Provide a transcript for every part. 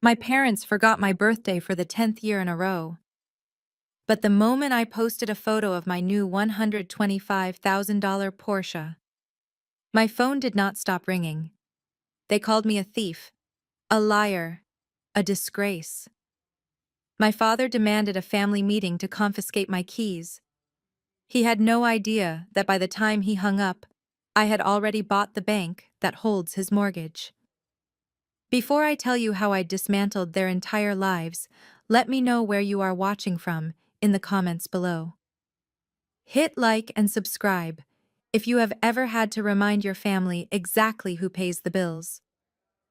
My parents forgot my birthday for the 10th year in a row. But the moment I posted a photo of my new $125,000 Porsche, my phone did not stop ringing. They called me a thief, a liar, a disgrace. My father demanded a family meeting to confiscate my keys. He had no idea that by the time he hung up, I had already bought the bank that holds his mortgage. Before I tell you how I dismantled their entire lives, let me know where you are watching from in the comments below. Hit like and subscribe if you have ever had to remind your family exactly who pays the bills.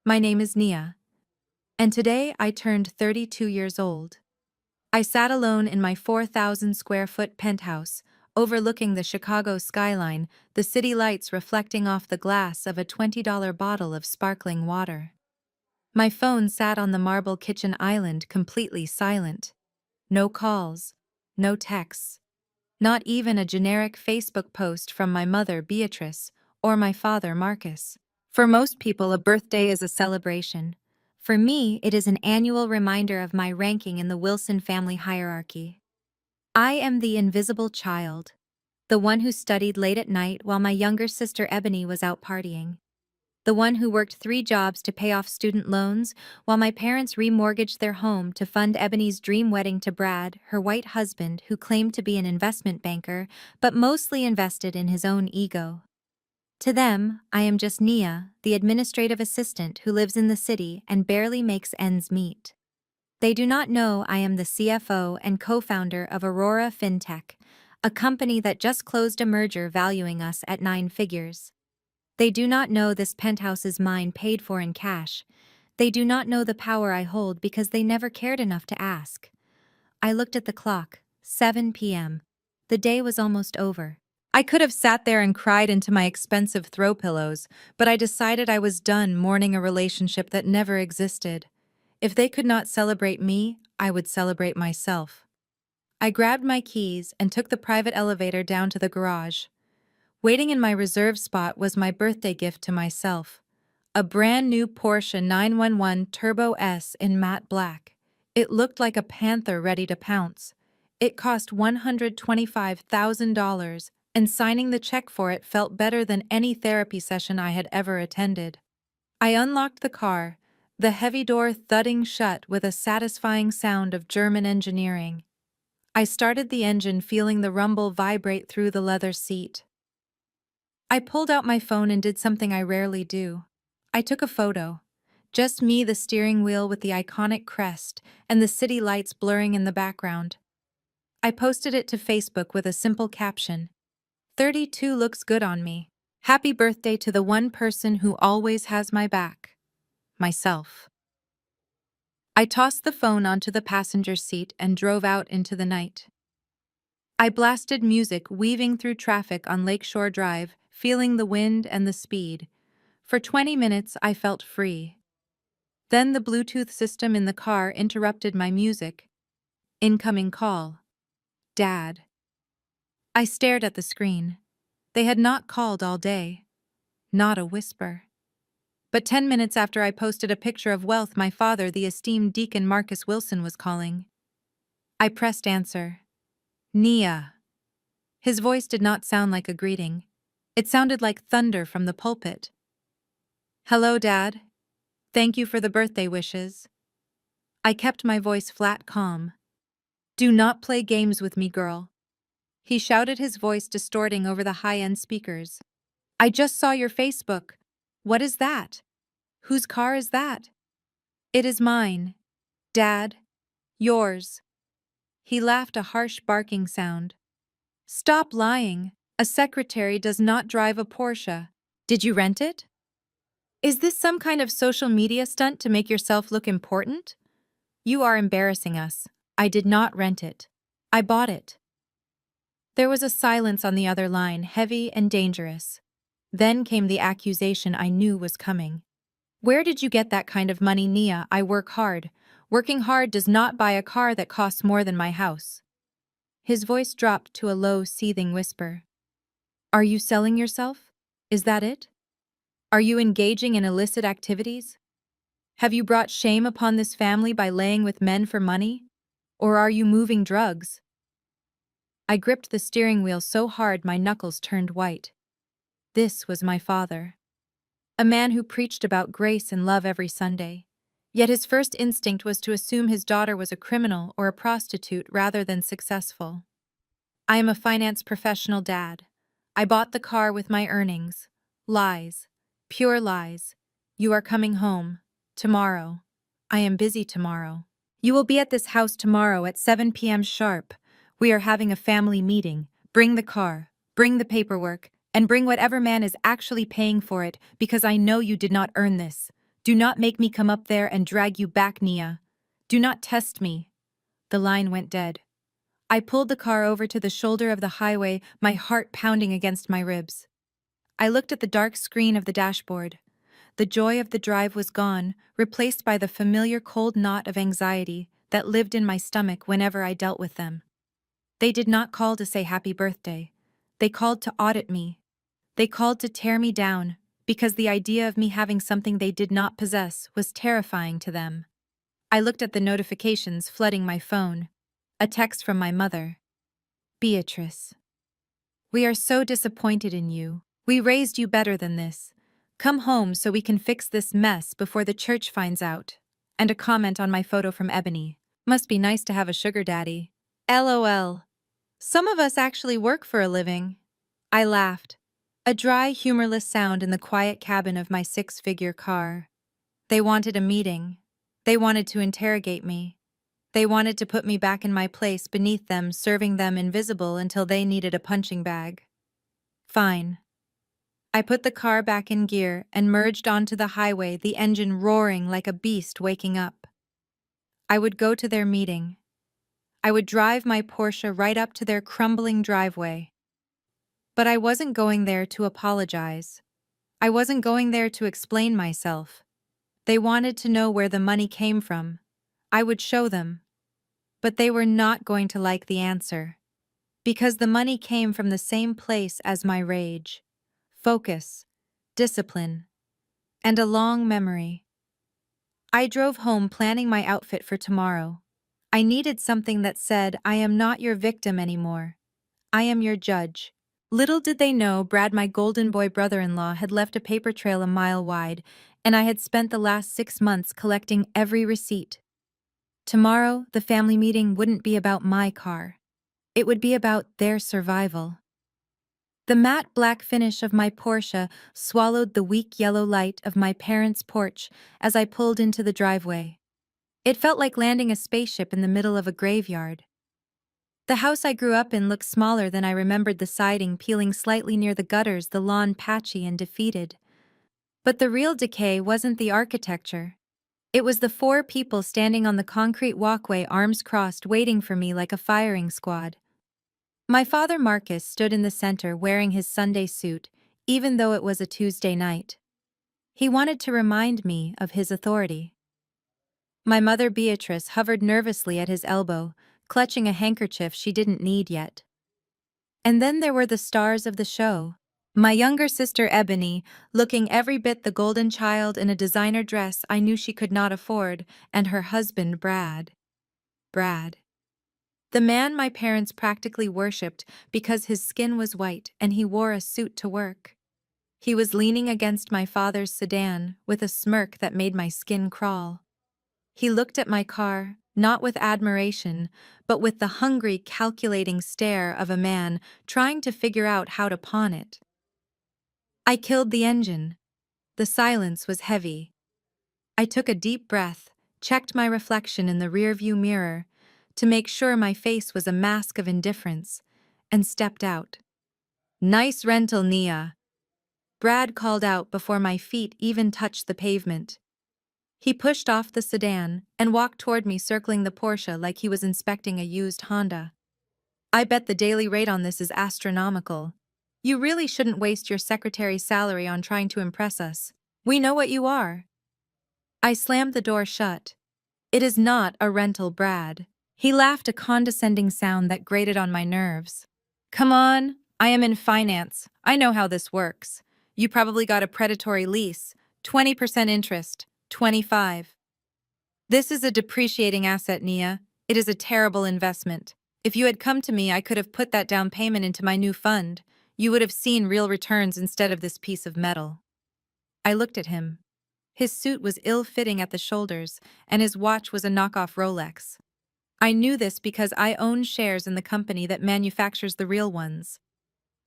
My name is Nia, and today I turned 32 years old. I sat alone in my 4,000 square foot penthouse, overlooking the Chicago skyline, the city lights reflecting off the glass of a $20 bottle of sparkling water. My phone sat on the marble kitchen island completely silent. No calls, no texts, not even a generic Facebook post from my mother Beatrice or my father Marcus. For most people, a birthday is a celebration. For me, it is an annual reminder of my ranking in the Wilson family hierarchy. I am the invisible child, the one who studied late at night while my younger sister Ebony was out partying. The one who worked 3 jobs to pay off student loans while my parents remortgaged their home to fund Ebony's dream wedding to Brad, her white husband who claimed to be an investment banker but mostly invested in his own ego. To them, I am just Nia, the administrative assistant who lives in the city and barely makes ends meet. They do not know I am the CFO and co-founder of Aurora FinTech, a company that just closed a merger valuing us at 9 figures. They do not know this penthouse is mine paid for in cash. They do not know the power I hold because they never cared enough to ask. I looked at the clock, 7 p.m. The day was almost over. I could have sat there and cried into my expensive throw pillows, but I decided I was done mourning a relationship that never existed. If they could not celebrate me, I would celebrate myself. I grabbed my keys and took the private elevator down to the garage. Waiting in my reserve spot was my birthday gift to myself. A brand new Porsche 911 Turbo S in matte black. It looked like a panther ready to pounce. It cost $125,000, and signing the check for it felt better than any therapy session I had ever attended. I unlocked the car, the heavy door thudding shut with a satisfying sound of German engineering. I started the engine, feeling the rumble vibrate through the leather seat. I pulled out my phone and did something I rarely do. I took a photo. Just me, the steering wheel with the iconic crest, and the city lights blurring in the background. I posted it to Facebook with a simple caption. 32 looks good on me. Happy birthday to the one person who always has my back. Myself. I tossed the phone onto the passenger seat and drove out into the night. I blasted music weaving through traffic on Lakeshore Drive, feeling the wind and the speed. For 20 minutes, I felt free. Then the Bluetooth system in the car interrupted my music. Incoming call. Dad. I stared at the screen. They had not called all day. Not a whisper. But 10 minutes after I posted a picture of wealth, my father, the esteemed Deacon Marcus Wilson, was calling. I pressed answer. Nia. His voice did not sound like a greeting. It sounded like thunder from the pulpit. Hello, Dad. Thank you for the birthday wishes. I kept my voice flat calm. Do not play games with me, girl. He shouted, his voice distorting over the high-end speakers. I just saw your Facebook. What is that? Whose car is that? It is mine. Dad. Yours. He laughed, a harsh barking sound. Stop lying. A secretary does not drive a Porsche. Did you rent it? Is this some kind of social media stunt to make yourself look important? You are embarrassing us. I did not rent it. I bought it. There was a silence on the other line, heavy and dangerous. Then came the accusation I knew was coming. Where did you get that kind of money, Nia? I work hard. Working hard does not buy a car that costs more than my house. His voice dropped to a low, seething whisper. Are you selling yourself? Is that it? Are you engaging in illicit activities? Have you brought shame upon this family by laying with men for money? Or are you moving drugs? I gripped the steering wheel so hard my knuckles turned white. This was my father. A man who preached about grace and love every Sunday. Yet his first instinct was to assume his daughter was a criminal or a prostitute rather than successful. I am a finance professional, Dad. I bought the car with my earnings. Lies. Pure lies. You are coming home. Tomorrow. I am busy tomorrow. You will be at this house tomorrow at 7 p.m. sharp. We are having a family meeting. Bring the car. Bring the paperwork. And bring whatever man is actually paying for it, because I know you did not earn this. Do not make me come up there and drag you back, Nia. Do not test me. The line went dead. I pulled the car over to the shoulder of the highway, my heart pounding against my ribs. I looked at the dark screen of the dashboard. The joy of the drive was gone, replaced by the familiar cold knot of anxiety that lived in my stomach whenever I dealt with them. They did not call to say happy birthday. They called to audit me. They called to tear me down, because the idea of me having something they did not possess was terrifying to them. I looked at the notifications flooding my phone. A text from my mother. Beatrice. We are so disappointed in you. We raised you better than this. Come home so we can fix this mess before the church finds out. And a comment on my photo from Ebony. Must be nice to have a sugar daddy. LOL. Some of us actually work for a living. I laughed. A dry, humorless sound in the quiet cabin of my six-figure car. They wanted a meeting. They wanted to interrogate me. They wanted to put me back in my place beneath them, serving them invisible until they needed a punching bag. Fine. I put the car back in gear and merged onto the highway, the engine roaring like a beast waking up. I would go to their meeting. I would drive my Porsche right up to their crumbling driveway. But I wasn't going there to apologize. I wasn't going there to explain myself. They wanted to know where the money came from. I would show them. But they were not going to like the answer. Because the money came from the same place as my rage. Focus, discipline, and a long memory. I drove home planning my outfit for tomorrow. I needed something that said, I am not your victim anymore. I am your judge. Little did they know Brad, my golden boy brother-in-law, had left a paper trail a mile wide, and I had spent the last 6 months collecting every receipt. Tomorrow, the family meeting wouldn't be about my car. It would be about their survival. The matte black finish of my Porsche swallowed the weak yellow light of my parents' porch as I pulled into the driveway. It felt like landing a spaceship in the middle of a graveyard. The house I grew up in looked smaller than I remembered, the siding peeling slightly near the gutters, the lawn patchy and defeated. But the real decay wasn't the architecture. It was the 4 people standing on the concrete walkway, arms crossed, waiting for me like a firing squad. My father Marcus stood in the center wearing his Sunday suit, even though it was a Tuesday night. He wanted to remind me of his authority. My mother Beatrice hovered nervously at his elbow, clutching a handkerchief she didn't need yet. And then there were the stars of the show. My younger sister Ebony, looking every bit the golden child in a designer dress I knew she could not afford, and her husband Brad. The man my parents practically worshipped because his skin was white and he wore a suit to work. He was leaning against my father's sedan with a smirk that made my skin crawl. He looked at my car, not with admiration, but with the hungry, calculating stare of a man trying to figure out how to pawn it. I killed the engine. The silence was heavy. I took a deep breath, checked my reflection in the rearview mirror to make sure my face was a mask of indifference, and stepped out. Nice rental, Nia. Brad called out before my feet even touched the pavement. He pushed off the sedan and walked toward me, circling the Porsche like he was inspecting a used Honda. I bet the daily rate on this is astronomical. You really shouldn't waste your secretary's salary on trying to impress us. We know what you are. I slammed the door shut. It is not a rental, Brad. He laughed, a condescending sound that grated on my nerves. Come on, I am in finance. I know how this works. You probably got a predatory lease, 20% interest, 25. This is a depreciating asset, Nia. It is a terrible investment. If you had come to me, I could have put that down payment into my new fund. You would have seen real returns instead of this piece of metal. I looked at him. His suit was ill-fitting at the shoulders, and his watch was a knockoff Rolex. I knew this because I own shares in the company that manufactures the real ones.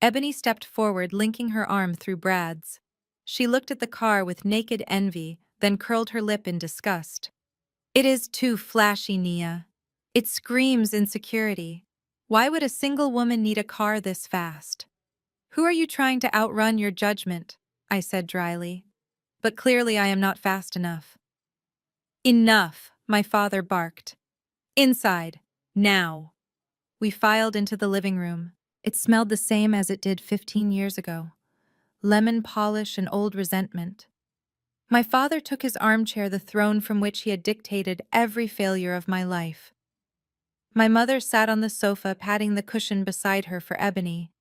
Ebony stepped forward, linking her arm through Brad's. She looked at the car with naked envy, then curled her lip in disgust. It is too flashy, Nia. It screams insecurity. Why would a single woman need a car this fast? Who are you trying to outrun your judgment? I said dryly. But clearly I am not fast enough. Enough, my father barked. Inside, now. We filed into the living room. It smelled the same as it did 15 years ago. Lemon polish and old resentment. My father took his armchair, the throne from which he had dictated every failure of my life. My mother sat on the sofa, patting the cushion beside her for Ebony.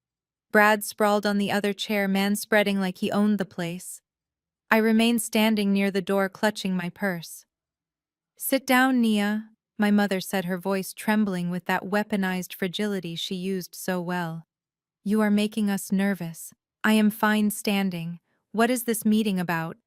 Brad sprawled on the other chair, manspreading like he owned the place. I remained standing near the door, clutching my purse. Sit down, Nia, my mother said, her voice trembling with that weaponized fragility she used so well. You are making us nervous. I am fine standing. What is this meeting about?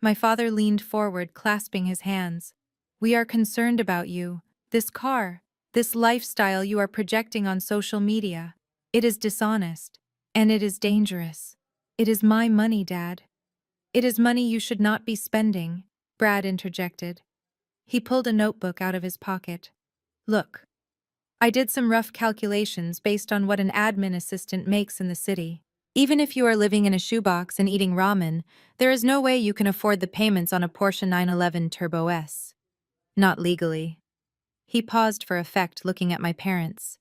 My father leaned forward, clasping his hands. We are concerned about you. This car, this lifestyle you are projecting on social media. It is dishonest, and it is dangerous. It is my money, Dad. It is money you should not be spending, Brad interjected. He pulled a notebook out of his pocket. Look, I did some rough calculations based on what an admin assistant makes in the city. Even if you are living in a shoebox and eating ramen, there is no way you can afford the payments on a Porsche 911 Turbo S. Not legally. He paused for effect, looking at my parents.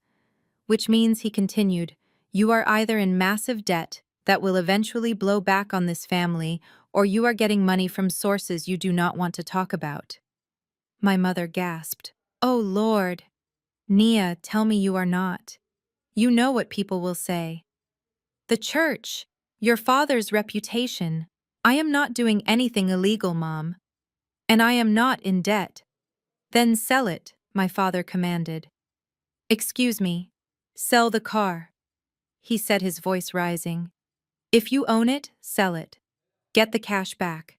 Which means, he continued, you are either in massive debt that will eventually blow back on this family, or you are getting money from sources you do not want to talk about. My mother gasped. Oh, Lord. Nia, tell me you are not. You know what people will say. The church. Your father's reputation. I am not doing anything illegal, Mom. And I am not in debt. Then sell it, my father commanded. Excuse me. Sell the car. He said, his voice rising. If you own it, sell it. Get the cash back.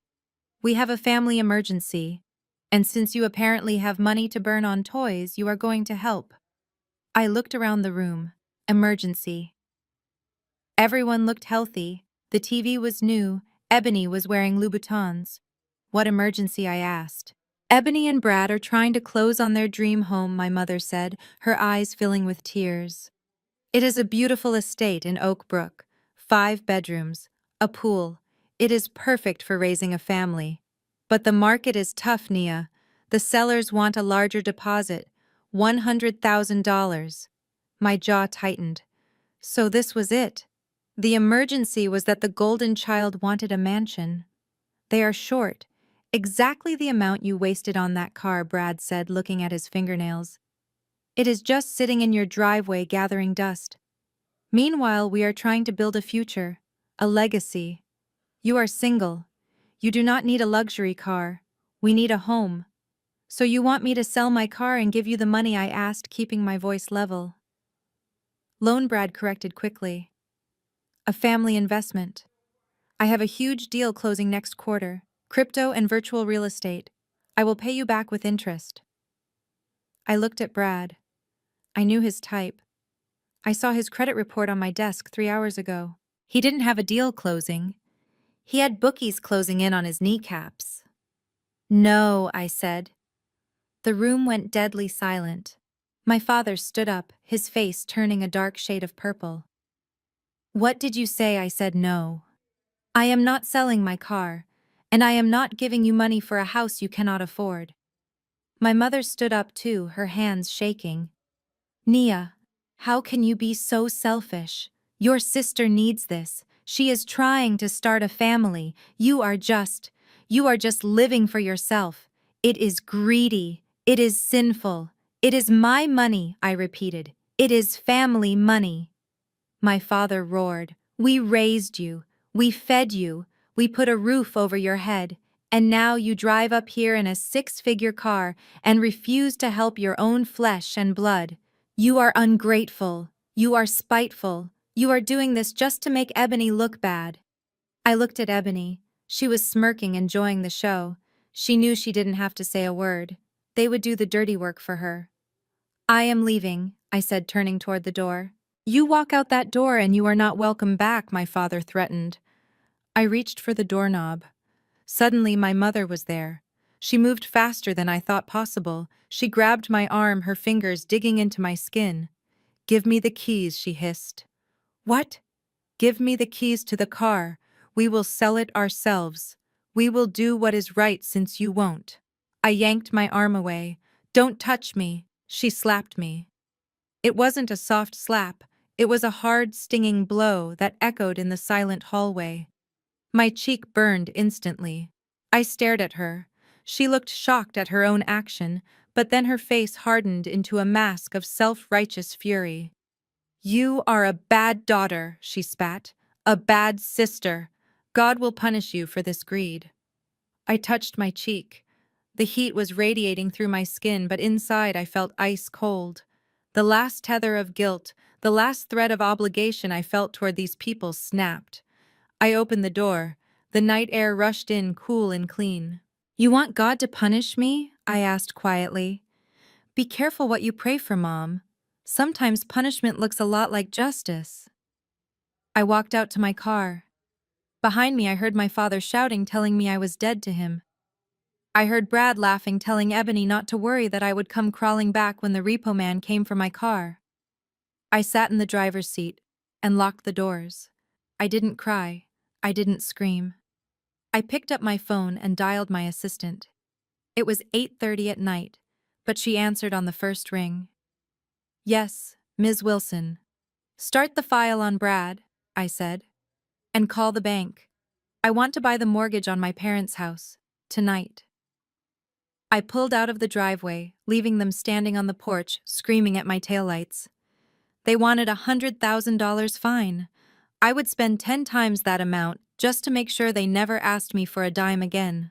We have a family emergency, and since you apparently have money to burn on toys, you are going to help. I looked around the room. Emergency. Everyone looked healthy. The TV was new. Ebony was wearing Louboutins. What emergency, I asked. Ebony and Brad are trying to close on their dream home, my mother said, her eyes filling with tears. It is a beautiful estate in Oak Brook, 5 bedrooms, a pool. It is perfect for raising a family. But the market is tough, Nia. The sellers want a larger deposit, $100,000. My jaw tightened. So this was it. The emergency was that the golden child wanted a mansion. They are short. Exactly the amount you wasted on that car, Brad said, looking at his fingernails. It is just sitting in your driveway gathering dust. Meanwhile, we are trying to build a future, a legacy. You are single. You do not need a luxury car. We need a home. So you want me to sell my car and give you the money, I asked, keeping my voice level. Lone Brad corrected quickly. A family investment. I have a huge deal closing next quarter, crypto and virtual real estate. I will pay you back with interest. I looked at Brad. I knew his type. I saw his credit report on my desk 3 hours ago. He didn't have a deal closing. He had bookies closing in on his kneecaps. No, I said. The room went deadly silent. My father stood up, his face turning a dark shade of purple. What did you say? I said no. I am not selling my car, and I am not giving you money for a house you cannot afford. My mother stood up too, her hands shaking. Nia, how can you be so selfish? Your sister needs this. She is trying to start a family. You are just living for yourself. It is greedy. It is sinful. It is my money, I repeated. It is family money. My father roared. We raised you. We fed you. We put a roof over your head. And now you drive up here in a six-figure car and refuse to help your own flesh and blood. You are ungrateful. You are spiteful. You are doing this just to make Ebony look bad. I looked at Ebony. She was smirking, enjoying the show. She knew she didn't have to say a word. They would do the dirty work for her. I am leaving, I said, turning toward the door. You walk out that door and you are not welcome back, my father threatened. I reached for the doorknob. Suddenly, my mother was there. She moved faster than I thought possible. She grabbed my arm, her fingers digging into my skin. Give me the keys, she hissed. What? Give me the keys to the car. We will sell it ourselves. We will do what is right since you won't. I yanked my arm away. Don't touch me, she slapped me. It wasn't a soft slap. It was a hard, stinging blow that echoed in the silent hallway. My cheek burned instantly. I stared at her. She looked shocked at her own action, but then her face hardened into a mask of self-righteous fury. You are a bad daughter, she spat. A bad sister. God will punish you for this greed. I touched my cheek. The heat was radiating through my skin, but inside I felt ice cold. The last tether of guilt, the last thread of obligation I felt toward these people snapped. I opened the door. The night air rushed in, cool and clean. You want God to punish me? I asked quietly. Be careful what you pray for, Mom. Sometimes punishment looks a lot like justice. I walked out to my car. Behind me I heard my father shouting, telling me I was dead to him. I heard Brad laughing, telling Ebony not to worry, that I would come crawling back when the repo man came for my car. I sat in the driver's seat and locked the doors. I didn't cry. I didn't scream. I picked up my phone and dialed my assistant. It was 8:30 at night, but she answered on the first ring. Yes, Ms. Wilson. Start the file on Brad, I said, and call the bank. I want to buy the mortgage on my parents' house, tonight. I pulled out of the driveway, leaving them standing on the porch, screaming at my taillights. They wanted $100,000 fine. I would spend 10 times that amount just to make sure they never asked me for a dime again.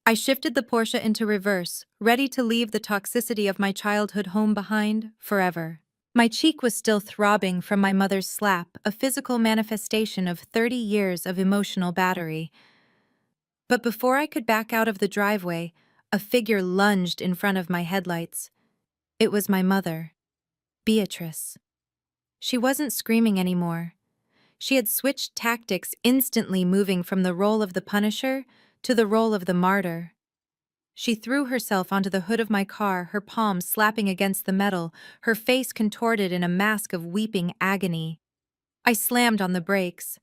I shifted the Porsche into reverse, ready to leave the toxicity of my childhood home behind forever. My cheek was still throbbing from my mother's slap, a physical manifestation of 30 years of emotional battery. But before I could back out of the driveway, a figure lunged in front of my headlights. It was my mother, Beatrice. She wasn't screaming anymore. She had switched tactics, instantly moving from the role of the punisher to the role of the martyr. She threw herself onto the hood of my car, her palms slapping against the metal, her face contorted in a mask of weeping agony. I slammed on the brakes.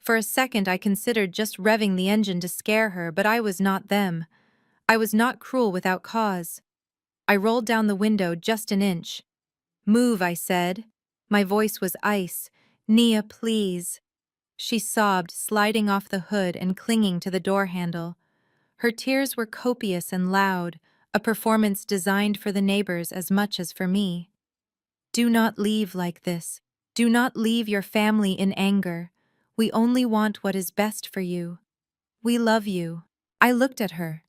For a second I considered just revving the engine to scare her, but I was not them. I was not cruel without cause. I rolled down the window just an inch. Move, I said. My voice was ice. Nia, please. She sobbed, sliding off the hood and clinging to the door handle. Her tears were copious and loud, a performance designed for the neighbors as much as for me. Do not leave like this. Do not leave your family in anger. We only want what is best for you. We love you. I looked at her.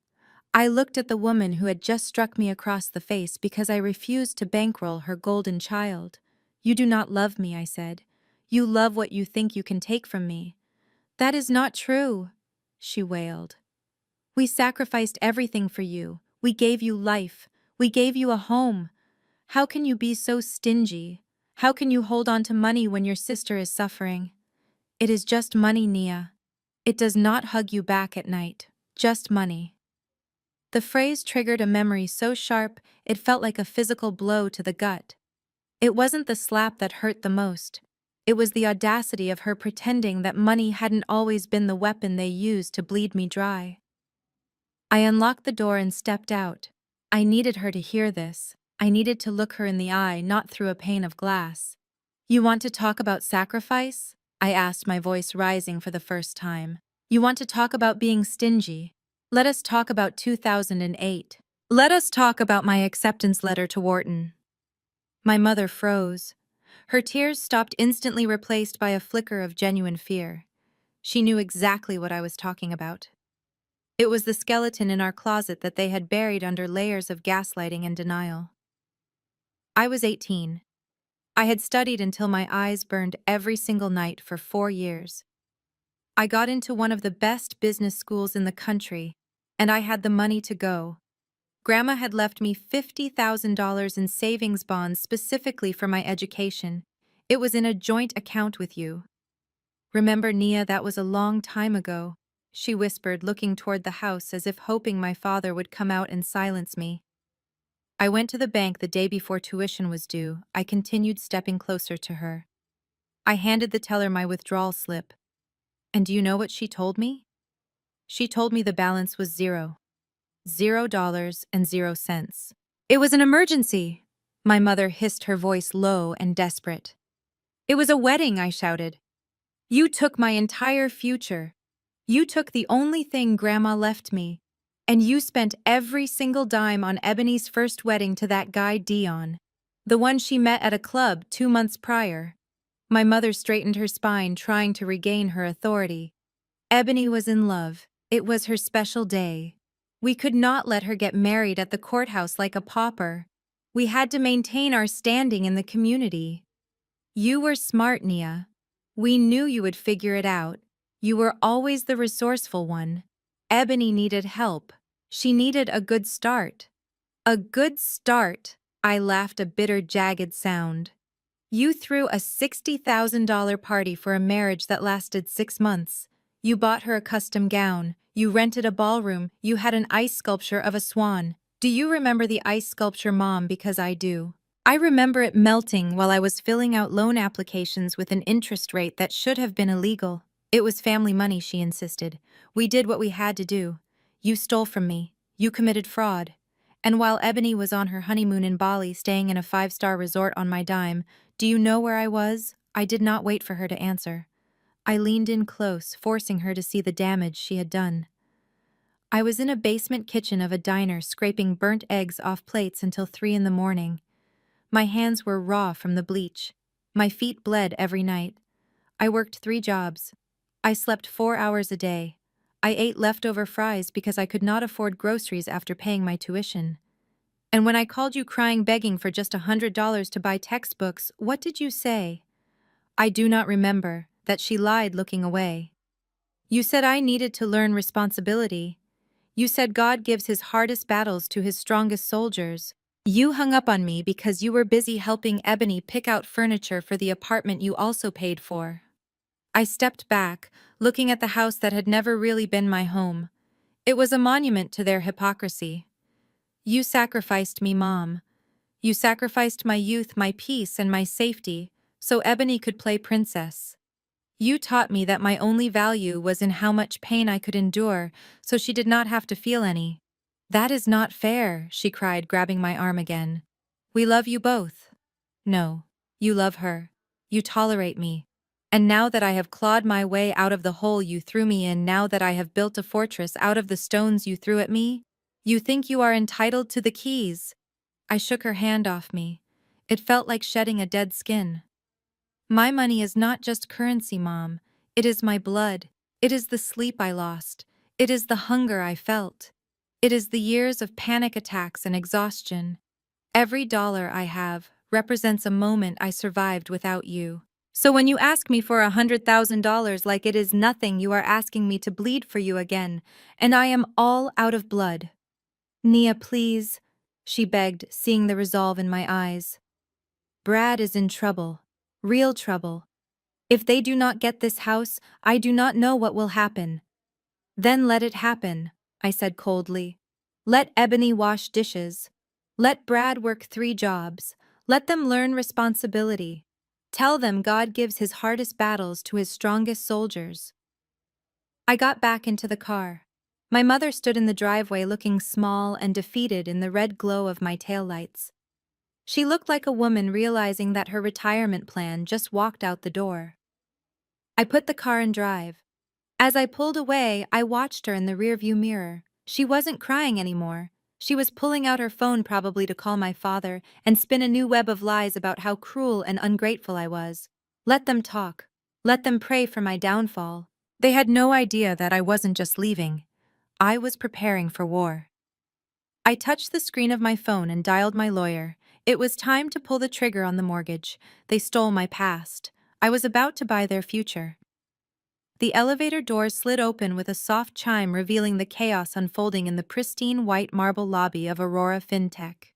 I looked at the woman who had just struck me across the face because I refused to bankroll her golden child. You do not love me, I said. You love what you think you can take from me. That is not true, she wailed. We sacrificed everything for you. We gave you life. We gave you a home. How can you be so stingy? How can you hold on to money when your sister is suffering? It is just money, Nia. It does not hug you back at night. Just money. The phrase triggered a memory so sharp it felt like a physical blow to the gut. It wasn't the slap that hurt the most. It was the audacity of her pretending that money hadn't always been the weapon they used to bleed me dry. I unlocked the door and stepped out. I needed her to hear this. I needed to look her in the eye, not through a pane of glass. You want to talk about sacrifice? I asked, my voice rising for the first time. You want to talk about being stingy? Let us talk about 2008. Let us talk about my acceptance letter to Wharton. My mother froze. Her tears stopped, instantly replaced by a flicker of genuine fear. She knew exactly what I was talking about. It was the skeleton in our closet that they had buried under layers of gaslighting and denial. I was 18. I had studied until my eyes burned every single night for 4 years. I got into one of the best business schools in the country, and I had the money to go. Grandma had left me $50,000 in savings bonds specifically for my education. It was in a joint account with you. Remember, Nia, that was a long time ago, she whispered, looking toward the house as if hoping my father would come out and silence me. I went to the bank the day before tuition was due. I continued stepping closer to her. I handed the teller my withdrawal slip. And do you know what she told me? She told me the balance was zero. $0.00. It was an emergency. My mother hissed, her voice low and desperate. It was a wedding, I shouted. You took my entire future. You took the only thing Grandma left me. And you spent every single dime on Ebony's first wedding to that guy Dion. The one she met at a club 2 months prior. My mother straightened her spine, trying to regain her authority. Ebony was in love. It was her special day. We could not let her get married at the courthouse like a pauper. We had to maintain our standing in the community. You were smart, Nia. We knew you would figure it out. You were always the resourceful one. Ebony needed help. She needed a good start. A good start, I laughed, a bitter, jagged sound. You threw a $60,000 party for a marriage that lasted 6 months. You bought her a custom gown. You rented a ballroom. You had an ice sculpture of a swan. Do you remember the ice sculpture, Mom? Because I do. I remember it melting while I was filling out loan applications with an interest rate that should have been illegal. It was family money, she insisted. We did what we had to do. You stole from me. You committed fraud. And while Ebony was on her honeymoon in Bali, staying in a 5-star resort on my dime, do you know where I was? I did not wait for her to answer. I leaned in close, forcing her to see the damage she had done. I was in a basement kitchen of a diner, scraping burnt eggs off plates until 3 in the morning. My hands were raw from the bleach. My feet bled every night. I worked 3 jobs. I slept 4 hours a day. I ate leftover fries because I could not afford groceries after paying my tuition. And when I called you crying, begging for just $100 to buy textbooks, what did you say? I do not remember, that she lied, looking away. You said I needed to learn responsibility. You said God gives his hardest battles to his strongest soldiers. You hung up on me because you were busy helping Ebony pick out furniture for the apartment you also paid for. I stepped back, looking at the house that had never really been my home. It was a monument to their hypocrisy. You sacrificed me, Mom. You sacrificed my youth, my peace, and my safety, so Ebony could play princess. You taught me that my only value was in how much pain I could endure, so she did not have to feel any. That is not fair, she cried, grabbing my arm again. We love you both. No, you love her. You tolerate me. And now that I have clawed my way out of the hole you threw me in, now that I have built a fortress out of the stones you threw at me, you think you are entitled to the keys. I shook her hand off me. It felt like shedding a dead skin. My money is not just currency, Mom. It is my blood. It is the sleep I lost. It is the hunger I felt. It is the years of panic attacks and exhaustion. Every dollar I have represents a moment I survived without you. So when you ask me for $100,000 like it is nothing, you are asking me to bleed for you again, and I am all out of blood. Nia, please, she begged, seeing the resolve in my eyes. Brad is in trouble. Real trouble. If they do not get this house, I do not know what will happen. Then let it happen, I said coldly. Let Ebony wash dishes. Let Brad work 3 jobs. Let them learn responsibility. Tell them God gives his hardest battles to his strongest soldiers. I got back into the car. My mother stood in the driveway looking small and defeated in the red glow of my taillights. She looked like a woman realizing that her retirement plan just walked out the door. I put the car in drive. As I pulled away, I watched her in the rearview mirror. She wasn't crying anymore. She was pulling out her phone, probably to call my father and spin a new web of lies about how cruel and ungrateful I was. Let them talk. Let them pray for my downfall. They had no idea that I wasn't just leaving. I was preparing for war. I touched the screen of my phone and dialed my lawyer. It was time to pull the trigger on the mortgage. They stole my past. I was about to buy their future. The elevator doors slid open with a soft chime revealing the chaos unfolding in the pristine white marble lobby of Aurora FinTech.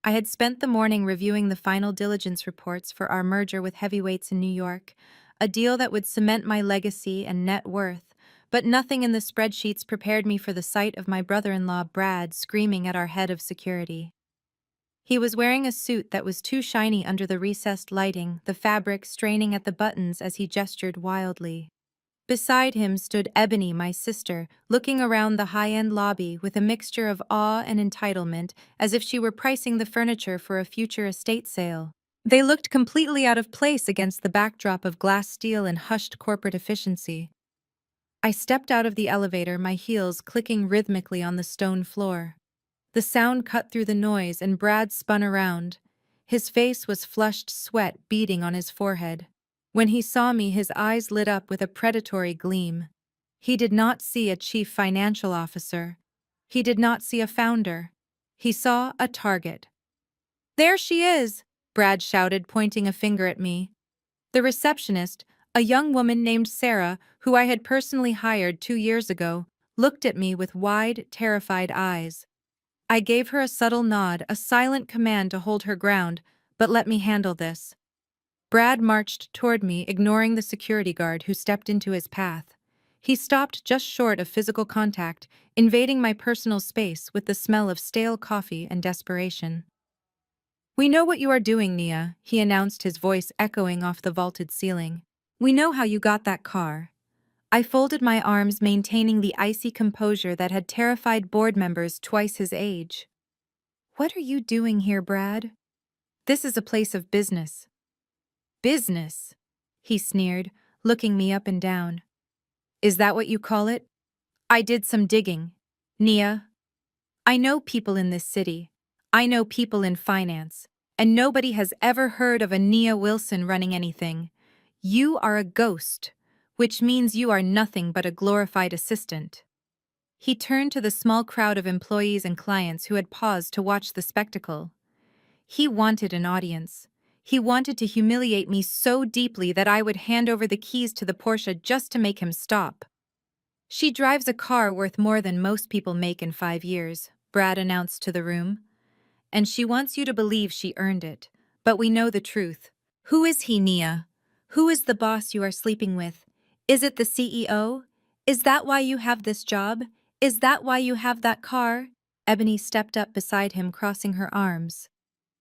I had spent the morning reviewing the final diligence reports for our merger with heavyweights in New York, a deal that would cement my legacy and net worth, but nothing in the spreadsheets prepared me for the sight of my brother-in-law Brad screaming at our head of security. He was wearing a suit that was too shiny under the recessed lighting, the fabric straining at the buttons as he gestured wildly. Beside him stood Ebony, my sister, looking around the high-end lobby with a mixture of awe and entitlement, as if she were pricing the furniture for a future estate sale. They looked completely out of place against the backdrop of glass steel and hushed corporate efficiency. I stepped out of the elevator, my heels clicking rhythmically on the stone floor. The sound cut through the noise and Brad spun around. His face was flushed sweat beading on his forehead. When he saw me, his eyes lit up with a predatory gleam. He did not see a chief financial officer. He did not see a founder. He saw a target. "There she is!" Brad shouted, pointing a finger at me. The receptionist, a young woman named Sarah, who I had personally hired 2 years ago, looked at me with wide, terrified eyes. I gave her a subtle nod, a silent command to hold her ground, but let me handle this. Brad marched toward me, ignoring the security guard who stepped into his path. He stopped just short of physical contact, invading my personal space with the smell of stale coffee and desperation. "We know what you are doing, Nia," he announced, his voice echoing off the vaulted ceiling. "We know how you got that car." I folded my arms, maintaining the icy composure that had terrified board members twice his age. "What are you doing here, Brad? This is a place of business." "Business?" he sneered, looking me up and down. "Is that what you call it?" I did some digging. "Nia, I know people in this city. I know people in finance. And nobody has ever heard of a Nia Wilson running anything. You are a ghost, which means you are nothing but a glorified assistant." He turned to the small crowd of employees and clients who had paused to watch the spectacle. He wanted an audience. He wanted to humiliate me so deeply that I would hand over the keys to the Porsche just to make him stop. "She drives a car worth more than most people make in 5 years," Brad announced to the room. "And she wants you to believe she earned it. But we know the truth. Who is he, Nia? Who is the boss you are sleeping with? Is it the CEO? Is that why you have this job? Is that why you have that car?" Ebony stepped up beside him, crossing her arms.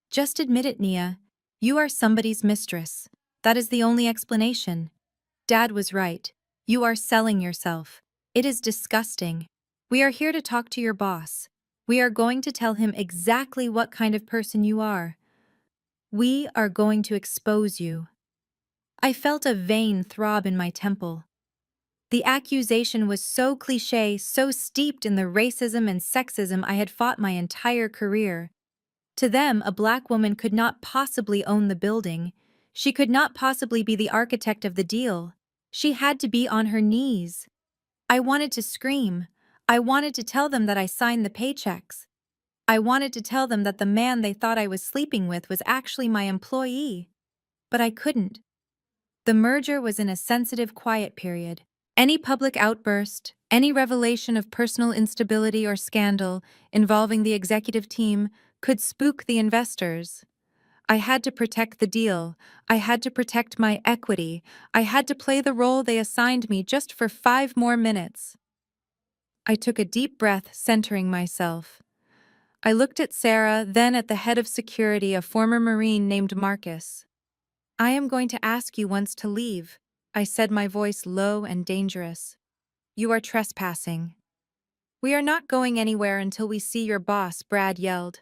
"Just admit it, Nia. You are somebody's mistress. That is the only explanation. Dad was right. You are selling yourself. It is disgusting. We are here to talk to your boss. We are going to tell him exactly what kind of person you are. We are going to expose you." I felt a vein throb in my temple. The accusation was so cliché, so steeped in the racism and sexism I had fought my entire career. To them, a black woman could not possibly own the building. She could not possibly be the architect of the deal. She had to be on her knees. I wanted to scream. I wanted to tell them that I signed the paychecks. I wanted to tell them that the man they thought I was sleeping with was actually my employee. But I couldn't. The merger was in a sensitive quiet period. Any public outburst, any revelation of personal instability or scandal involving the executive team could spook the investors. I had to protect the deal. I had to protect my equity. I had to play the role they assigned me just for 5 more minutes. I took a deep breath, centering myself. I looked at Sarah, then at the head of security, a former Marine named Marcus. "I am going to ask you once to leave," I said, my voice low and dangerous. "You are trespassing." "We are not going anywhere until we see your boss," Brad yelled.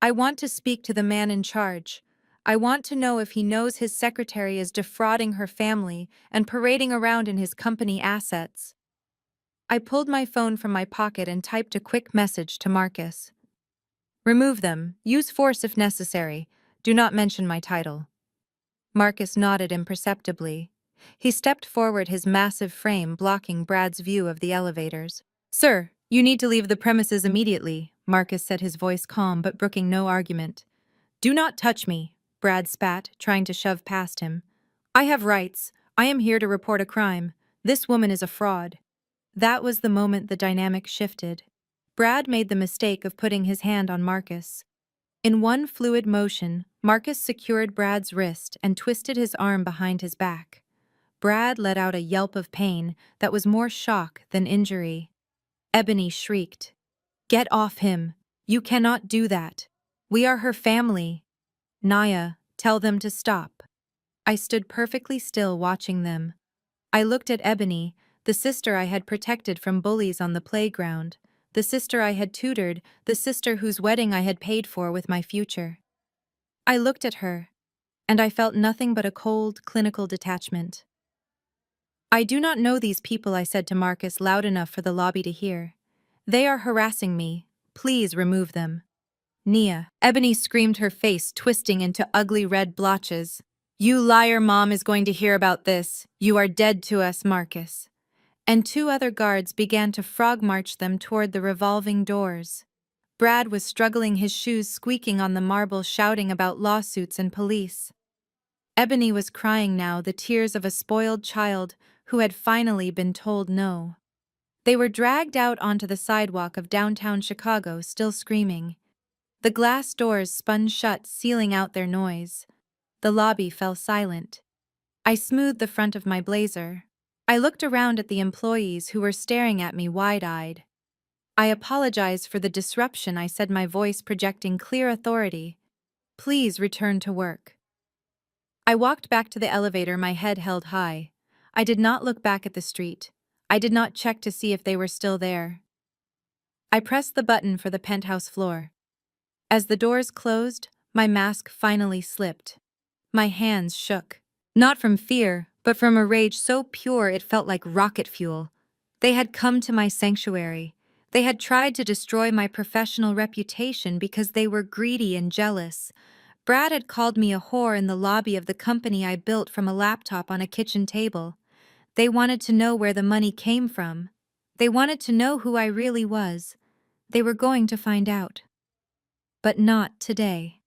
"I want to speak to the man in charge. I want to know if he knows his secretary is defrauding her family and parading around in his company assets." I pulled my phone from my pocket and typed a quick message to Marcus. "Remove them. Use force if necessary. Do not mention my title." Marcus nodded imperceptibly. He stepped forward, his massive frame blocking Brad's view of the elevators. "Sir, You need to leave the premises immediately, Marcus said, his voice calm but brooking no argument. Do not touch me, Brad spat, trying to shove past him. I have rights. I am here to report a crime. This woman is a fraud. That was the moment the dynamic shifted. Brad made the mistake of putting his hand on Marcus. In one fluid motion, Marcus secured Brad's wrist and twisted his arm behind his back. Brad let out a yelp of pain that was more shock than injury. Ebony shrieked. Get off him. You cannot do that. We are her family. Naya, tell them to stop. I stood perfectly still watching them. I looked at Ebony, the sister I had protected from bullies on the playground, the sister I had tutored, the sister whose wedding I had paid for with my future. I looked at her, and I felt nothing but a cold, clinical detachment. I do not know these people, I said to Marcus loud enough for the lobby to hear. They are harassing me. Please remove them. Nia, Ebony screamed, her face twisting into ugly red blotches. You liar, Mom is going to hear about this. You are dead to us, Marcus. And two other guards began to frog march them toward the revolving doors. Brad was struggling, his shoes squeaking on the marble, shouting about lawsuits and police. Ebony was crying now, the tears of a spoiled child who had finally been told no. They were dragged out onto the sidewalk of downtown Chicago, still screaming. The glass doors spun shut, sealing out their noise. The lobby fell silent. I smoothed the front of my blazer. I looked around at the employees who were staring at me wide-eyed. I apologize for the disruption, I said, my voice projecting clear authority. Please return to work. I walked back to the elevator, my head held high. I did not look back at the street. I did not check to see if they were still there. I pressed the button for the penthouse floor. As the doors closed, my mask finally slipped. My hands shook. Not from fear, but from a rage so pure it felt like rocket fuel. They had come to my sanctuary. They had tried to destroy my professional reputation because they were greedy and jealous. Brad had called me a whore in the lobby of the company I built from a laptop on a kitchen table. They wanted to know where the money came from. They wanted to know who I really was. They were going to find out. But not today.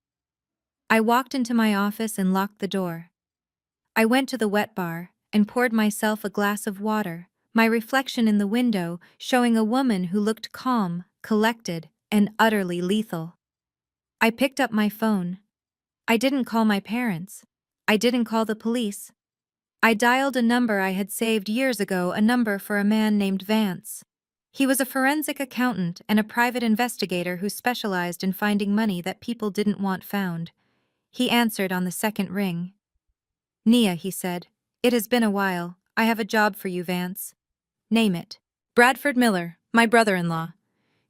I walked into my office and locked the door. I went to the wet bar and poured myself a glass of water, my reflection in the window showing a woman who looked calm, collected, and utterly lethal. I picked up my phone. I didn't call my parents. I didn't call the police. I dialed a number I had saved years ago, a number for a man named Vance. He was a forensic accountant and a private investigator who specialized in finding money that people didn't want found. He answered on the second ring. Nia, he said, it has been a while. I have a job for you, Vance. Name it. Bradford Miller, my brother-in-law.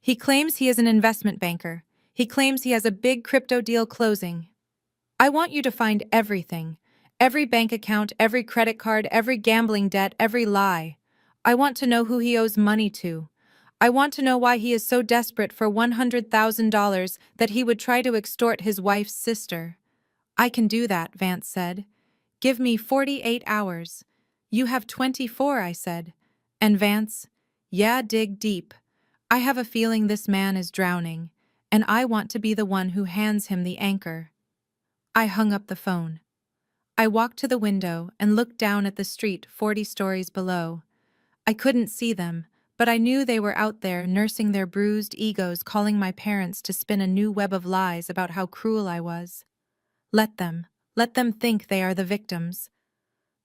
He claims he is an investment banker. He claims he has a big crypto deal closing. I want you to find everything. Every bank account, every credit card, every gambling debt, every lie. I want to know who he owes money to. I want to know why he is so desperate for $100,000 that he would try to extort his wife's sister. I can do that, Vance said. Give me 48 hours. You have 24, I said. And Vance, yeah, dig deep. I have a feeling this man is drowning, and I want to be the one who hands him the anchor. I hung up the phone. I walked to the window and looked down at the street 40 stories below. I couldn't see them, but I knew they were out there nursing their bruised egos, calling my parents to spin a new web of lies about how cruel I was. Let them think they are the victims.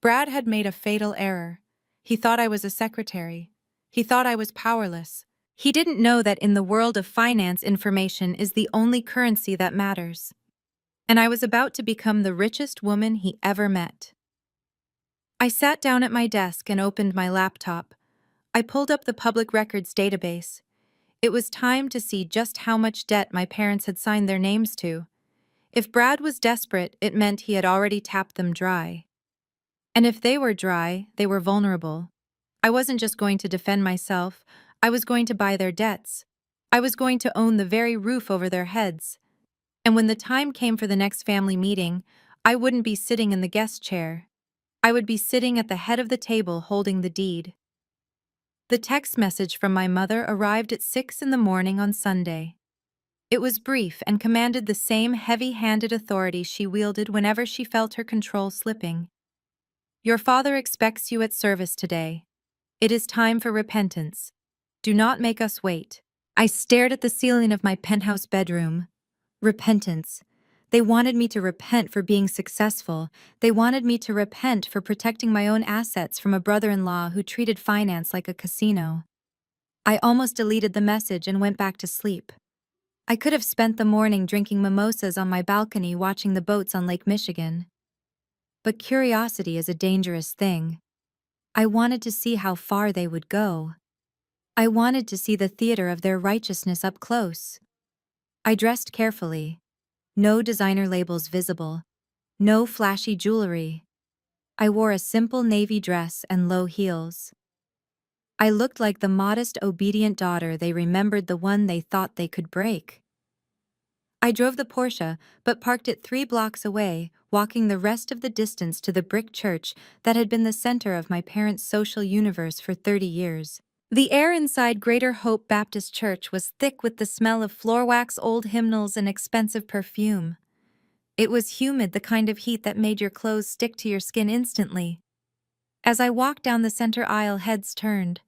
Brad had made a fatal error. He thought I was a secretary. He thought I was powerless. He didn't know that in the world of finance, information is the only currency that matters. And I was about to become the richest woman he ever met. I sat down at my desk and opened my laptop. I pulled up the public records database. It was time to see just how much debt my parents had signed their names to. If Brad was desperate, it meant he had already tapped them dry. And if they were dry, they were vulnerable. I wasn't just going to defend myself, I was going to buy their debts. I was going to own the very roof over their heads. And when the time came for the next family meeting, I wouldn't be sitting in the guest chair. I would be sitting at the head of the table holding the deed. The text message from my mother arrived at 6 in the morning on Sunday. It was brief and commanded the same heavy-handed authority she wielded whenever she felt her control slipping. Your father expects you at service today. It is time for repentance. Do not make us wait. I stared at the ceiling of my penthouse bedroom. Repentance. They wanted me to repent for being successful. They wanted me to repent for protecting my own assets from a brother-in-law who treated finance like a casino. I almost deleted the message and went back to sleep. I could have spent the morning drinking mimosas on my balcony watching the boats on Lake Michigan. But curiosity is a dangerous thing. I wanted to see how far they would go. I wanted to see the theater of their righteousness up close. I dressed carefully. No designer labels visible. No flashy jewelry. I wore a simple navy dress and low heels. I looked like the modest, obedient daughter they remembered, the one they thought they could break. I drove the Porsche, but parked it 3 blocks away, walking the rest of the distance to the brick church that had been the center of my parents' social universe for 30 years. The air inside Greater Hope Baptist Church was thick with the smell of floor wax, old hymnals, and expensive perfume. It was humid, the kind of heat that made your clothes stick to your skin instantly. As I walked down the center aisle, heads turned.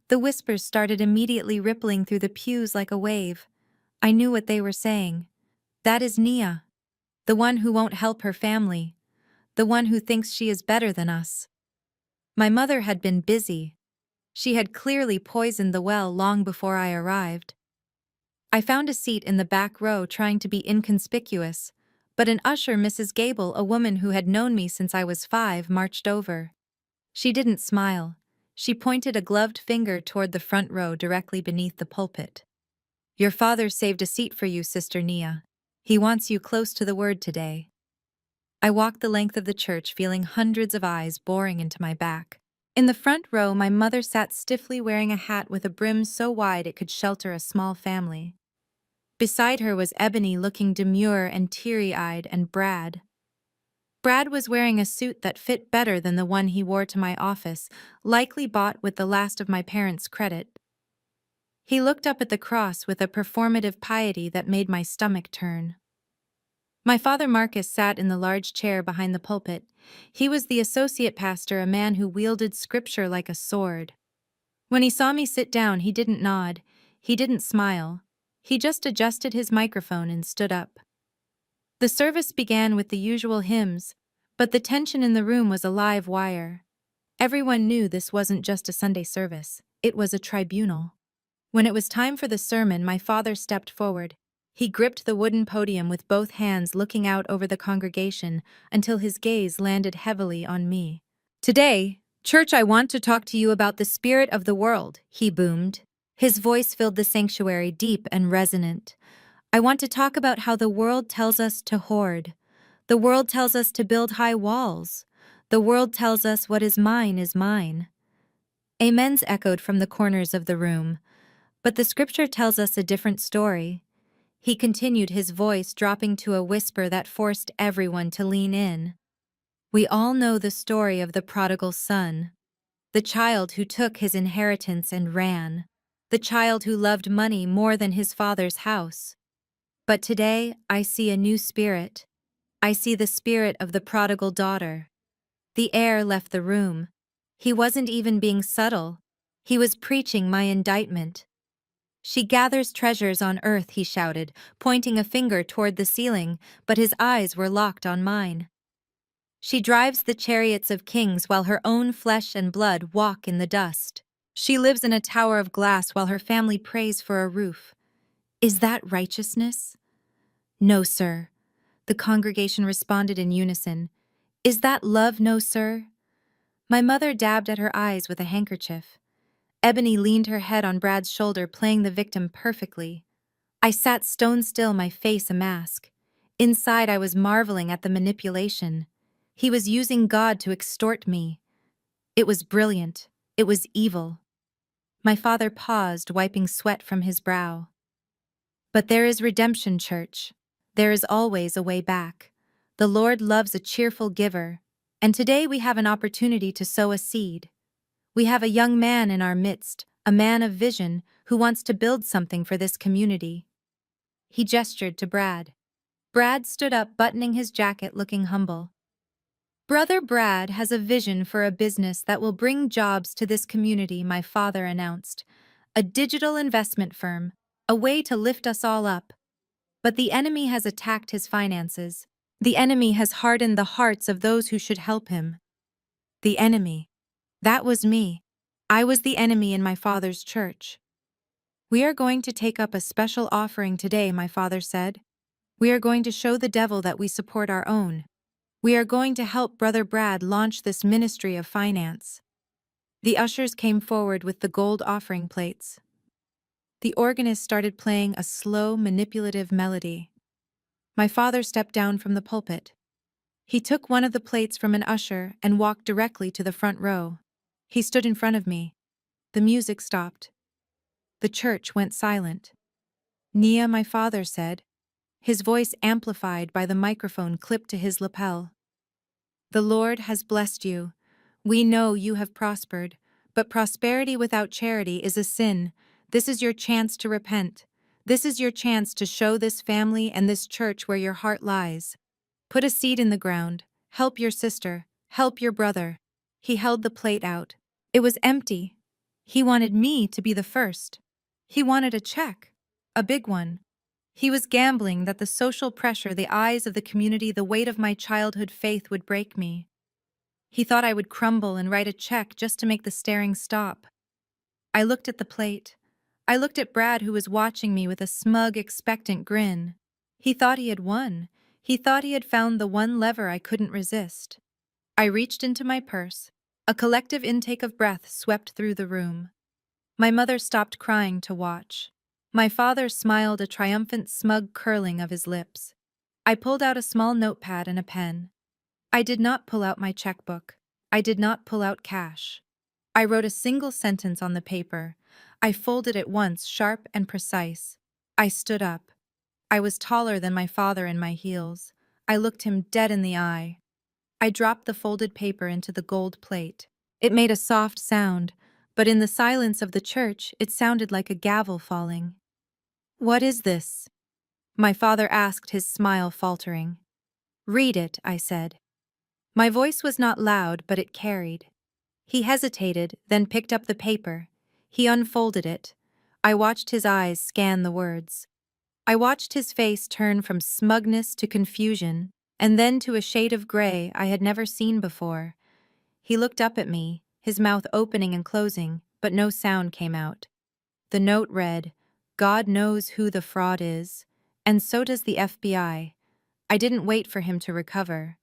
The whispers started immediately rippling through the pews like a wave. I knew what they were saying. That is Nia. The one who won't help her family. The one who thinks she is better than us. My mother had been busy. She had clearly poisoned the well long before I arrived. I found a seat in the back row, trying to be inconspicuous, but an usher, Mrs. Gable, a woman who had known me since I was 5, marched over. She didn't smile. She pointed a gloved finger toward the front row directly beneath the pulpit. Your father saved a seat for you, Sister Nia. He wants you close to the word today. I walked the length of the church, feeling hundreds of eyes boring into my back. In the front row, my mother sat stiffly, wearing a hat with a brim so wide it could shelter a small family. Beside her was Ebony, looking demure and teary-eyed, and Brad. Brad was wearing a suit that fit better than the one he wore to my office, likely bought with the last of my parents' credit. He looked up at the cross with a performative piety that made my stomach turn. My father Marcus sat in the large chair behind the pulpit. He was the associate pastor, a man who wielded scripture like a sword. When he saw me sit down, he didn't nod, he didn't smile. He just adjusted his microphone and stood up. The service began with the usual hymns, but the tension in the room was a live wire. Everyone knew this wasn't just a Sunday service, it was a tribunal. When it was time for the sermon, my father stepped forward. He gripped the wooden podium with both hands, looking out over the congregation until his gaze landed heavily on me. Today, church, I want to talk to you about the spirit of the world, he boomed. His voice filled the sanctuary, deep and resonant. I want to talk about how the world tells us to hoard. The world tells us to build high walls. The world tells us what is mine is mine. Amens echoed from the corners of the room. But the scripture tells us a different story. He continued, his voice dropping to a whisper that forced everyone to lean in. We all know the story of the prodigal son. The child who took his inheritance and ran. The child who loved money more than his father's house. But today, I see a new spirit. I see the spirit of the prodigal daughter. The air left the room. He wasn't even being subtle. He was preaching my indictment. She gathers treasures on earth, he shouted, pointing a finger toward the ceiling, but his eyes were locked on mine. She drives the chariots of kings while her own flesh and blood walk in the dust. She lives in a tower of glass while her family prays for a roof. Is that righteousness? No, sir. The congregation responded in unison. Is that love? No, sir. My mother dabbed at her eyes with a handkerchief. Ebony leaned her head on Brad's shoulder, playing the victim perfectly. I sat stone still, my face a mask. Inside, I was marveling at the manipulation. He was using God to extort me. It was brilliant. It was evil. My father paused, wiping sweat from his brow. But there is redemption, church. There is always a way back. The Lord loves a cheerful giver, and today we have an opportunity to sow a seed. We have a young man in our midst, a man of vision who wants to build something for this community. He gestured to Brad. Brad stood up, buttoning his jacket, looking humble. Brother Brad has a vision for a business that will bring jobs to this community, my father announced. A digital investment firm, a way to lift us all up. But the enemy has attacked his finances. The enemy has hardened the hearts of those who should help him. The enemy. That was me. I was the enemy in my father's church. We are going to take up a special offering today, my father said. We are going to show the devil that we support our own. We are going to help Brother Brad launch this ministry of finance. The ushers came forward with the gold offering plates. The organist started playing a slow, manipulative melody. My father stepped down from the pulpit. He took one of the plates from an usher and walked directly to the front row. He stood in front of me. The music stopped. The church went silent. Nia, my father said, his voice amplified by the microphone clipped to his lapel. The Lord has blessed you. We know you have prospered, but prosperity without charity is a sin. This is your chance to repent. This is your chance to show this family and this church where your heart lies. Put a seed in the ground. Help your sister. Help your brother. He held the plate out. It was empty. He wanted me to be the first. He wanted a check. A big one. He was gambling that the social pressure, the eyes of the community, the weight of my childhood faith would break me. He thought I would crumble and write a check just to make the staring stop. I looked at the plate. I looked at Brad, who was watching me with a smug, expectant grin. He thought he had won. He thought he had found the one lever I couldn't resist. I reached into my purse. A collective intake of breath swept through the room. My mother stopped crying to watch. My father smiled, a triumphant, smug curling of his lips. I pulled out a small notepad and a pen. I did not pull out my checkbook. I did not pull out cash. I wrote a single sentence on the paper. I folded it once, sharp and precise. I stood up. I was taller than my father in my heels. I looked him dead in the eye. I dropped the folded paper into the gold plate. It made a soft sound, but in the silence of the church, it sounded like a gavel falling. What is this? My father asked, his smile faltering. Read it, I said. My voice was not loud, but it carried. He hesitated, then picked up the paper. He unfolded it. I watched his eyes scan the words. I watched his face turn from smugness to confusion, and then to a shade of gray I had never seen before. He looked up at me, his mouth opening and closing, but no sound came out. The note read, God knows who the fraud is, and so does the FBI. I didn't wait for him to recover.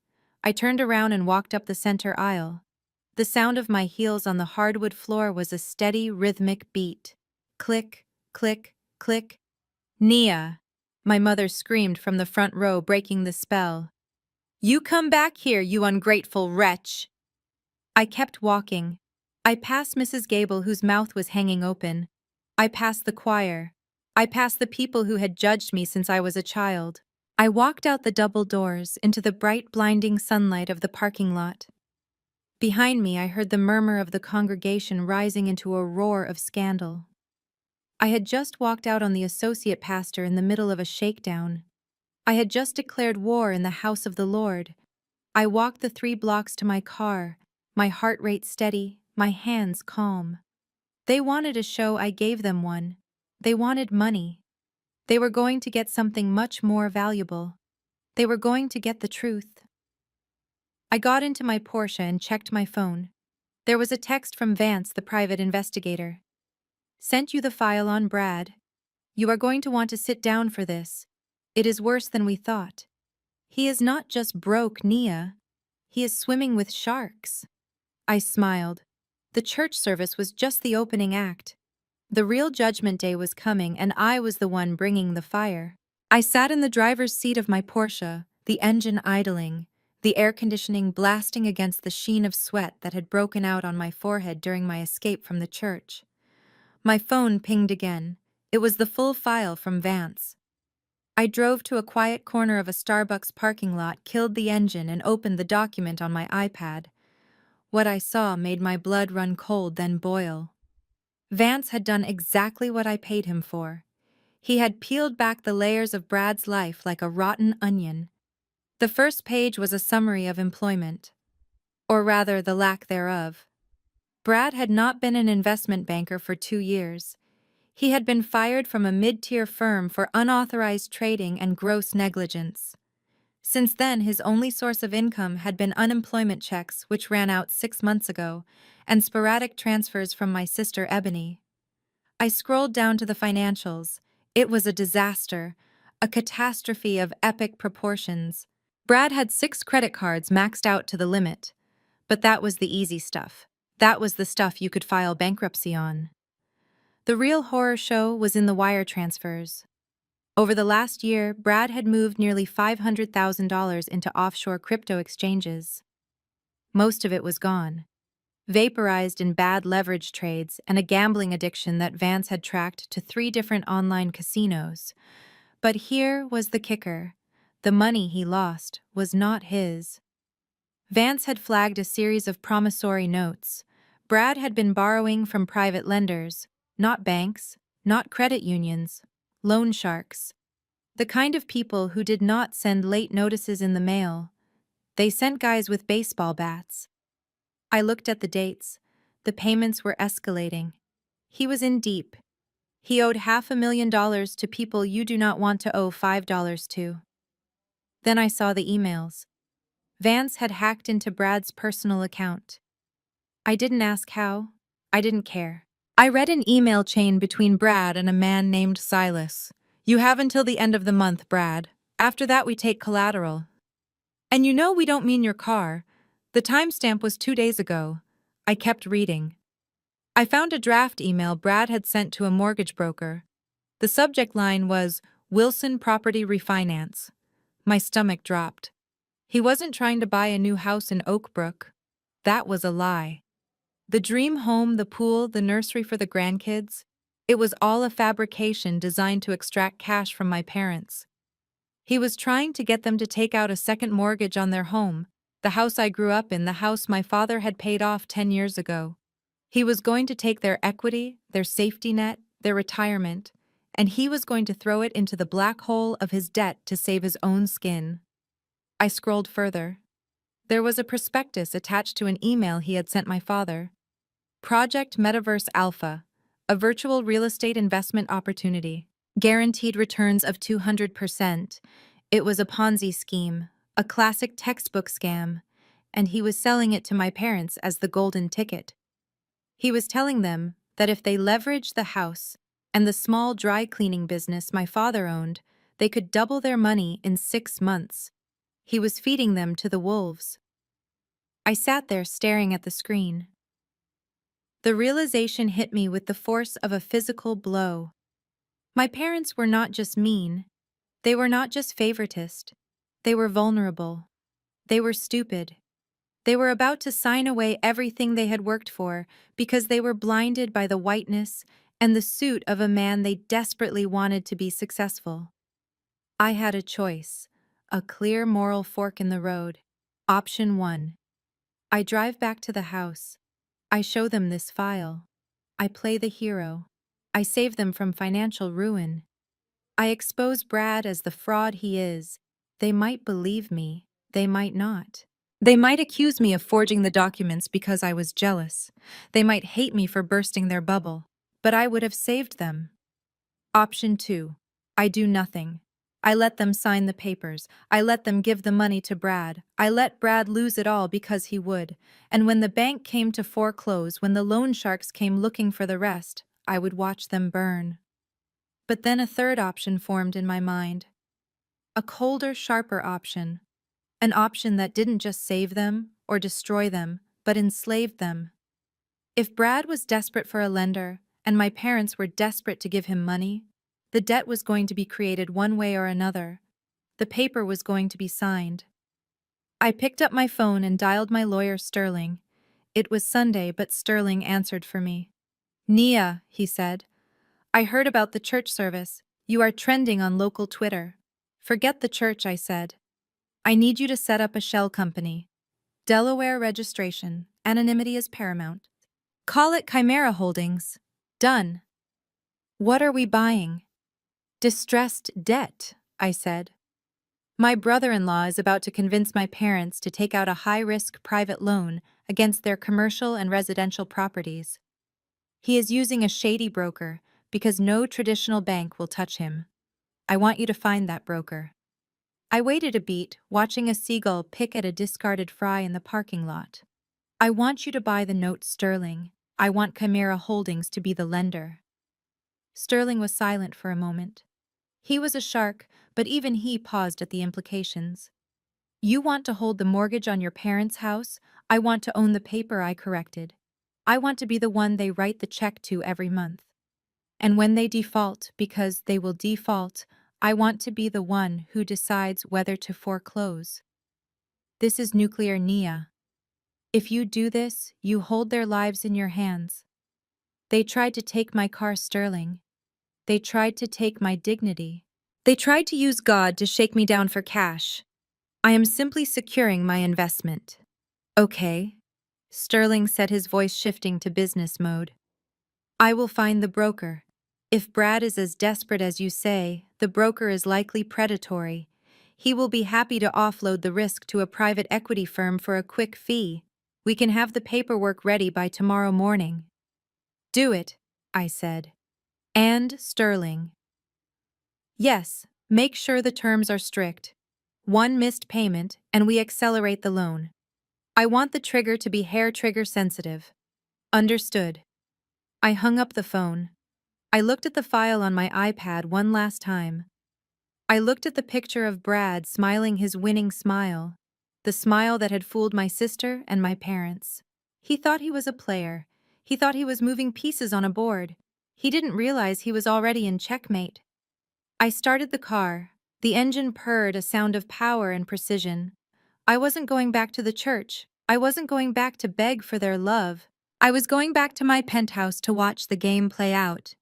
I turned around and walked up the center aisle. The sound of my heels on the hardwood floor was a steady, rhythmic beat. Click, click, click. Nia! My mother screamed from the front row, breaking the spell. You come back here, you ungrateful wretch! I kept walking. I passed Mrs. Gable, whose mouth was hanging open. I passed the choir. I passed the people who had judged me since I was a child. I walked out the double doors into the bright, blinding sunlight of the parking lot. Behind me, I heard the murmur of the congregation rising into a roar of scandal. I had just walked out on the associate pastor in the middle of a shakedown. I had just declared war in the house of the Lord. I walked the 3 blocks to my car, my heart rate steady, my hands calm. They wanted a show, I gave them one. They wanted money. They were going to get something much more valuable. They were going to get the truth. I got into my Porsche and checked my phone. There was a text from Vance, the private investigator. Sent you the file on Brad. You are going to want to sit down for this. It is worse than we thought. He is not just broke, Nia. He is swimming with sharks. I smiled. The church service was just the opening act. The real judgment day was coming, and I was the one bringing the fire. I sat in the driver's seat of my Porsche, the engine idling, the air conditioning blasting against the sheen of sweat that had broken out on my forehead during my escape from the church. My phone pinged again. It was the full file from Vance. I drove to a quiet corner of a Starbucks parking lot, killed the engine, and opened the document on my iPad. What I saw made my blood run cold, then boil. Vance had done exactly what I paid him for. He had peeled back the layers of Brad's life like a rotten onion. The first page was a summary of employment, or rather the lack thereof. Brad had not been an investment banker for 2 years. He had been fired from a mid-tier firm for unauthorized trading and gross negligence. Since then, his only source of income had been unemployment checks, which ran out 6 months ago, and sporadic transfers from my sister Ebony. I scrolled down to the financials. It was a disaster, a catastrophe of epic proportions. Brad had 6 credit cards maxed out to the limit. But that was the easy stuff. That was the stuff you could file bankruptcy on. The real horror show was in the wire transfers. Over the last year, Brad had moved nearly $500,000 into offshore crypto exchanges. Most of it was gone, vaporized in bad leverage trades and a gambling addiction that Vance had tracked to 3 different online casinos. But here was the kicker. The money he lost was not his. Vance had flagged a series of promissory notes. Brad had been borrowing from private lenders, not banks, not credit unions, loan sharks. The kind of people who did not send late notices in the mail. They sent guys with baseball bats. I looked at the dates. The payments were escalating. He was in deep. He owed $500,000 to people you do not want to owe $5 to. Then I saw the emails. Vance had hacked into Brad's personal account. I didn't ask how. I didn't care. I read an email chain between Brad and a man named Silas. "You have until the end of the month, Brad. After that we take collateral. And you know we don't mean your car. The timestamp was 2 days ago." I kept reading. I found a draft email Brad had sent to a mortgage broker. The subject line was, "Wilson Property Refinance." My stomach dropped. He wasn't trying to buy a new house in Oak Brook. That was a lie. The dream home, the pool, the nursery for the grandkids, it was all a fabrication designed to extract cash from my parents. He was trying to get them to take out a second mortgage on their home, the house I grew up in, the house my father had paid off 10 years ago. He was going to take their equity, their safety net, their retirement, and he was going to throw it into the black hole of his debt to save his own skin. I scrolled further. There was a prospectus attached to an email he had sent my father. Project Metaverse Alpha, a virtual real estate investment opportunity. Guaranteed returns of 200%. It was a Ponzi scheme, a classic textbook scam, and he was selling it to my parents as the golden ticket. He was telling them that if they leveraged the house and the small dry cleaning business my father owned, they could double their money in 6 months. He was feeding them to the wolves. I sat there staring at the screen. The realization hit me with the force of a physical blow. My parents were not just mean. They were not just favoritist. They were vulnerable. They were stupid. They were about to sign away everything they had worked for because they were blinded by the whiteness and the suit of a man they desperately wanted to be successful. I had a choice, a clear moral fork in the road. Option 1. I drive back to the house. I show them this file. I play the hero. I save them from financial ruin. I expose Brad as the fraud he is. They might believe me. They might not. They might accuse me of forging the documents because I was jealous. They might hate me for bursting their bubble. But I would have saved them. Option 2. I do nothing. I let them sign the papers. I let them give the money to Brad. I let Brad lose it all because he would. And when the bank came to foreclose, when the loan sharks came looking for the rest, I would watch them burn. But then a third option formed in my mind. A colder, sharper option. An option that didn't just save them or destroy them, but enslaved them. If Brad was desperate for a lender, and my parents were desperate to give him money, the debt was going to be created one way or another. The paper was going to be signed. I picked up my phone and dialed my lawyer, Sterling. It was Sunday, but Sterling answered for me. "Nia," he said, "I heard about the church service. You are trending on local Twitter." "Forget the church," I said. "I need you to set up a shell company. Delaware registration. Anonymity is paramount. Call it Chimera Holdings." Done. What are we buying? Distressed debt, I said. My brother-in-law is about to convince my parents to take out a high-risk private loan against their commercial and residential properties. He is using a shady broker because no traditional bank will touch him. I want you to find that broker. I waited a beat, watching a seagull pick at a discarded fry in the parking lot. I want you to buy the note Sterling. I want Chimera Holdings to be the lender. Sterling was silent for a moment. He was a shark, but even he paused at the implications. You want to hold the mortgage on your parents' house? I want to own the paper I corrected. I want to be the one they write the check to every month. And when they default, because they will default, I want to be the one who decides whether to foreclose. This is nuclear Nia. If you do this, you hold their lives in your hands. They tried to take my car Sterling. They tried to take my dignity. They tried to use God to shake me down for cash. I am simply securing my investment. Okay. Sterling said, his voice shifting to business mode. I will find the broker. If Brad is as desperate as you say, the broker is likely predatory. He will be happy to offload the risk to a private equity firm for a quick fee. We can have the paperwork ready by tomorrow morning. Do it, I said. And Sterling. Yes, make sure the terms are strict. One missed payment, and we accelerate the loan. I want the trigger to be hair trigger sensitive. Understood. I hung up the phone. I looked at the file on my iPad one last time. I looked at the picture of Brad smiling his winning smile, the smile that had fooled my sister and my parents. He thought he was a player. He thought he was moving pieces on a board. He didn't realize he was already in checkmate. I started the car. The engine purred, a sound of power and precision. I wasn't going back to the church. I wasn't going back to beg for their love. I was going back to my penthouse to watch the game play out.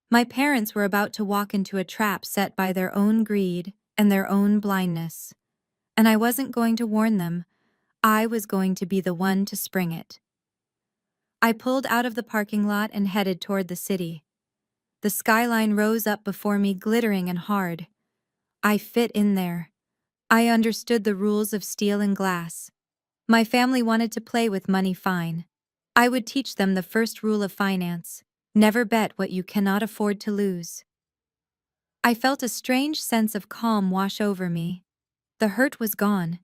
My parents were about to walk into a trap set by their own greed and their own blindness. And I wasn't going to warn them. I was going to be the one to spring it. I pulled out of the parking lot and headed toward the city. The skyline rose up before me, glittering and hard. I fit in there. I understood the rules of steel and glass. My family wanted to play with money fine. I would teach them the first rule of finance: never bet what you cannot afford to lose. I felt a strange sense of calm wash over me. The hurt was gone.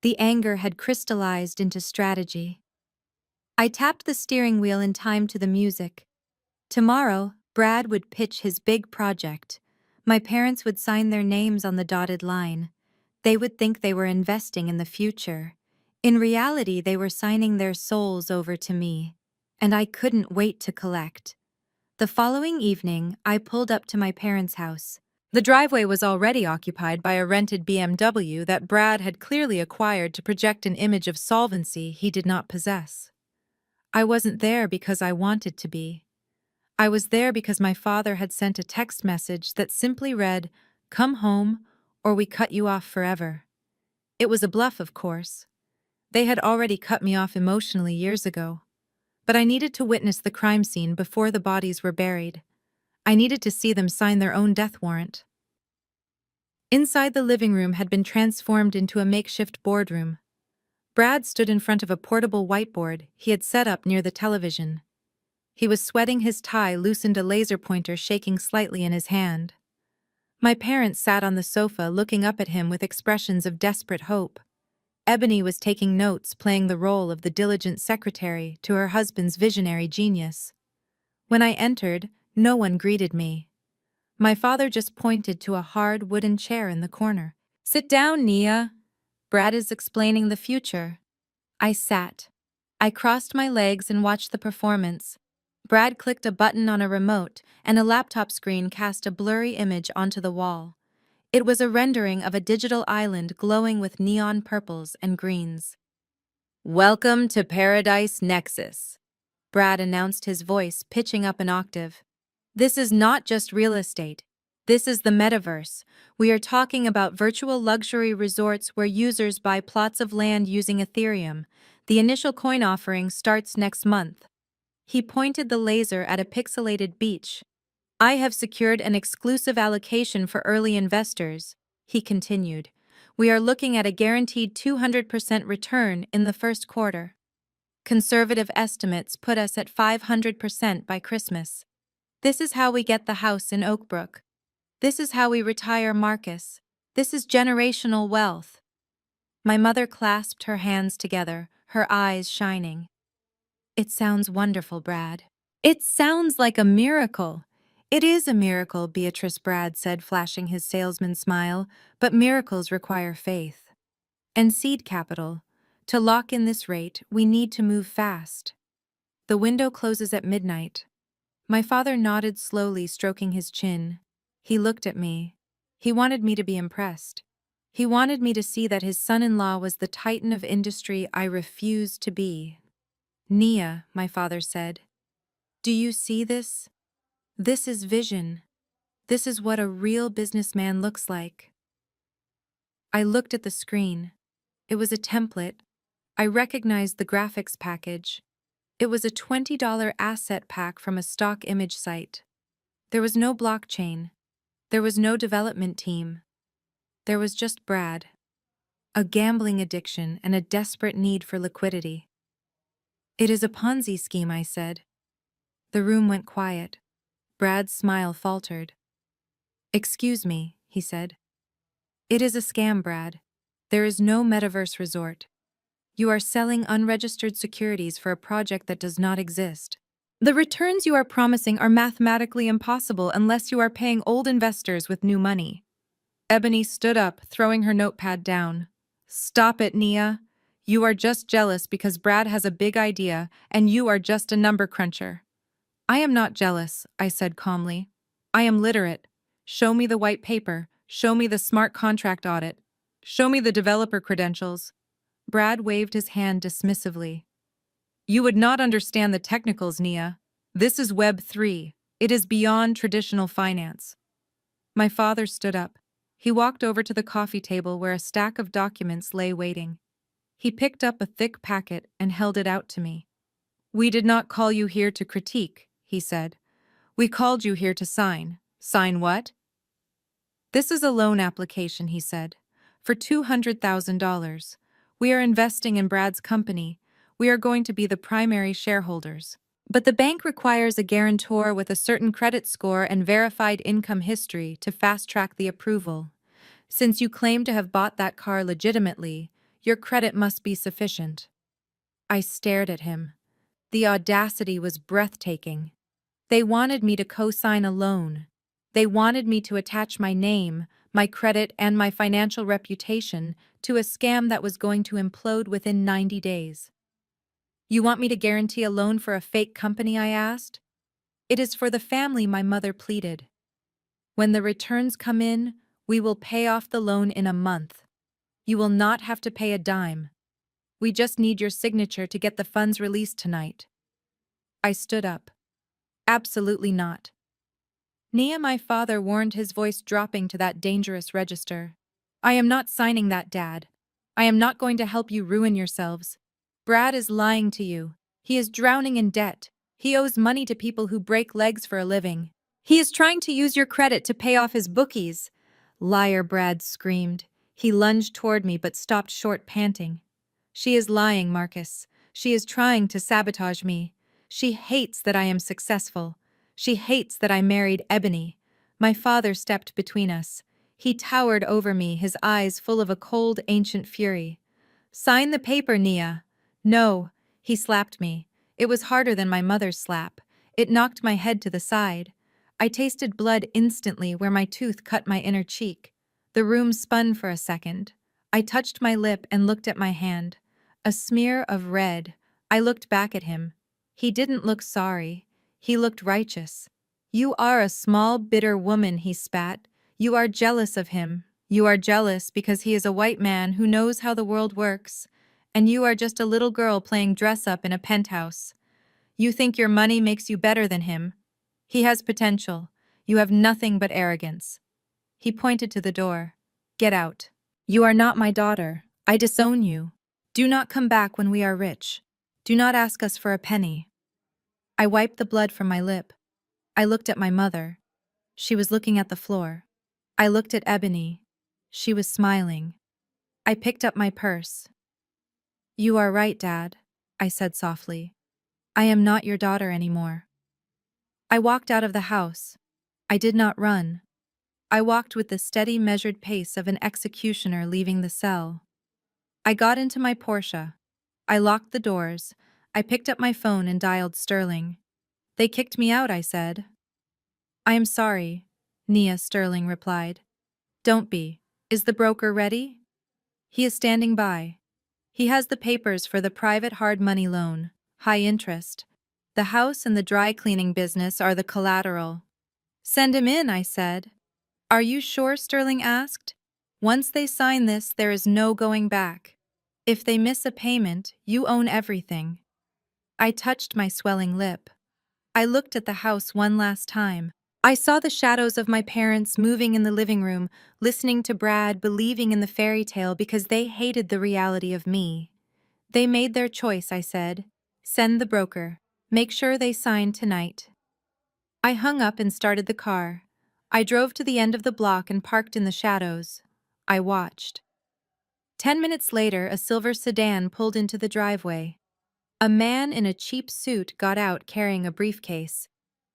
The anger had crystallized into strategy. I tapped the steering wheel in time to the music. Tomorrow, Brad would pitch his big project. My parents would sign their names on the dotted line. They would think they were investing in the future. In reality, they were signing their souls over to me. And I couldn't wait to collect. The following evening, I pulled up to my parents' house. The driveway was already occupied by a rented BMW that Brad had clearly acquired to project an image of solvency he did not possess. I wasn't there because I wanted to be. I was there because my father had sent a text message that simply read, "Come home, or we cut you off forever." It was a bluff, of course. They had already cut me off emotionally years ago. But I needed to witness the crime scene before the bodies were buried. I needed to see them sign their own death warrant. Inside, the living room had been transformed into a makeshift boardroom. Brad stood in front of a portable whiteboard he had set up near the television. He was sweating, his tie loosened, a laser pointer shaking slightly in his hand. My parents sat on the sofa looking up at him with expressions of desperate hope. Ebony was taking notes, playing the role of the diligent secretary to her husband's visionary genius. When I entered, no one greeted me. My father just pointed to a hard wooden chair in the corner. "Sit down, Nia. Brad is explaining the future." I sat. I crossed my legs and watched the performance. Brad clicked a button on a remote, and a laptop screen cast a blurry image onto the wall. It was a rendering of a digital island glowing with neon purples and greens. "Welcome to Paradise Nexus," Brad announced, his voice pitching up an octave. "This is not just real estate. This is the metaverse. We are talking about virtual luxury resorts where users buy plots of land using Ethereum. The initial coin offering starts next month." He pointed the laser at a pixelated beach. I have secured an exclusive allocation for early investors, he continued. We are looking at a guaranteed 200% return in the first quarter. Conservative estimates put us at 500% by Christmas. This is how we get the house in Oakbrook. This is how we retire Marcus. This is generational wealth. My mother clasped her hands together, her eyes shining. It sounds wonderful, Brad. It sounds like a miracle. It is a miracle, Beatrice Brad said, flashing his salesman smile, but miracles require faith. And seed capital. To lock in this rate, we need to move fast. The window closes at midnight. My father nodded slowly, stroking his chin. He looked at me. He wanted me to be impressed. He wanted me to see that his son-in-law was the titan of industry I refused to be. Nia, my father said, do you see this? This is vision. This is what a real businessman looks like. I looked at the screen. It was a template. I recognized the graphics package. It was a $20 asset pack from a stock image site. There was no blockchain. There was no development team. There was just Brad. A gambling addiction and a desperate need for liquidity. It is a Ponzi scheme, I said. The room went quiet. Brad's smile faltered. Excuse me, he said. It is a scam, Brad. There is no metaverse resort. You are selling unregistered securities for a project that does not exist. The returns you are promising are mathematically impossible unless you are paying old investors with new money. Ebony stood up, throwing her notepad down. Stop it, Nia. You are just jealous because Brad has a big idea and you are just a number cruncher. I am not jealous, I said calmly. I am literate. Show me the white paper. Show me the smart contract audit. Show me the developer credentials. Brad waved his hand dismissively. You would not understand the technicals, Nia. This is Web 3. It is beyond traditional finance. My father stood up. He walked over to the coffee table where a stack of documents lay waiting. He picked up a thick packet and held it out to me. We did not call you here to critique, he said. We called you here to sign. Sign what? This is a loan application, he said, for $200,000. We are investing in Brad's company. We are going to be the primary shareholders. But the bank requires a guarantor with a certain credit score and verified income history to fast-track the approval. Since you claim to have bought that car legitimately, your credit must be sufficient. I stared at him. The audacity was breathtaking. They wanted me to co-sign a loan. They wanted me to attach my name, my credit, and my financial reputation to a scam that was going to implode within 90 days. You want me to guarantee a loan for a fake company, I asked? It is for the family, my mother pleaded. When the returns come in, we will pay off the loan in a month. You will not have to pay a dime. We just need your signature to get the funds released tonight. I stood up. Absolutely not. Nia, my father warned, his voice dropping to that dangerous register. I am not signing that, Dad. I am not going to help you ruin yourselves. Brad is lying to you. He is drowning in debt. He owes money to people who break legs for a living. He is trying to use your credit to pay off his bookies. Liar, Brad screamed. He lunged toward me but stopped short, panting. She is lying, Marcus. She is trying to sabotage me. She hates that I am successful. She hates that I married Ebony. My father stepped between us. He towered over me, his eyes full of a cold, ancient fury. Sign the paper, Nia. No, he slapped me. It was harder than my mother's slap. It knocked my head to the side. I tasted blood instantly where my tooth cut my inner cheek. The room spun for a second. I touched my lip and looked at my hand. A smear of red. I looked back at him. He didn't look sorry. He looked righteous. You are a small, bitter woman, he spat. You are jealous of him. You are jealous because he is a white man who knows how the world works. And you are just a little girl playing dress-up in a penthouse. You think your money makes you better than him. He has potential. You have nothing but arrogance. He pointed to the door. Get out. You are not my daughter. I disown you. Do not come back when we are rich. Do not ask us for a penny. I wiped the blood from my lip. I looked at my mother. She was looking at the floor. I looked at Ebony. She was smiling. I picked up my purse. "You are right, Dad," I said softly. "I am not your daughter anymore." I walked out of the house. I did not run. I walked with the steady, measured pace of an executioner leaving the cell. I got into my Porsche. I locked the doors. I picked up my phone and dialed Sterling. "They kicked me out," I said. "I am sorry," Nia Sterling replied. "Don't be. Is the broker ready?" "He is standing by. He has the papers for the private hard money loan, high interest. The house and the dry cleaning business are the collateral." "Send him in," I said. "Are you sure?" Sterling asked. "Once they sign this, there is no going back. If they miss a payment, you own everything." I touched my swelling lip. I looked at the house one last time. I saw the shadows of my parents moving in the living room, listening to Brad, believing in the fairy tale because they hated the reality of me. "They made their choice," I said. "Send the broker. Make sure they sign tonight." I hung up and started the car. I drove to the end of the block and parked in the shadows. I watched. 10 minutes later, a silver sedan pulled into the driveway. A man in a cheap suit got out carrying a briefcase.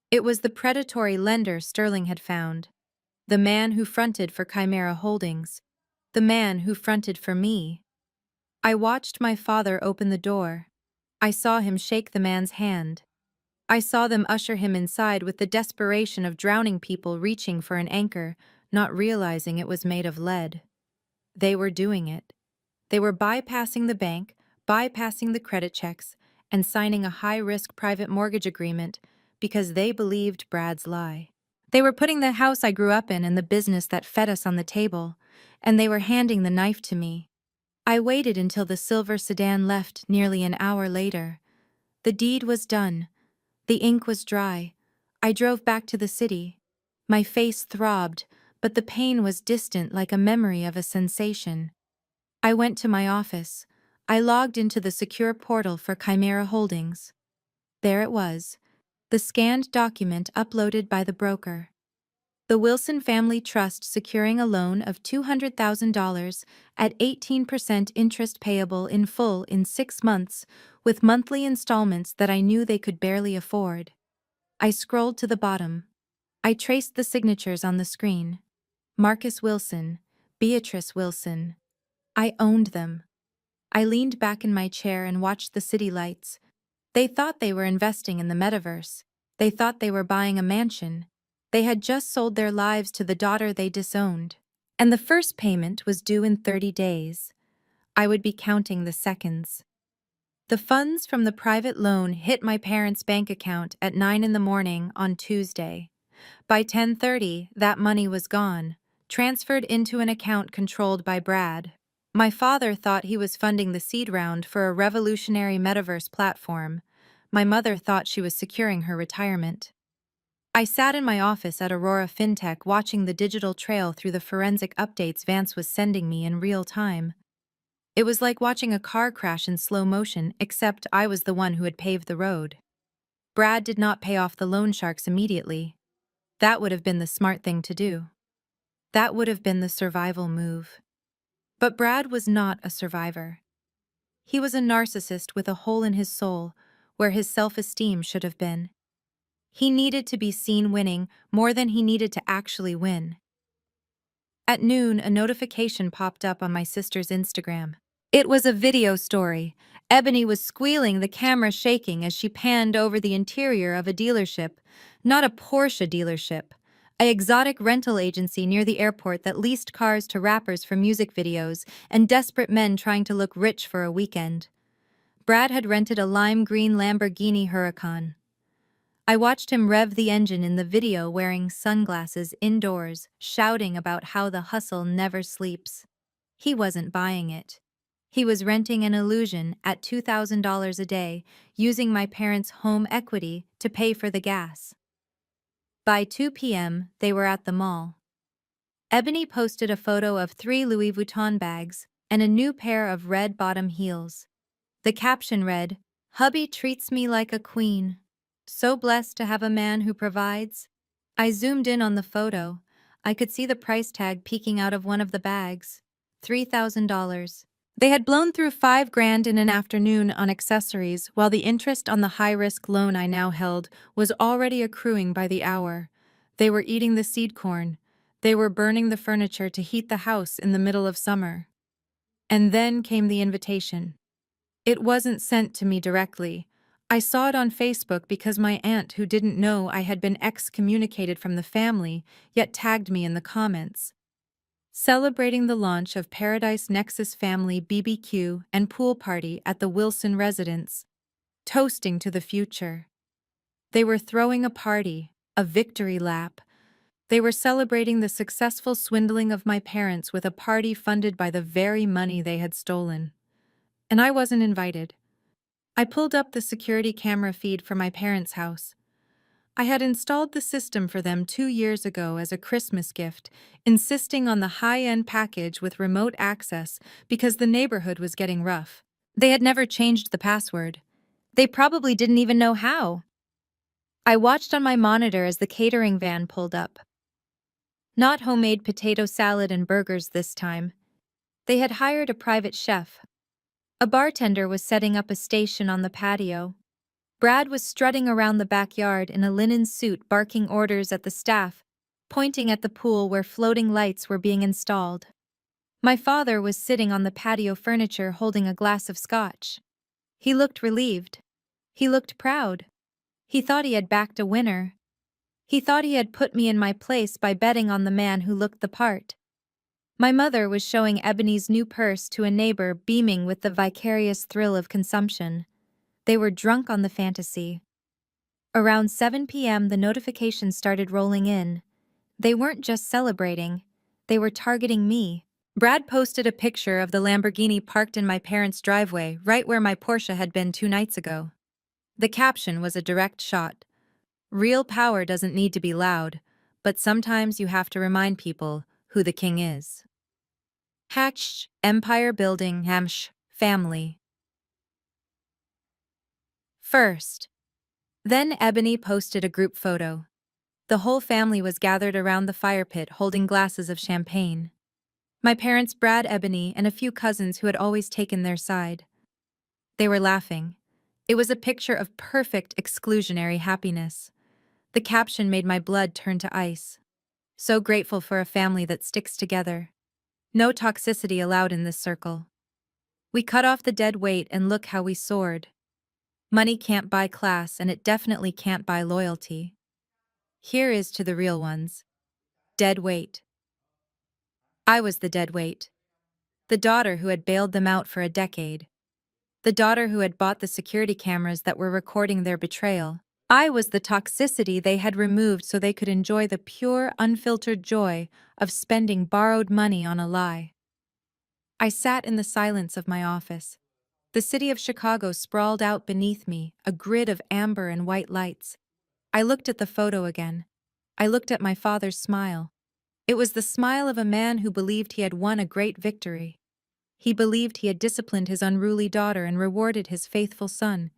It was the predatory lender Sterling had found. The man who fronted for Chimera Holdings. The man who fronted for me. I watched my father open the door. I saw him shake the man's hand. I saw them usher him inside with the desperation of drowning people reaching for an anchor, not realizing it was made of lead. They were doing it. They were bypassing the bank, bypassing the credit checks, and signing a high-risk private mortgage agreement because they believed Brad's lie. They were putting the house I grew up in and the business that fed us on the table, and they were handing the knife to me. I waited until the silver sedan left nearly an hour later. The deed was done. The ink was dry. I drove back to the city. My face throbbed, but the pain was distant like a memory of a sensation. I went to my office. I logged into the secure portal for Chimera Holdings. There it was, the scanned document uploaded by the broker. The Wilson Family Trust securing a loan of $200,000 at 18% interest payable in full in 6 months, with monthly installments that I knew they could barely afford. I scrolled to the bottom. I traced the signatures on the screen. Marcus Wilson, Beatrice Wilson. I owned them. I leaned back in my chair and watched the city lights. They thought they were investing in the metaverse. They thought they were buying a mansion. They had just sold their lives to the daughter they disowned. And the first payment was due in 30 days. I would be counting the seconds. The funds from the private loan hit my parents' bank account at 9 in the morning on Tuesday. By 10:30, that money was gone, transferred into an account controlled by Brad. My father thought he was funding the seed round for a revolutionary metaverse platform. My mother thought she was securing her retirement. I sat in my office at Aurora FinTech watching the digital trail through the forensic updates Vance was sending me in real time. It was like watching a car crash in slow motion, except I was the one who had paved the road. Brad did not pay off the loan sharks immediately. That would have been the smart thing to do. That would have been the survival move. But Brad was not a survivor. He was a narcissist with a hole in his soul, where his self-esteem should have been. He needed to be seen winning more than he needed to actually win. At noon, a notification popped up on my sister's Instagram. It was a video story. Ebony was squealing, the camera shaking as she panned over the interior of a dealership. Not a Porsche dealership. An exotic rental agency near the airport that leased cars to rappers for music videos and desperate men trying to look rich for a weekend. Brad had rented a lime green Lamborghini Huracan. I watched him rev the engine in the video wearing sunglasses indoors, shouting about how the hustle never sleeps. He wasn't buying it. He was renting an illusion at $2,000 a day, using my parents' home equity to pay for the gas. By 2 p.m., they were at the mall. Ebony posted a photo of 3 Louis Vuitton bags and a new pair of red bottom heels. The caption read, "Hubby treats me like a queen." So blessed to have a man who provides. I zoomed in on the photo. I could see the price tag peeking out of one of the bags. $3,000. They had blown through 5 grand in an afternoon on accessories, while the interest on the high-risk loan I now held was already accruing by the hour. They were eating the seed corn. They were burning the furniture to heat the house in the middle of summer. And then came the invitation. It wasn't sent to me directly. I saw it on Facebook because my aunt, who didn't know I had been excommunicated from the family, yet tagged me in the comments. Celebrating the launch of Paradise Nexus Family BBQ and pool party at the Wilson residence. Toasting to the future. They were throwing a party, a victory lap. They were celebrating the successful swindling of my parents with a party funded by the very money they had stolen. And I wasn't invited. I pulled up the security camera feed for my parents' house. I had installed the system for them 2 years ago as a Christmas gift, insisting on the high-end package with remote access because the neighborhood was getting rough. They had never changed the password. They probably didn't even know how. I watched on my monitor as the catering van pulled up. Not homemade potato salad and burgers this time. They had hired a private chef. A bartender was setting up a station on the patio. Brad was strutting around the backyard in a linen suit, barking orders at the staff, pointing at the pool where floating lights were being installed. My father was sitting on the patio furniture holding a glass of scotch. He looked relieved. He looked proud. He thought he had backed a winner. He thought he had put me in my place by betting on the man who looked the part. My mother was showing Ebony's new purse to a neighbor, beaming with the vicarious thrill of consumption. They were drunk on the fantasy. Around 7 p.m., the notifications started rolling in. They weren't just celebrating, they were targeting me. Brad posted a picture of the Lamborghini parked in my parents' driveway, right where my Porsche had been 2 nights ago. The caption was a direct shot. Real power doesn't need to be loud, but sometimes you have to remind people who the king is. Hatch, empire building, Hamsh, family. First. Then Ebony posted a group photo. The whole family was gathered around the fire pit holding glasses of champagne. My parents, Brad, Ebony, and a few cousins who had always taken their side. They were laughing. It was a picture of perfect exclusionary happiness. The caption made my blood turn to ice. So grateful for a family that sticks together. No toxicity allowed in this circle. We cut off the dead weight and look how we soared. Money can't buy class, and it definitely can't buy loyalty. Here is to the real ones. Dead weight. I was the dead weight. The daughter who had bailed them out for a decade. The daughter who had bought the security cameras that were recording their betrayal. I was the toxicity they had removed so they could enjoy the pure, unfiltered joy of spending borrowed money on a lie. I sat in the silence of my office. The city of Chicago sprawled out beneath me, a grid of amber and white lights. I looked at the photo again. I looked at my father's smile. It was the smile of a man who believed he had won a great victory. He believed he had disciplined his unruly daughter and rewarded his faithful son.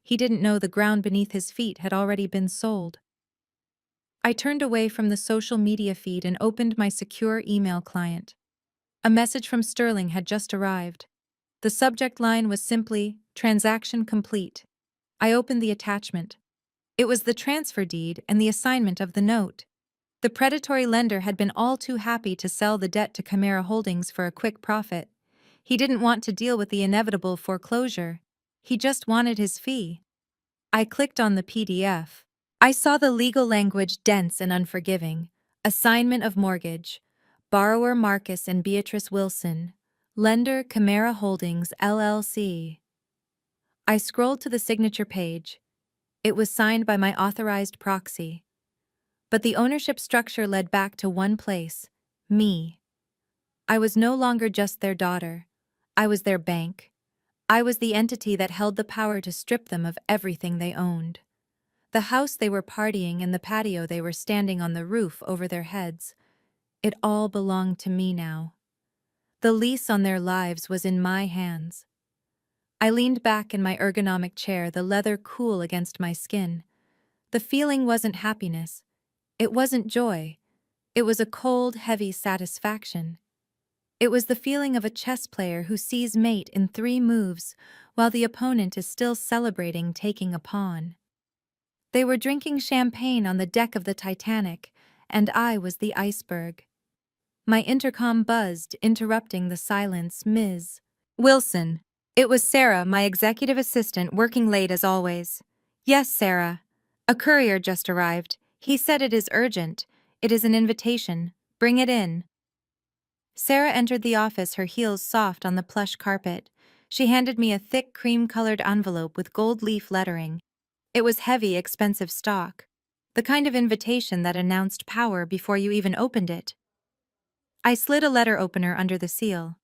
He didn't know the ground beneath his feet had already been sold. I turned away from the social media feed and opened my secure email client. A message from Sterling had just arrived. The subject line was simply, "Transaction complete." I opened the attachment. It was the transfer deed and the assignment of the note. The predatory lender had been all too happy to sell the debt to Chimera Holdings for a quick profit. He didn't want to deal with the inevitable foreclosure. He just wanted his fee. I clicked on the PDF. I saw the legal language dense and unforgiving. Assignment of mortgage. Borrower Marcus and Beatrice Wilson. Lender Chimera Holdings, LLC. I scrolled to the signature page. It was signed by my authorized proxy. But the ownership structure led back to one place: me. I was no longer just their daughter. I was their bank. I was the entity that held the power to strip them of everything they owned. The house they were partying and the patio they were standing on the roof over their heads. It all belonged to me now. The lease on their lives was in my hands. I leaned back in my ergonomic chair, the leather cool against my skin. The feeling wasn't happiness. It wasn't joy. It was a cold, heavy satisfaction. It was the feeling of a chess player who sees mate in 3 moves while the opponent is still celebrating taking a pawn. They were drinking champagne on the deck of the Titanic, and I was the iceberg. My intercom buzzed, interrupting the silence. Ms. Wilson. It was Sarah, my executive assistant, working late as always. Yes, Sarah. A courier just arrived. He said it is urgent. It is an invitation. Bring it in. Sarah entered the office, her heels soft on the plush carpet. She handed me a thick cream-colored envelope with gold leaf lettering. It was heavy, expensive stock. The kind of invitation that announced power before you even opened it. I slid a letter opener under the seal.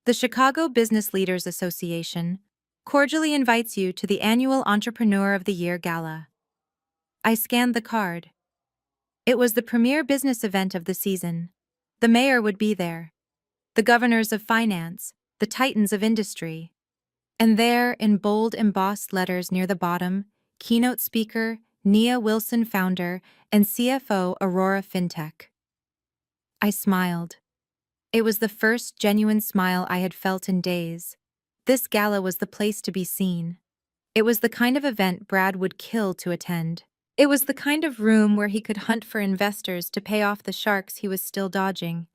The Chicago Business Leaders Association cordially invites you to the annual Entrepreneur of the Year Gala. I scanned the card. It was the premier business event of the season. The mayor would be there, the governors of finance, the titans of industry. And there, in bold embossed letters near the bottom, keynote speaker, Nia Wilson, founder, and CFO, Aurora FinTech. I smiled. It was the first genuine smile I had felt in days. This gala was the place to be seen. It was the kind of event Brad would kill to attend. It was the kind of room where he could hunt for investors to pay off the sharks he was still dodging.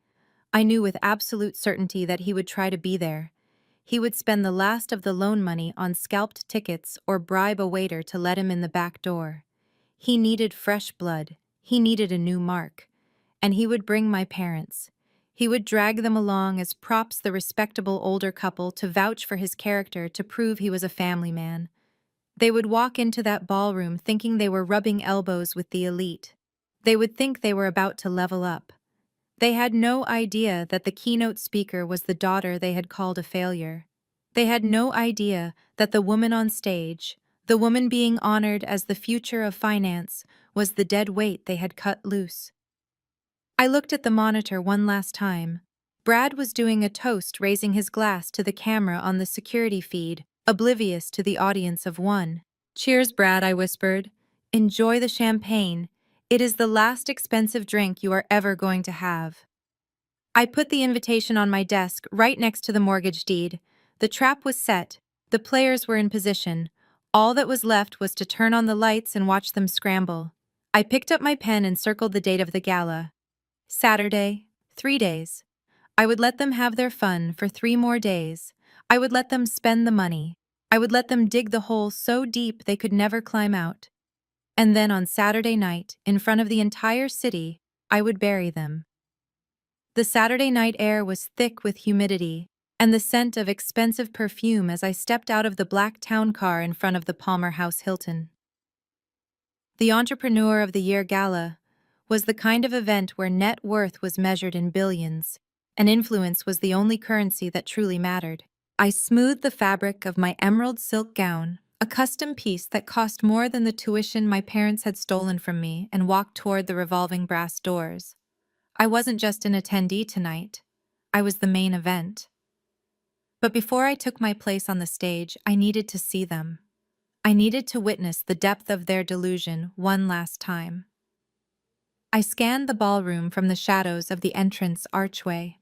I knew with absolute certainty that he would try to be there. He would spend the last of the loan money on scalped tickets or bribe a waiter to let him in the back door. He needed fresh blood. He needed a new mark. And he would bring my parents. He would drag them along as props, the respectable older couple, to vouch for his character, to prove he was a family man. They would walk into that ballroom thinking they were rubbing elbows with the elite. They would think they were about to level up. They had no idea that the keynote speaker was the daughter they had called a failure. They had no idea that the woman on stage, the woman being honored as the future of finance, was the dead weight they had cut loose. I looked at the monitor one last time. Brad was doing a toast, raising his glass to the camera on the security feed, oblivious to the audience of one. "Cheers, Brad," I whispered. "Enjoy the champagne. It is the last expensive drink you are ever going to have." I put the invitation on my desk, right next to the mortgage deed. The trap was set. The players were in position. All that was left was to turn on the lights and watch them scramble. I picked up my pen and circled the date of the gala. Saturday, 3 days. I would let them have their fun for 3 more days. I would let them spend the money. I would let them dig the hole so deep they could never climb out. And then on Saturday night, in front of the entire city, I would bury them. The Saturday night air was thick with humidity and the scent of expensive perfume as I stepped out of the black town car in front of the Palmer House Hilton. The Entrepreneur of the Year Gala was the kind of event where net worth was measured in billions, and influence was the only currency that truly mattered. I smoothed the fabric of my emerald silk gown, a custom piece that cost more than the tuition my parents had stolen from me, and walked toward the revolving brass doors. I wasn't just an attendee tonight. I was the main event. But before I took my place on the stage, I needed to see them. I needed to witness the depth of their delusion one last time. I scanned the ballroom from the shadows of the entrance archway.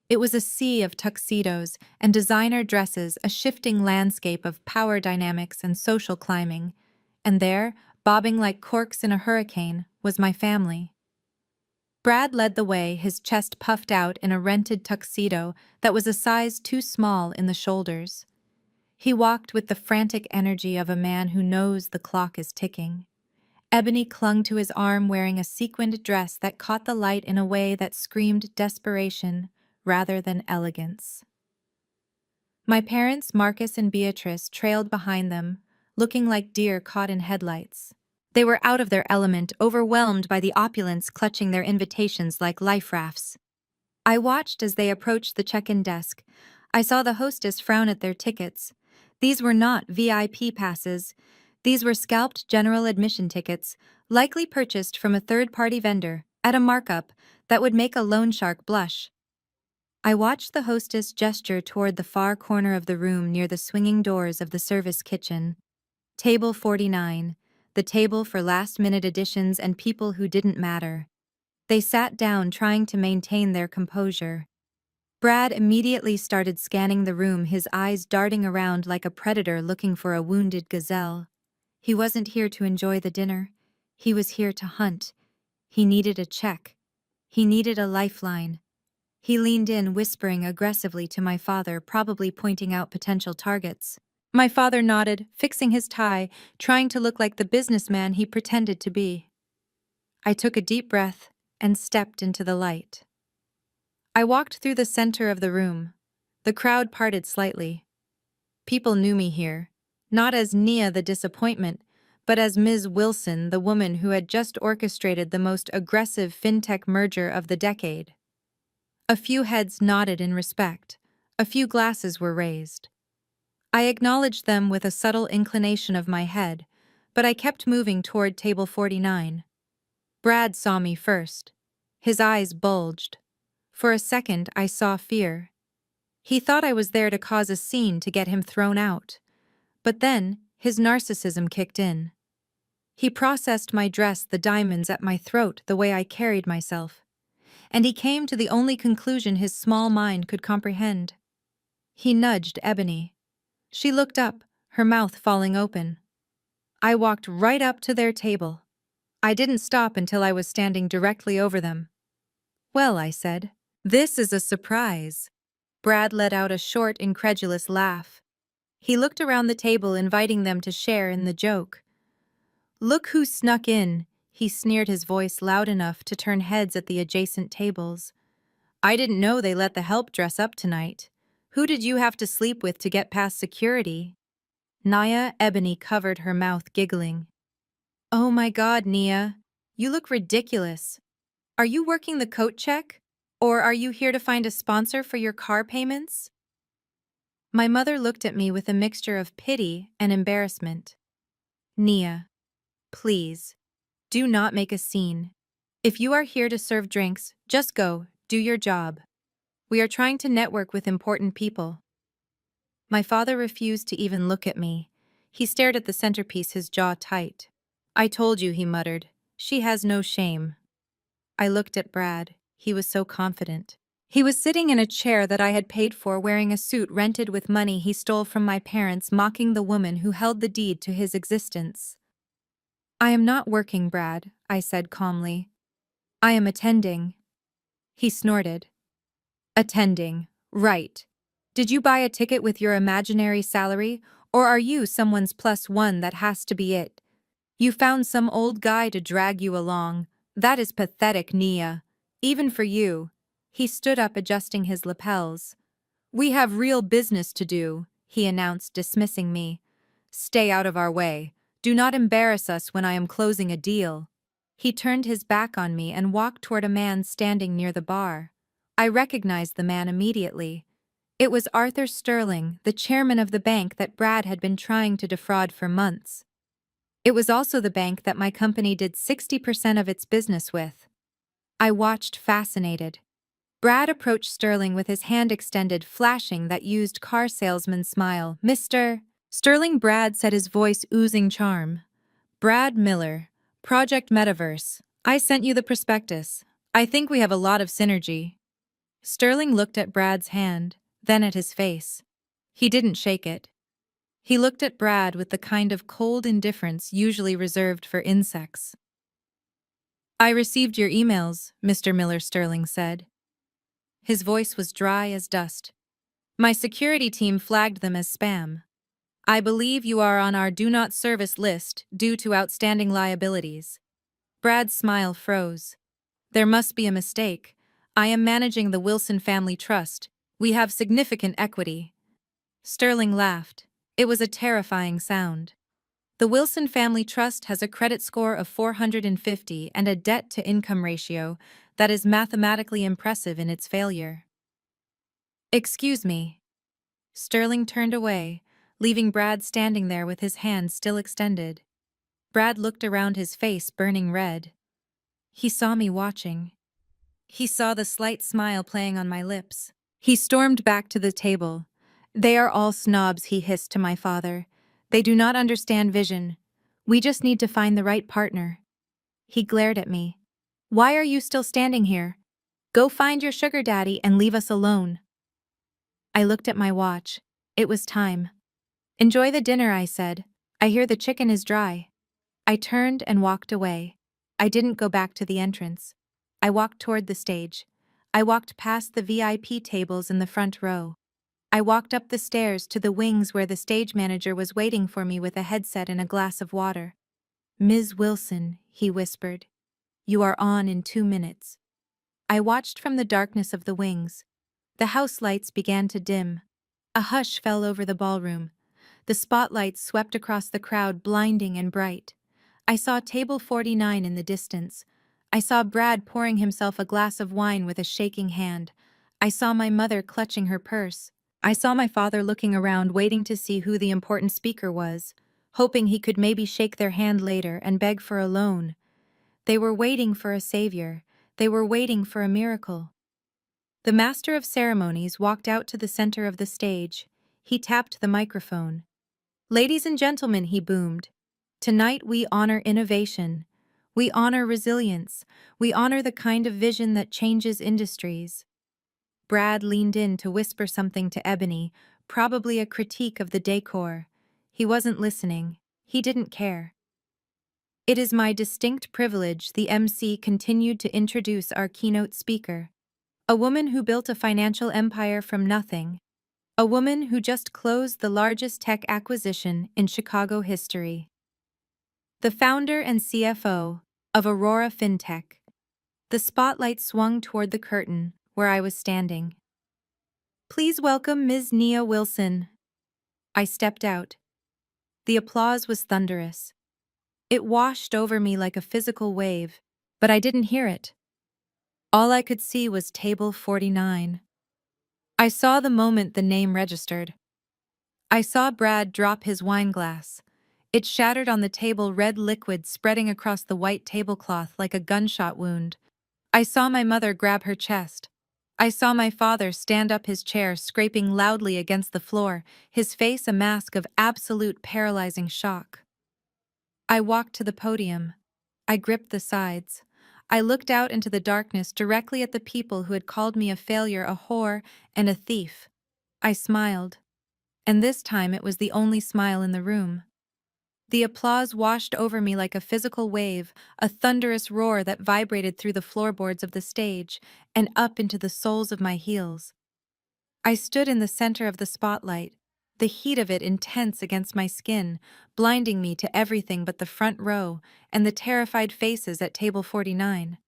It was a sea of tuxedos and designer dresses, a shifting landscape of power dynamics and social climbing. And there, bobbing like corks in a hurricane, was my family. Brad led the way, his chest puffed out in a rented tuxedo that was a size too small in the shoulders. He walked with the frantic energy of a man who knows the clock is ticking. Ebony clung to his arm, wearing a sequined dress that caught the light in a way that screamed desperation rather than elegance. My parents, Marcus and Beatrice, trailed behind them, looking like deer caught in headlights. They were out of their element, overwhelmed by the opulence clutching their invitations like life rafts. I watched as they approached the check-in desk. I saw the hostess frown at their tickets. These were not VIP passes. These were scalped general admission tickets, likely purchased from a third-party vendor, at a markup that would make a loan shark blush. I watched the hostess gesture toward the far corner of the room near the swinging doors of the service kitchen. Table 49. the table for last-minute additions and people who didn't matter. They sat down trying to maintain their composure. Brad immediately started scanning the room, his eyes darting around like a predator looking for a wounded gazelle. He wasn't here to enjoy the dinner. He was here to hunt. He needed a check. He needed a lifeline. He leaned in, whispering aggressively to my father, probably pointing out potential targets. My father nodded, fixing his tie, trying to look like the businessman he pretended to be. I took a deep breath and stepped into the light. I walked through the center of the room. The crowd parted slightly. People knew me here, not as Nia the disappointment, but as Ms. Wilson, the woman who had just orchestrated the most aggressive fintech merger of the decade. A few heads nodded in respect. A few glasses were raised. I acknowledged them with a subtle inclination of my head, but I kept moving toward table 49. Brad saw me first. His eyes bulged. For a second, I saw fear. He thought I was there to cause a scene to get him thrown out. But then, his narcissism kicked in. He processed my dress, the diamonds at my throat, the way I carried myself. And he came to the only conclusion his small mind could comprehend. He nudged Ebony. She looked up, her mouth falling open. I walked right up to their table. I didn't stop until I was standing directly over them. "Well," I said, "this is a surprise." Brad let out a short, incredulous laugh. He looked around the table, inviting them to share in the joke. "Look who snuck in," he sneered, his voice loud enough to turn heads at the adjacent tables. "I didn't know they let the help dress up tonight. Who did you have to sleep with to get past security?" Nia Ebony covered her mouth, giggling. "Oh my God, Nia, you look ridiculous. Are you working the coat check? Or are you here to find a sponsor for your car payments?" My mother looked at me with a mixture of pity and embarrassment. "Nia, please, do not make a scene. If you are here to serve drinks, just go, do your job. We are trying to network with important people." My father refused to even look at me. He stared at the centerpiece, his jaw tight. "I told you," he muttered. "She has no shame." I looked at Brad. He was so confident. He was sitting in a chair that I had paid for, wearing a suit rented with money he stole from my parents, mocking the woman who held the deed to his existence. "I am not working, Brad," I said calmly. "I am attending." He snorted. "Attending, right. Did you buy a ticket with your imaginary salary, or are you someone's +1 that has to be it? You found some old guy to drag you along. That is pathetic, Nia. Even for you." He stood up, adjusting his lapels. "We have real business to do," he announced, dismissing me. "Stay out of our way. Do not embarrass us when I am closing a deal." He turned his back on me and walked toward a man standing near the bar. I recognized the man immediately. It was Arthur Sterling, the chairman of the bank that Brad had been trying to defraud for months. It was also the bank that my company did 60% of its business with. I watched, fascinated. Brad approached Sterling with his hand extended, flashing that used car salesman smile. "Mr. Sterling," Brad said, his voice oozing charm. "Brad Miller, Project Metaverse. I sent you the prospectus. I think we have a lot of synergy." Sterling looked at Brad's hand, then at his face. He didn't shake it. He looked at Brad with the kind of cold indifference usually reserved for insects. "I received your emails," Mr. Miller, Sterling said. His voice was dry as dust. "My security team flagged them as spam. I believe you are on our do not service list due to outstanding liabilities." Brad's smile froze. "There must be a mistake. I am managing the Wilson Family Trust. We have significant equity." Sterling laughed. It was a terrifying sound. "The Wilson Family Trust has a credit score of 450 and a debt-to-income ratio that is mathematically impressive in its failure." "Excuse me." Sterling turned away, leaving Brad standing there with his hand still extended. Brad looked around, his face burning red. He saw me watching. He saw the slight smile playing on my lips. He stormed back to the table. "They are all snobs," he hissed to my father. "They do not understand vision. We just need to find the right partner. He glared at me. Why are you still standing here? Go find your sugar daddy and leave us alone. I looked at my watch. It was time. Enjoy the dinner, I said. I hear the chicken is dry. I turned and walked away. I didn't go back to the entrance. I walked toward the stage. I walked past the VIP tables in the front row. I walked up the stairs to the wings where the stage manager was waiting for me with a headset and a glass of water. Ms. Wilson, he whispered. You are on in 2 minutes. I watched from the darkness of the wings. The house lights began to dim. A hush fell over the ballroom. The spotlights swept across the crowd, blinding and bright. I saw table 49 in the distance. I saw Brad pouring himself a glass of wine with a shaking hand. I saw my mother clutching her purse. I saw my father looking around, waiting to see who the important speaker was, hoping he could maybe shake their hand later and beg for a loan. They were waiting for a savior. They were waiting for a miracle. The master of ceremonies walked out to the center of the stage. He tapped the microphone. Ladies and gentlemen, he boomed. Tonight we honor innovation. We honor resilience. We honor the kind of vision that changes industries. Brad leaned in to whisper something to Ebony, probably a critique of the decor. He wasn't listening. He didn't care. It is my distinct privilege, the MC continued to introduce our keynote speaker. A woman who built a financial empire from nothing. A woman who just closed the largest tech acquisition in Chicago history. The founder and CFO of Aurora FinTech. The spotlight swung toward the curtain where I was standing. Please welcome Ms. Nia Wilson. I stepped out. The applause was thunderous. It washed over me like a physical wave, but I didn't hear it. All I could see was table 49. I saw the moment the name registered. I saw Brad drop his wine glass. It shattered on the table, red liquid spreading across the white tablecloth like a gunshot wound. I saw my mother grab her chest. I saw my father stand up his chair, scraping loudly against the floor, his face a mask of absolute paralyzing shock. I walked to the podium. I gripped the sides. I looked out into the darkness directly at the people who had called me a failure, a whore, and a thief. I smiled. And this time it was the only smile in the room. The applause washed over me like a physical wave, a thunderous roar that vibrated through the floorboards of the stage and up into the soles of my heels. I stood in the center of the spotlight, the heat of it intense against my skin, blinding me to everything but the front row and the terrified faces at table 49.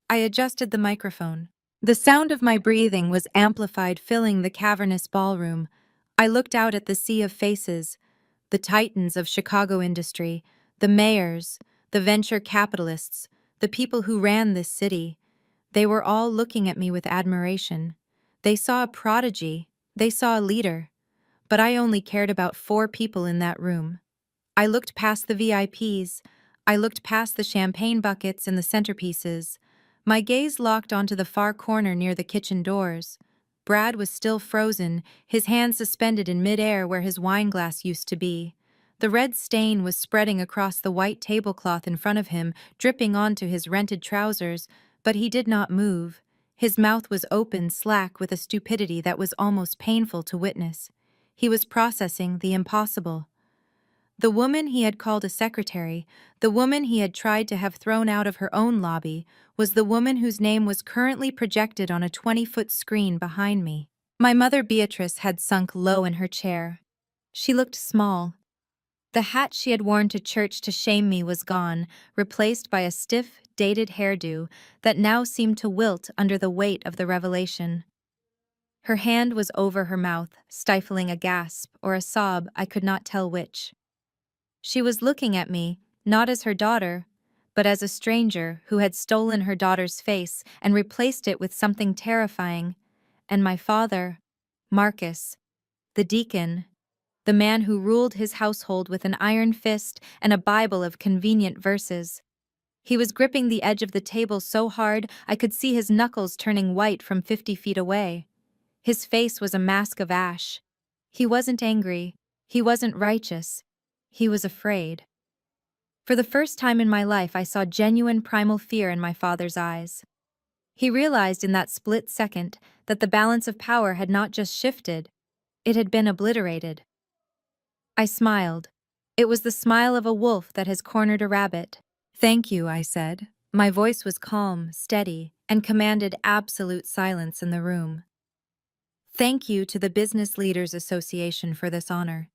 I adjusted the microphone. The sound of my breathing was amplified, filling the cavernous ballroom. I looked out at the sea of faces, the titans of Chicago industry, the mayors, the venture capitalists, the people who ran this city. They were all looking at me with admiration. They saw a prodigy, they saw a leader, but I only cared about 4 people in that room. I looked past the VIPs, I looked past the champagne buckets and the centerpieces. My gaze locked onto the far corner near the kitchen doors. Brad was still frozen, his hands suspended in midair where his wine glass used to be. The red stain was spreading across the white tablecloth in front of him, dripping onto his rented trousers, but he did not move. His mouth was open, slack with a stupidity that was almost painful to witness. He was processing the impossible. The woman he had called a secretary, the woman he had tried to have thrown out of her own lobby, was the woman whose name was currently projected on a 20-foot screen behind me. My mother Beatrice had sunk low in her chair. She looked small. The hat she had worn to church to shame me was gone, replaced by a stiff, dated hairdo that now seemed to wilt under the weight of the revelation. Her hand was over her mouth, stifling a gasp or a sob, I could not tell which. She was looking at me, not as her daughter, but as a stranger who had stolen her daughter's face and replaced it with something terrifying. And my father, Marcus, the deacon, the man who ruled his household with an iron fist and a Bible of convenient verses. He was gripping the edge of the table so hard I could see his knuckles turning white from 50 feet away. His face was a mask of ash. He wasn't angry. He wasn't righteous. He was afraid. For the first time in my life, I saw genuine primal fear in my father's eyes. He realized in that split second that the balance of power had not just shifted, it had been obliterated. I smiled. It was the smile of a wolf that has cornered a rabbit. "Thank you," I said. My voice was calm, steady, and commanded absolute silence in the room. Thank you to the Business Leaders Association for this honor.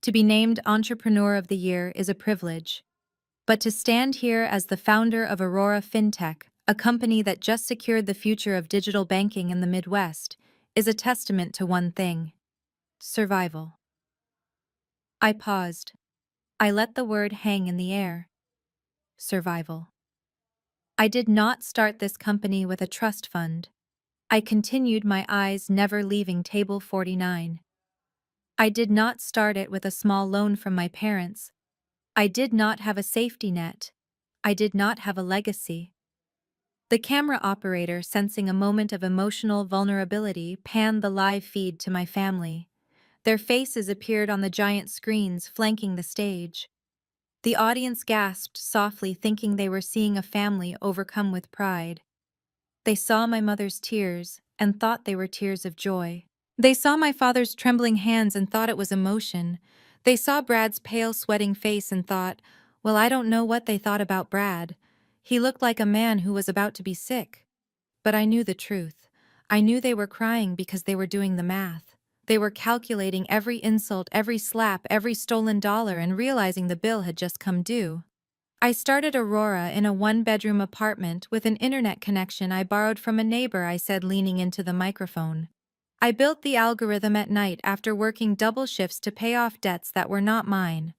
To be named Entrepreneur of the Year is a privilege. But to stand here as the founder of Aurora FinTech, a company that just secured the future of digital banking in the Midwest, is a testament to one thing: survival. I paused. I let the word hang in the air. Survival. I did not start this company with a trust fund. I continued, my eyes never leaving table 49. I did not start it with a small loan from my parents. I did not have a safety net. I did not have a legacy. The camera operator, sensing a moment of emotional vulnerability, panned the live feed to my family. Their faces appeared on the giant screens flanking the stage. The audience gasped softly, thinking they were seeing a family overcome with pride. They saw my mother's tears and thought they were tears of joy. They saw my father's trembling hands and thought it was emotion. They saw Brad's pale, sweating face and thought, well, I don't know what they thought about Brad. He looked like a man who was about to be sick. But I knew the truth. I knew they were crying because they were doing the math. They were calculating every insult, every slap, every stolen dollar, and realizing the bill had just come due. I started Aurora in a one-bedroom apartment with an internet connection I borrowed from a neighbor, I said, leaning into the microphone. I built the algorithm at night after working double shifts to pay off debts that were not mine.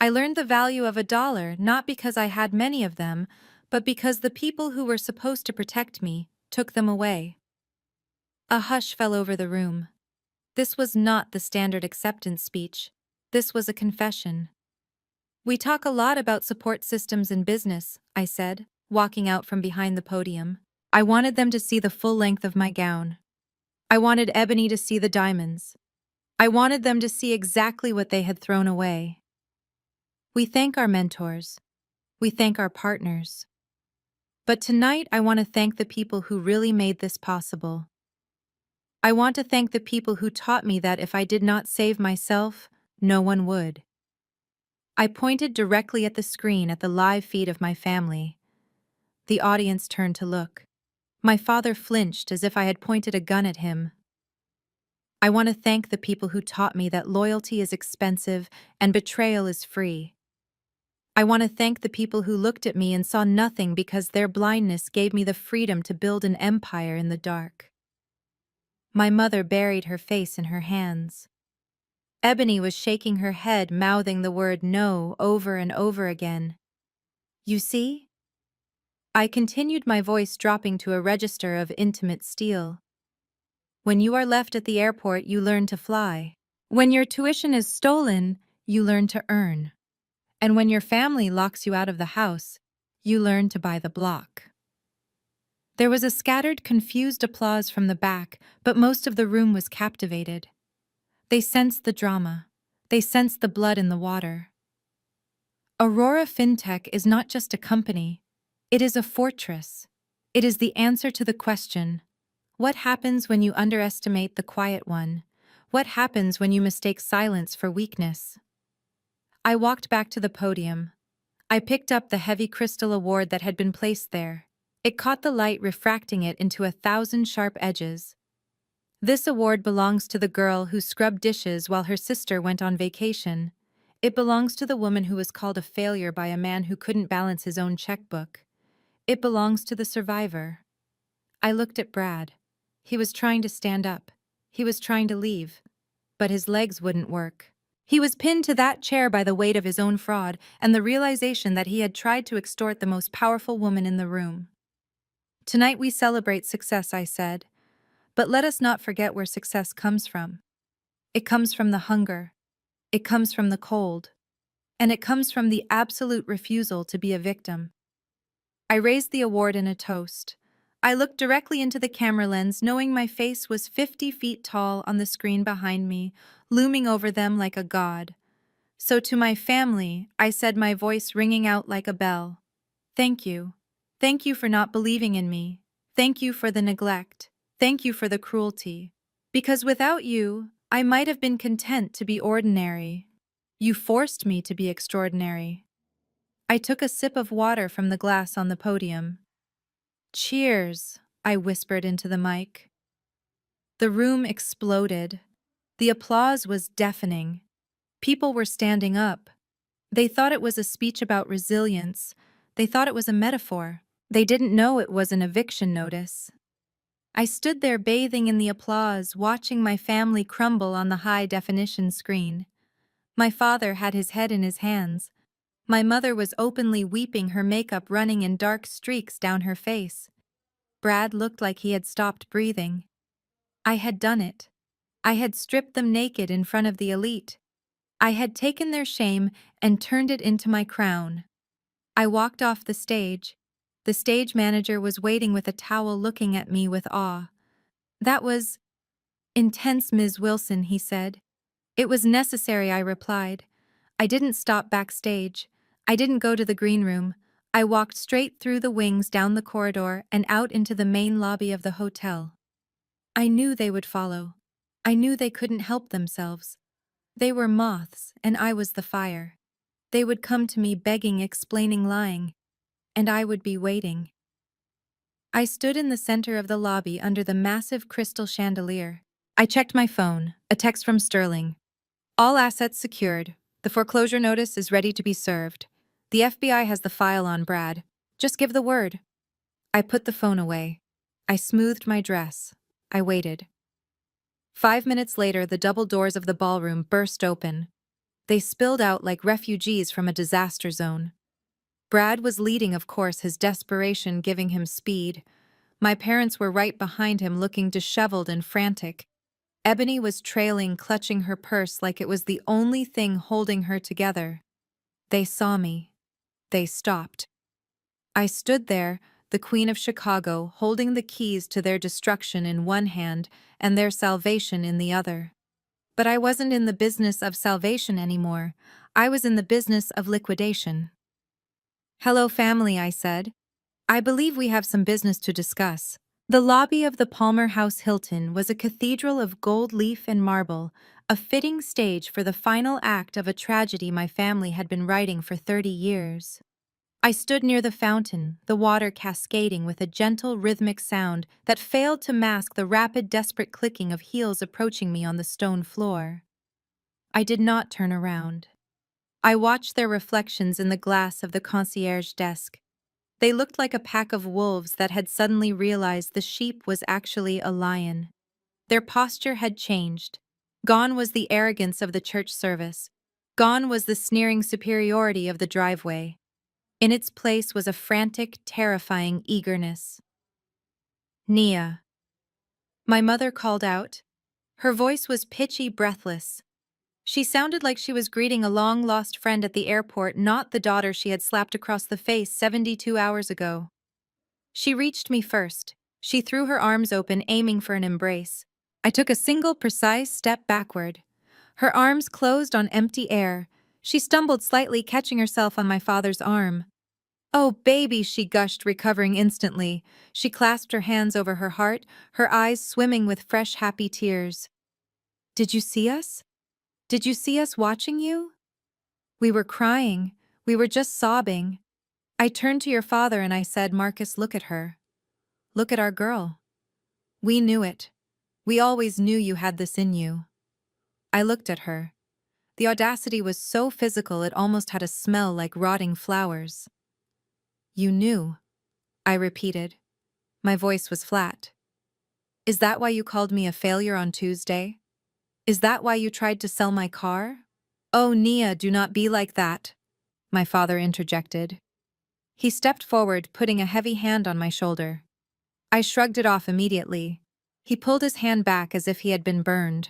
I learned the value of $1 not because I had many of them, but because the people who were supposed to protect me took them away. A hush fell over the room. This was not the standard acceptance speech. This was a confession. We talk a lot about support systems in business, I said, walking out from behind the podium. I wanted them to see the full length of my gown. I wanted Ebony to see the diamonds. I wanted them to see exactly what they had thrown away. We thank our mentors. We thank our partners. But tonight I want to thank the people who really made this possible. I want to thank the people who taught me that if I did not save myself, no one would. I pointed directly at the screen at the live feed of my family. The audience turned to look. My father flinched as if I had pointed a gun at him. I want to thank the people who taught me that loyalty is expensive and betrayal is free. I want to thank the people who looked at me and saw nothing because their blindness gave me the freedom to build an empire in the dark. My mother buried her face in her hands. Ebony was shaking her head, mouthing the word no over and over again. You see? I continued, my voice dropping to a register of intimate steel. When you are left at the airport, you learn to fly. When your tuition is stolen, you learn to earn. And when your family locks you out of the house, you learn to buy the block. There was a scattered, confused applause from the back, but most of the room was captivated. They sensed the drama. They sensed the blood in the water. Aurora FinTech is not just a company. It is a fortress. It is the answer to the question, what happens when you underestimate the quiet one? What happens when you mistake silence for weakness? I walked back to the podium. I picked up the heavy crystal award that had been placed there. It caught the light, refracting it into 1,000 sharp edges. This award belongs to the girl who scrubbed dishes while her sister went on vacation. It belongs to the woman who was called a failure by a man who couldn't balance his own checkbook. It belongs to the survivor. I looked at Brad. He was trying to stand up. He was trying to leave. But his legs wouldn't work. He was pinned to that chair by the weight of his own fraud and the realization that he had tried to extort the most powerful woman in the room. Tonight we celebrate success, I said. But let us not forget where success comes from. It comes from the hunger. It comes from the cold. And it comes from the absolute refusal to be a victim. I raised the award in a toast. I looked directly into the camera lens, knowing my face was 50 feet tall on the screen behind me, looming over them like a god. So to my family, I said, my voice ringing out like a bell. Thank you. Thank you for not believing in me. Thank you for the neglect. Thank you for the cruelty. Because without you, I might have been content to be ordinary. You forced me to be extraordinary. I took a sip of water from the glass on the podium. Cheers, I whispered into the mic. The room exploded. The applause was deafening. People were standing up. They thought it was a speech about resilience. They thought it was a metaphor. They didn't know it was an eviction notice. I stood there bathing in the applause, watching my family crumble on the high-definition screen. My father had his head in his hands. My mother was openly weeping, her makeup running in dark streaks down her face. Brad looked like he had stopped breathing. I had done it. I had stripped them naked in front of the elite. I had taken their shame and turned it into my crown. I walked off the stage. The stage manager was waiting with a towel, looking at me with awe. That was intense, Ms. Wilson, he said. It was necessary, I replied. I didn't stop backstage. I didn't go to the green room. I walked straight through the wings, down the corridor, and out into the main lobby of the hotel. I knew they would follow. I knew they couldn't help themselves. They were moths, and I was the fire. They would come to me begging, explaining, lying, and I would be waiting. I stood in the center of the lobby under the massive crystal chandelier. I checked my phone, a text from Sterling. All assets secured. The foreclosure notice is ready to be served. The FBI has the file on Brad. Just give the word. I put the phone away. I smoothed my dress. I waited. 5 minutes later, the double doors of the ballroom burst open. They spilled out like refugees from a disaster zone. Brad was leading, of course, his desperation giving him speed. My parents were right behind him, looking disheveled and frantic. Ebony was trailing, clutching her purse like it was the only thing holding her together. They saw me. They stopped. I stood there, the Queen of Chicago, holding the keys to their destruction in one hand and their salvation in the other. But I wasn't in the business of salvation anymore. I was in the business of liquidation. Hello, family, I said. I believe we have some business to discuss. The lobby of the Palmer House Hilton was a cathedral of gold leaf and marble, a fitting stage for the final act of a tragedy my family had been writing for 30 years. I stood near the fountain, the water cascading with a gentle, rhythmic sound that failed to mask the rapid, desperate clicking of heels approaching me on the stone floor. I did not turn around. I watched their reflections in the glass of the concierge desk. They looked like a pack of wolves that had suddenly realized the sheep was actually a lion. Their posture had changed. Gone was the arrogance of the church service. Gone was the sneering superiority of the driveway. In its place was a frantic, terrifying eagerness. Nia. My mother called out. Her voice was pitchy, breathless. She sounded like she was greeting a long-lost friend at the airport, not the daughter she had slapped across the face 72 hours ago. She reached me first. She threw her arms open, aiming for an embrace. I took a single, precise step backward. Her arms closed on empty air. She stumbled slightly, catching herself on my father's arm. "Oh, baby," she gushed, recovering instantly. She clasped her hands over her heart, her eyes swimming with fresh, happy tears. "Did you see us? Did you see us watching you?" We were crying. We were just sobbing. I turned to your father and I said, "Marcus, look at her. Look at our girl. We knew it. We always knew you had this in you." I looked at her. The audacity was so physical it almost had a smell like rotting flowers. "You knew," I repeated. My voice was flat. "Is that why you called me a failure on Tuesday? Is that why you tried to sell my car?" "Oh, Nia, do not be like that," my father interjected. He stepped forward, putting a heavy hand on my shoulder. I shrugged it off immediately. He pulled his hand back as if he had been burned.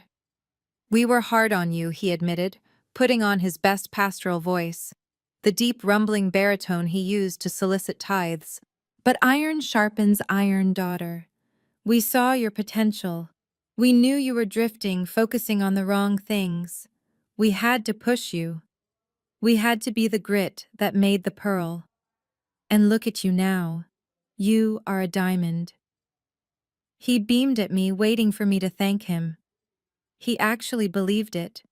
"We were hard on you," he admitted, putting on his best pastoral voice, the deep rumbling baritone he used to solicit tithes. "But iron sharpens iron, daughter. We saw your potential. We knew you were drifting, focusing on the wrong things. We had to push you." We had to be the grit that made the pearl. And look at you now. You are a diamond. He beamed at me, waiting for me to thank him. He actually believed it.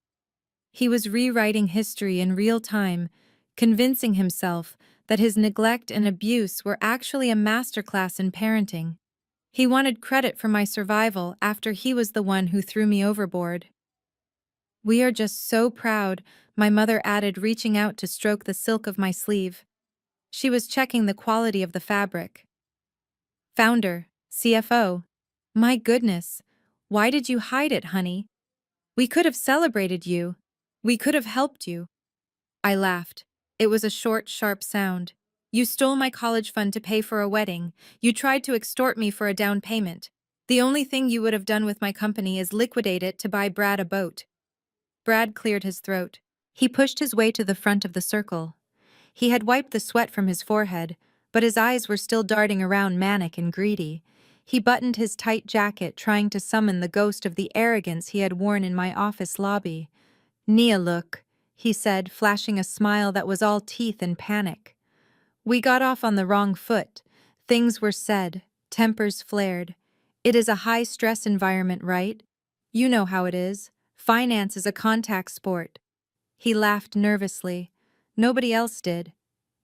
He was rewriting history in real time, convincing himself that his neglect and abuse were actually a masterclass in parenting. He wanted credit for my survival after he was the one who threw me overboard. We are just so proud, my mother added, reaching out to stroke the silk of my sleeve. She was checking the quality of the fabric. Founder, CFO. My goodness. Why did you hide it, honey? We could have celebrated you. We could have helped you. I laughed. It was a short, sharp sound. You stole my college fund to pay for a wedding. You tried to extort me for a down payment. The only thing you would have done with my company is liquidate it to buy Brad a boat. Brad cleared his throat. He pushed his way to the front of the circle. He had wiped the sweat from his forehead, but his eyes were still darting around, manic and greedy. He buttoned his tight jacket, trying to summon the ghost of the arrogance he had worn in my office lobby. Nia, look, he said, flashing a smile that was all teeth and panic. We got off on the wrong foot. Things were said, tempers flared. It is a high-stress environment, right? You know how it is. Finance is a contact sport. He laughed nervously. Nobody else did.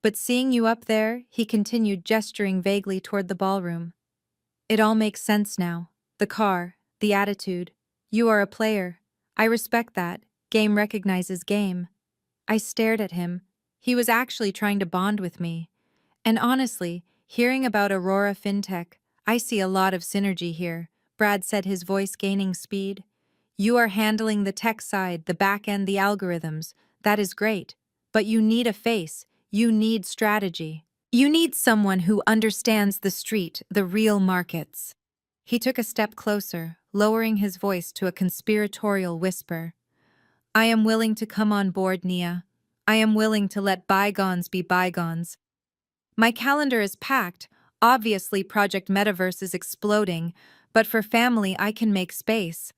But seeing you up there, he continued, gesturing vaguely toward the ballroom. It all makes sense now. The car, the attitude. You are a player. I respect that. Game recognizes game. I stared at him. He was actually trying to bond with me. And honestly, hearing about Aurora FinTech, I see a lot of synergy here, Brad said, his voice gaining speed. You are handling the tech side, the back end, the algorithms. That is great. But you need a face. You need strategy. You need someone who understands the street, the real markets. He took a step closer, lowering his voice to a conspiratorial whisper. I am willing to come on board, Nia. I am willing to let bygones be bygones. My calendar is packed. Obviously, Project Metaverse is exploding, but for family, I can make space.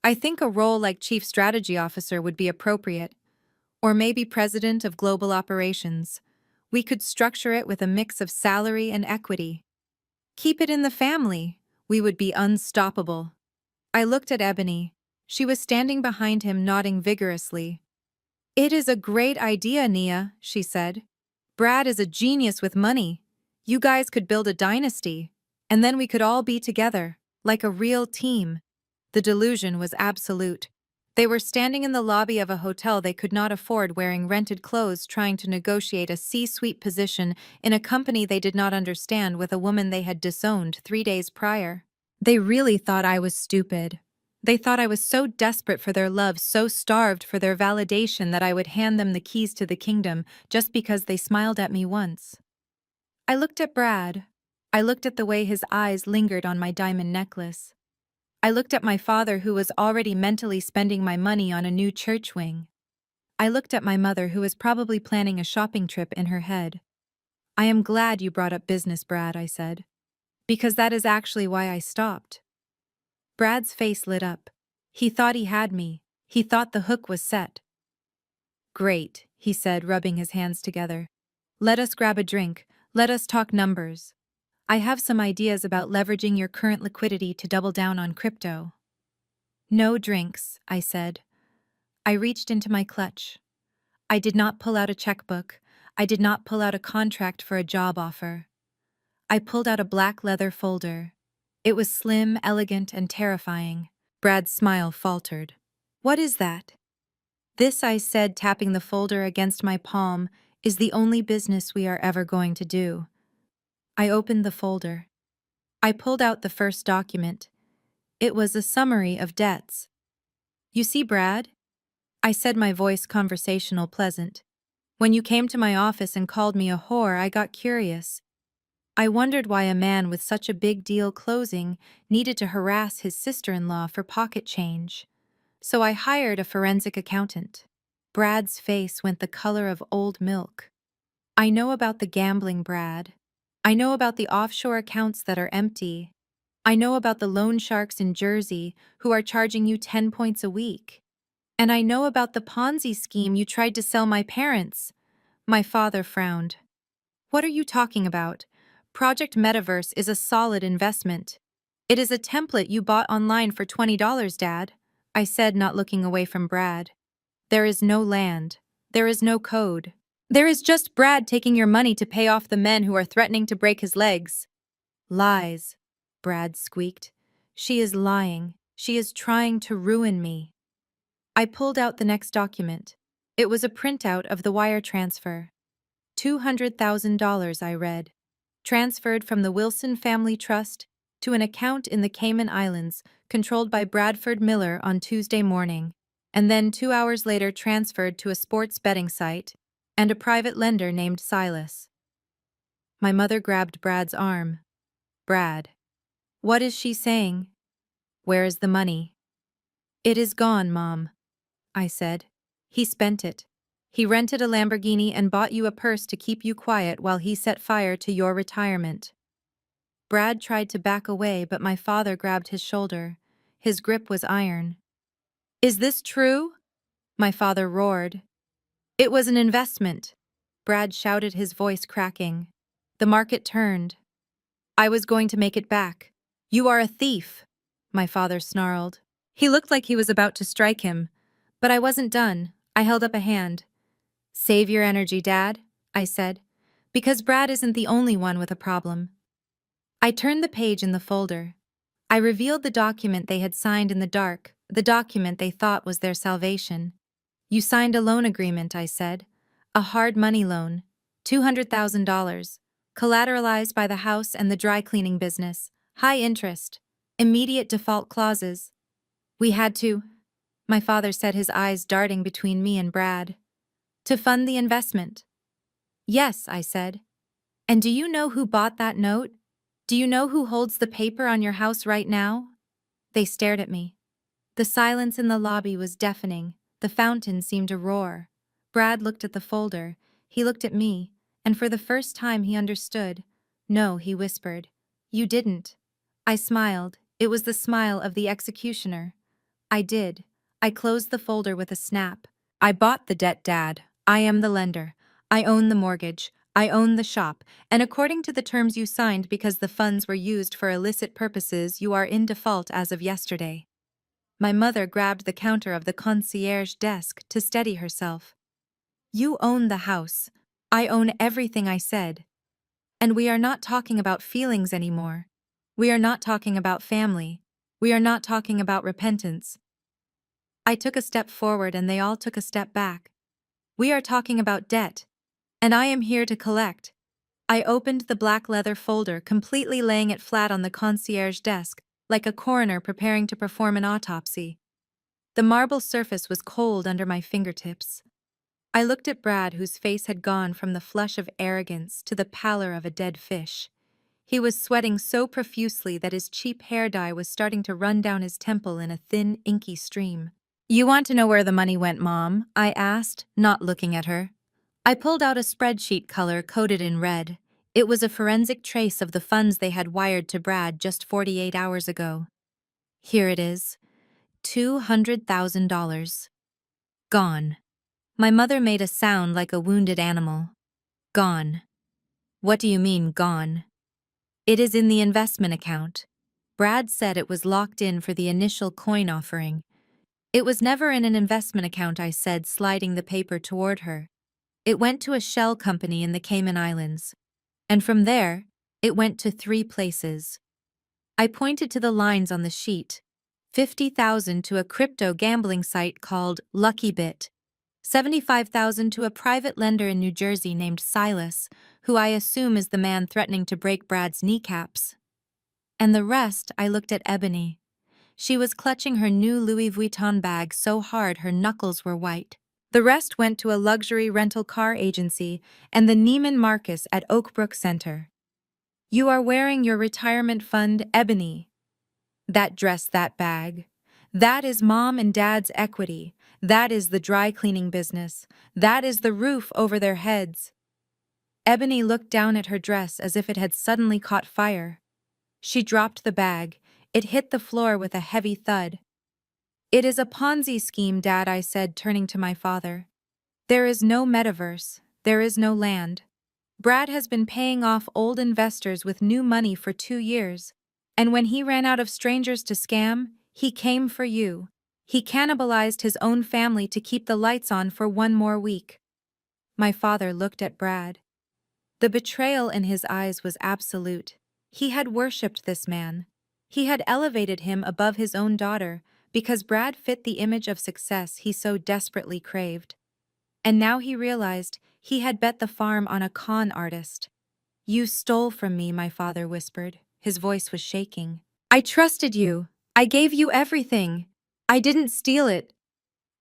I think a role like Chief Strategy Officer would be appropriate. Or maybe President of Global Operations. We could structure it with a mix of salary and equity. Keep it in the family. We would be unstoppable. I looked at Ebony. She was standing behind him, nodding vigorously. It is a great idea, Nia, she said. Brad is a genius with money. You guys could build a dynasty, and then we could all be together, like a real team. The delusion was absolute. They were standing in the lobby of a hotel they could not afford, wearing rented clothes, trying to negotiate a C-suite position in a company they did not understand with a woman they had disowned 3 days prior. They really thought I was stupid. They thought I was so desperate for their love, so starved for their validation, that I would hand them the keys to the kingdom just because they smiled at me once. I looked at Brad. I looked at the way his eyes lingered on my diamond necklace. I looked at my father, who was already mentally spending my money on a new church wing. I looked at my mother, who was probably planning a shopping trip in her head. I am glad you brought up business, Brad, I said. Because that is actually why I stopped. Brad's face lit up. He thought he had me. He thought the hook was set. Great, he said, rubbing his hands together. Let us grab a drink. Let us talk numbers. I have some ideas about leveraging your current liquidity to double down on crypto. No drinks, I said. I reached into my clutch. I did not pull out a checkbook. I did not pull out a contract for a job offer. I pulled out a black leather folder. It was slim, elegant, and terrifying. Brad's smile faltered. What is that? This, I said, tapping the folder against my palm, is the only business we are ever going to do. I opened the folder. I pulled out the first document. It was a summary of debts. You see, Brad? I said, my voice conversational, pleasant. When you came to my office and called me a whore, I got curious. I wondered why a man with such a big deal closing needed to harass his sister-in-law for pocket change. So I hired a forensic accountant. Brad's face went the color of old milk. I know about the gambling, Brad. I know about the offshore accounts that are empty. I know about the loan sharks in Jersey who are charging you 10 points a week. And I know about the Ponzi scheme you tried to sell my parents. My father frowned. What are you talking about? Project Metaverse is a solid investment. It is a template you bought online for $20, Dad, I said, not looking away from Brad. There is no land. There is no code. There is just Brad taking your money to pay off the men who are threatening to break his legs. Lies, Brad squeaked. She is lying. She is trying to ruin me. I pulled out the next document. It was a printout of the wire transfer. $200,000, I read. Transferred from the Wilson Family Trust to an account in the Cayman Islands controlled by Bradford Miller on Tuesday morning, and then 2 hours later transferred to a sports betting site and a private lender named Silas. My mother grabbed Brad's arm. Brad. What is she saying? Where is the money? It is gone, Mom, I said. He spent it. He rented a Lamborghini and bought you a purse to keep you quiet while he set fire to your retirement. Brad tried to back away, but my father grabbed his shoulder. His grip was iron. Is this true? My father roared. It was an investment. Brad shouted, his voice cracking. The market turned. I was going to make it back. You are a thief, my father snarled. He looked like he was about to strike him, but I wasn't done. I held up a hand. Save your energy, Dad, I said, because Brad isn't the only one with a problem. I turned the page in the folder. I revealed the document they had signed in the dark, the document they thought was their salvation. You signed a loan agreement, I said. A hard money loan. $200,000. Collateralized by the house and the dry cleaning business. High interest. Immediate default clauses. We had to, my father said, his eyes darting between me and Brad. To fund the investment. Yes, I said. And do you know who bought that note? Do you know who holds the paper on your house right now? They stared at me. The silence in the lobby was deafening. The fountain seemed to roar. Brad looked at the folder. He looked at me, and for the first time he understood. No, he whispered. You didn't. I smiled. It was the smile of the executioner. I did. I closed the folder with a snap. I bought the debt, Dad. I am the lender. I own the mortgage. I own the shop, and according to the terms you signed, because the funds were used for illicit purposes, you are in default as of yesterday. My mother grabbed the counter of the concierge desk to steady herself. You own the house. I own everything, I said. And we are not talking about feelings anymore. We are not talking about family. We are not talking about repentance. I took a step forward and they all took a step back. We are talking about debt. And I am here to collect. I opened the black leather folder, completely laying it flat on the concierge desk, like a coroner preparing to perform an autopsy. The marble surface was cold under my fingertips. I looked at Brad, whose face had gone from the flush of arrogance to the pallor of a dead fish. He was sweating so profusely that his cheap hair dye was starting to run down his temple in a thin, inky stream. You want to know where the money went, Mom? I asked, not looking at her. I pulled out a spreadsheet color-coded in red. It was a forensic trace of the funds they had wired to Brad just 48 hours ago. Here it is. $200,000. Gone. My mother made a sound like a wounded animal. Gone. What do you mean, gone? It is in the investment account. Brad said it was locked in for the initial coin offering. It was never in an investment account, I said, sliding the paper toward her. It went to a shell company in the Cayman Islands. And from there, it went to 3 places. I pointed to the lines on the sheet. 50,000 to a crypto gambling site called Lucky Bit. 75,000 to a private lender in New Jersey named Silas, who I assume is the man threatening to break Brad's kneecaps. And the rest, I looked at Ebony. She was clutching her new Louis Vuitton bag so hard her knuckles were white. The rest went to a luxury rental car agency and the Neiman Marcus at Oakbrook Center. You are wearing your retirement fund, Ebony. That dress, that bag. That is Mom and Dad's equity. That is the dry cleaning business. That is the roof over their heads. Ebony looked down at her dress as if it had suddenly caught fire. She dropped the bag. It hit the floor with a heavy thud. It is a Ponzi scheme, Dad, I said, turning to my father. There is no metaverse. There is no land. Brad has been paying off old investors with new money for 2 years. And when he ran out of strangers to scam, he came for you. He cannibalized his own family to keep the lights on for 1 more week. My father looked at Brad. The betrayal in his eyes was absolute. He had worshipped this man. He had elevated him above his own daughter because Brad fit the image of success he so desperately craved. And now he realized he had bet the farm on a con artist. You stole from me, my father whispered. His voice was shaking. I trusted you. I gave you everything. I didn't steal it.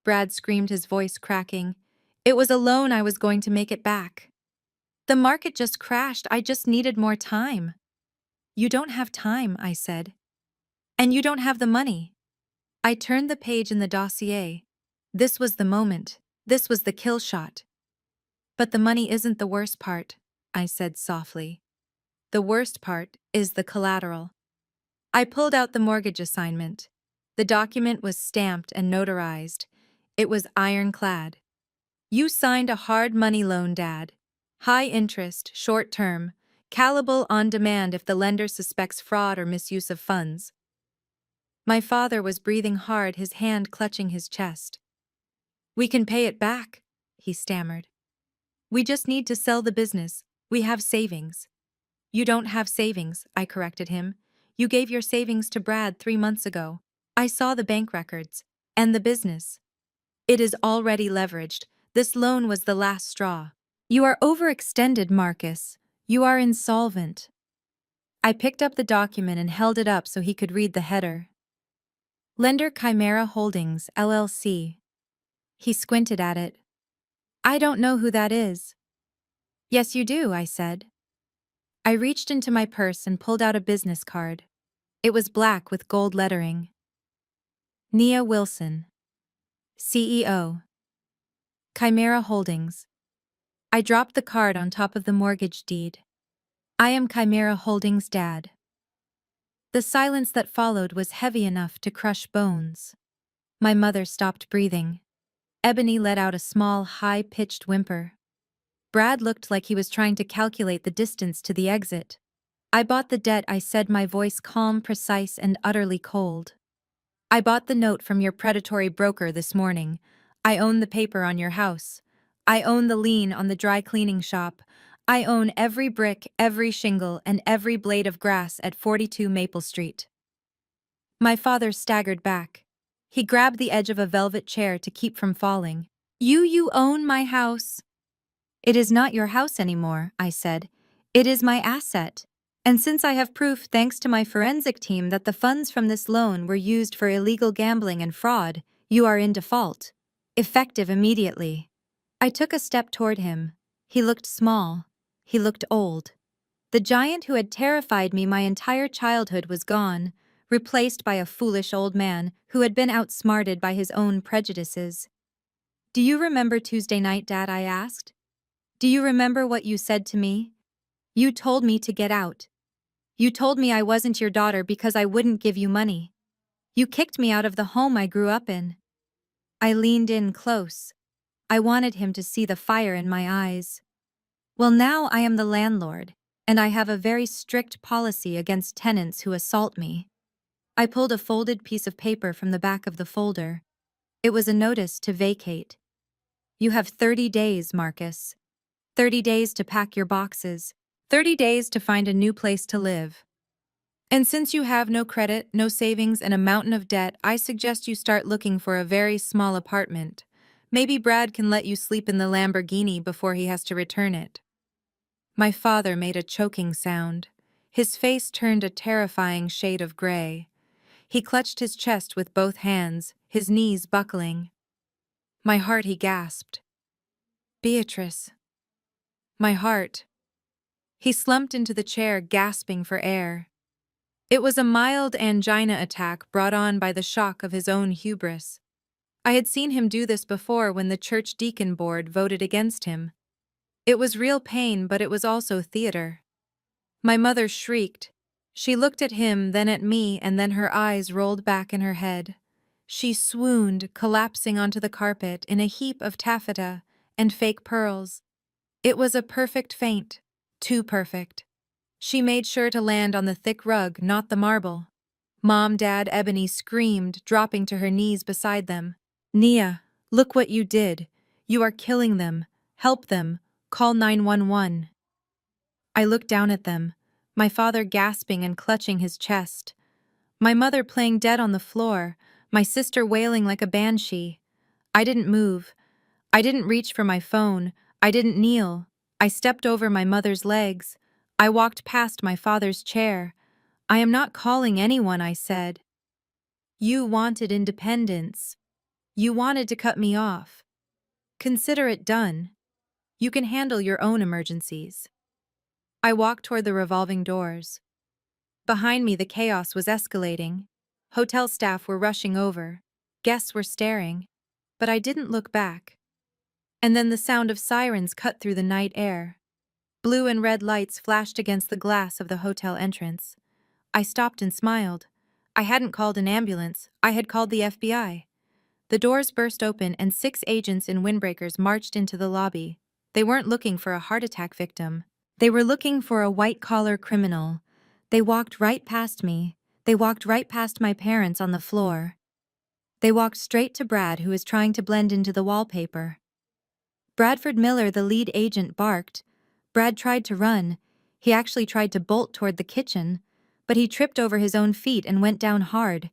Brad screamed, his voice cracking. It was a loan. I was going to make it back. The market just crashed. I just needed more time. You don't have time, I said. And you don't have the money. I turned the page in the dossier. This was the moment. This was the kill shot. But the money isn't the worst part, I said softly. The worst part is the collateral. I pulled out the mortgage assignment. The document was stamped and notarized. It was ironclad. You signed a hard money loan, Dad. High interest, short term, callable on demand if the lender suspects fraud or misuse of funds. My father was breathing hard, his hand clutching his chest. We can pay it back, he stammered. We just need to sell the business. We have savings. You don't have savings, I corrected him. You gave your savings to Brad 3 months ago. I saw the bank records. And the business. It is already leveraged. This loan was the last straw. You are overextended, Marcus. You are insolvent. I picked up the document and held it up so he could read the header. Lender Chimera Holdings, LLC. He squinted at it. I don't know who that is. Yes, you do, I said. I reached into my purse and pulled out a business card. It was black with gold lettering. Nia Wilson, CEO. Chimera Holdings. I dropped the card on top of the mortgage deed. I am Chimera Holdings' dad. The silence that followed was heavy enough to crush bones. My mother stopped breathing. Ebony let out a small, high-pitched whimper. Brad looked like he was trying to calculate the distance to the exit. I bought the debt, I said, my voice calm, precise, and utterly cold. I bought the note from your predatory broker this morning. I own the paper on your house. I own the lien on the dry cleaning shop. I own every brick, every shingle, and every blade of grass at 42 Maple Street. My father staggered back. He grabbed the edge of a velvet chair to keep from falling. You own my house. It is not your house anymore, I said. It is my asset. And since I have proof, thanks to my forensic team, that the funds from this loan were used for illegal gambling and fraud, you are in default. Effective immediately. I took a step toward him. He looked small. He looked old. The giant who had terrified me my entire childhood was gone, replaced by a foolish old man who had been outsmarted by his own prejudices. Do you remember Tuesday night, Dad? I asked. Do you remember what you said to me? You told me to get out. You told me I wasn't your daughter because I wouldn't give you money. You kicked me out of the home I grew up in. I leaned in close. I wanted him to see the fire in my eyes. Well, now I am the landlord, and I have a very strict policy against tenants who assault me. I pulled a folded piece of paper from the back of the folder. It was a notice to vacate. You have 30 days, Marcus. 30 days to pack your boxes. 30 days to find a new place to live. And since you have no credit, no savings, and a mountain of debt, I suggest you start looking for a very small apartment. Maybe Brad can let you sleep in the Lamborghini before he has to return it. My father made a choking sound. His face turned a terrifying shade of gray. He clutched his chest with both hands, his knees buckling. My heart, he gasped. Beatrice. My heart. He slumped into the chair, gasping for air. It was a mild angina attack brought on by the shock of his own hubris. I had seen him do this before when the church deacon board voted against him. It was real pain, but it was also theater. My mother shrieked. She looked at him, then at me, and then her eyes rolled back in her head. She swooned, collapsing onto the carpet in a heap of taffeta and fake pearls. It was a perfect faint. Too perfect. She made sure to land on the thick rug, not the marble. Mom, Dad, Ebony screamed, dropping to her knees beside them. Nia, look what you did. You are killing them. Help them. Call 911. I looked down at them, my father gasping and clutching his chest. My mother playing dead on the floor, my sister wailing like a banshee. I didn't move. I didn't reach for my phone. I didn't kneel. I stepped over my mother's legs. I walked past my father's chair. I am not calling anyone, I said. You wanted independence. You wanted to cut me off. Consider it done. You can handle your own emergencies. I walked toward the revolving doors. Behind me, the chaos was escalating. Hotel staff were rushing over. Guests were staring. But I didn't look back. And then the sound of sirens cut through the night air. Blue and red lights flashed against the glass of the hotel entrance. I stopped and smiled. I hadn't called an ambulance. I had called the FBI. The doors burst open and 6 agents in windbreakers marched into the lobby. They weren't looking for a heart attack victim. They were looking for a white-collar criminal. They walked right past me. They walked right past my parents on the floor. They walked straight to Brad, who was trying to blend into the wallpaper. Bradford Miller, the lead agent, barked. Brad tried to run. He actually tried to bolt toward the kitchen, but he tripped over his own feet and went down hard.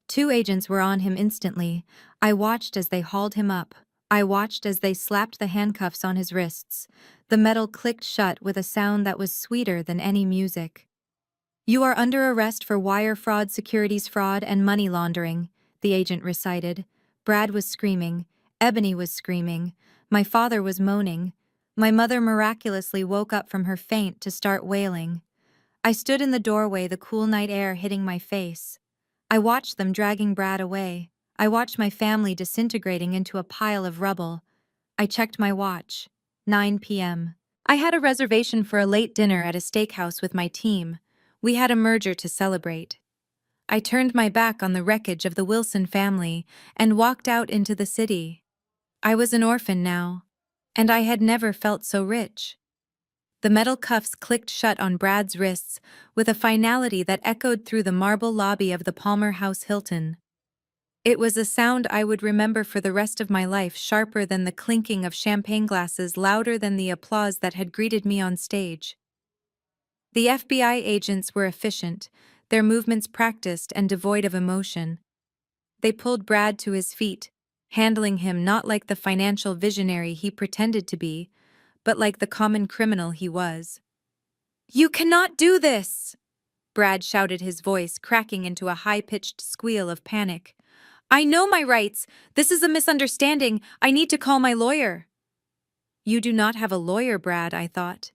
2 agents were on him instantly. I watched as they hauled him up. I watched as they slapped the handcuffs on his wrists. The metal clicked shut with a sound that was sweeter than any music. You are under arrest for wire fraud, securities fraud, and money laundering, the agent recited. Brad was screaming. Ebony was screaming. My father was moaning. My mother miraculously woke up from her faint to start wailing. I stood in the doorway, the cool night air hitting my face. I watched them dragging Brad away. I watched my family disintegrating into a pile of rubble. I checked my watch. 9 p.m. I had a reservation for a late dinner at a steakhouse with my team. We had a merger to celebrate. I turned my back on the wreckage of the Wilson family and walked out into the city. I was an orphan now, and I had never felt so rich. The metal cuffs clicked shut on Brad's wrists with a finality that echoed through the marble lobby of the Palmer House Hilton. It was a sound I would remember for the rest of my life, sharper than the clinking of champagne glasses, louder than the applause that had greeted me on stage. The FBI agents were efficient, their movements practiced and devoid of emotion. They pulled Brad to his feet, handling him not like the financial visionary he pretended to be, but like the common criminal he was. "You cannot do this!" Brad shouted, his voice cracking into a high-pitched squeal of panic. "I know my rights. This is a misunderstanding. I need to call my lawyer." You do not have a lawyer, Brad, I thought.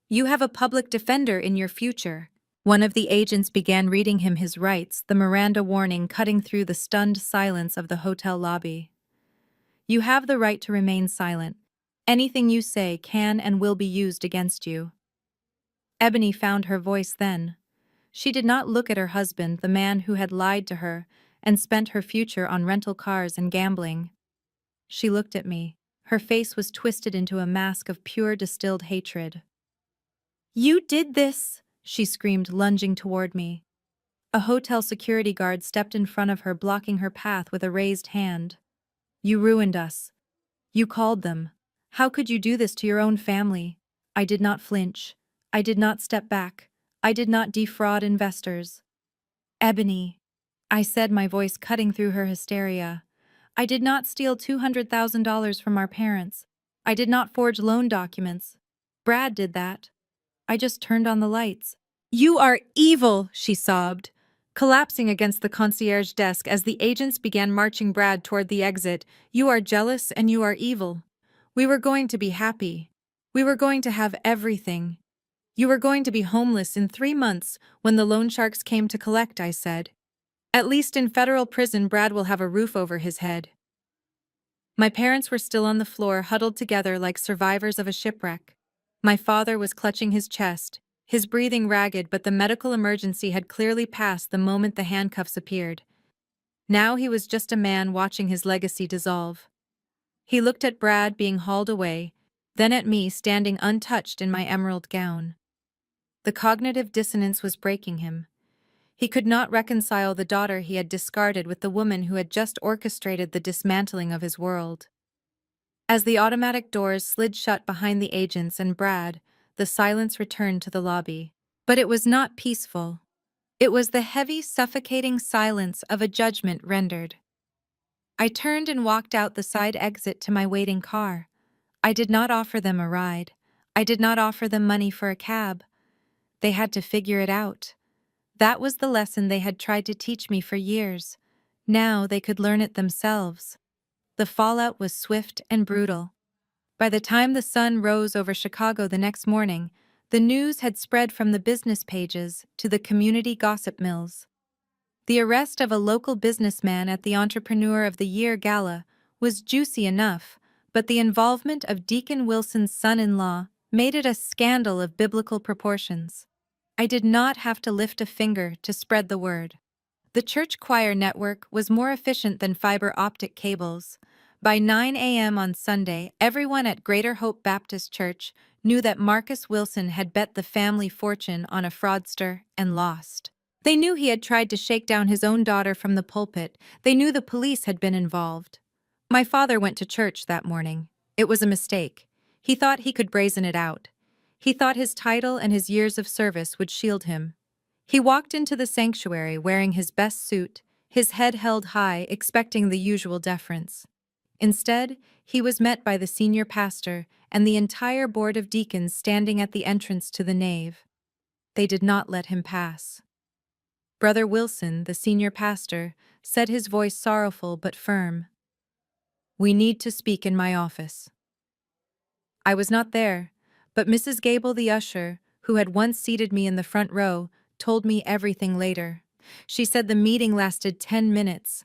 You have a public defender in your future. One of the agents began reading him his rights, the Miranda warning cutting through the stunned silence of the hotel lobby. You have the right to remain silent. Anything you say can and will be used against you. Ebony found her voice then. She did not look at her husband, the man who had lied to her and spent her future on rental cars and gambling. She looked at me. Her face was twisted into a mask of pure distilled hatred. "You did this!" she screamed, lunging toward me. A hotel security guard stepped in front of her, blocking her path with a raised hand. "You ruined us. You called them. How could you do this to your own family?" I did not flinch. I did not step back. I did not defraud investors. "Ebony," I said, my voice cutting through her hysteria. "I did not steal $200,000 from our parents. I did not forge loan documents. Brad did that. I just turned on the lights." "You are evil," she sobbed, collapsing against the concierge desk as the agents began marching Brad toward the exit. "You are jealous and you are evil. We were going to be happy. We were going to have everything. You were going to be homeless in 3 months when the loan sharks came to collect," I said. "At least in federal prison, Brad will have a roof over his head." My parents were still on the floor, huddled together like survivors of a shipwreck. My father was clutching his chest, his breathing ragged, but the medical emergency had clearly passed the moment the handcuffs appeared. Now he was just a man watching his legacy dissolve. He looked at Brad being hauled away, then at me standing untouched in my emerald gown. The cognitive dissonance was breaking him. He could not reconcile the daughter he had discarded with the woman who had just orchestrated the dismantling of his world. As the automatic doors slid shut behind the agents and Brad, the silence returned to the lobby. But it was not peaceful. It was the heavy, suffocating silence of a judgment rendered. I turned and walked out the side exit to my waiting car. I did not offer them a ride. I did not offer them money for a cab. They had to figure it out. That was the lesson they had tried to teach me for years. Now they could learn it themselves. The fallout was swift and brutal. By the time the sun rose over Chicago the next morning, the news had spread from the business pages to the community gossip mills. The arrest of a local businessman at the Entrepreneur of the Year gala was juicy enough, but the involvement of Deacon Wilson's son-in-law made it a scandal of biblical proportions. I did not have to lift a finger to spread the word. The church choir network was more efficient than fiber optic cables. By 9 a.m. on Sunday, everyone at Greater Hope Baptist Church knew that Marcus Wilson had bet the family fortune on a fraudster and lost. They knew he had tried to shake down his own daughter from the pulpit. They knew the police had been involved. My father went to church that morning. It was a mistake. He thought he could brazen it out. He thought his title and his years of service would shield him. He walked into the sanctuary wearing his best suit, his head held high, expecting the usual deference. Instead, he was met by the senior pastor and the entire board of deacons standing at the entrance to the nave. They did not let him pass. Brother Wilson, the senior pastor, said, his voice sorrowful but firm, "We need to speak in my office." I was not there, but Mrs. Gable, the usher, who had once seated me in the front row, told me everything later. She said the meeting lasted 10 minutes.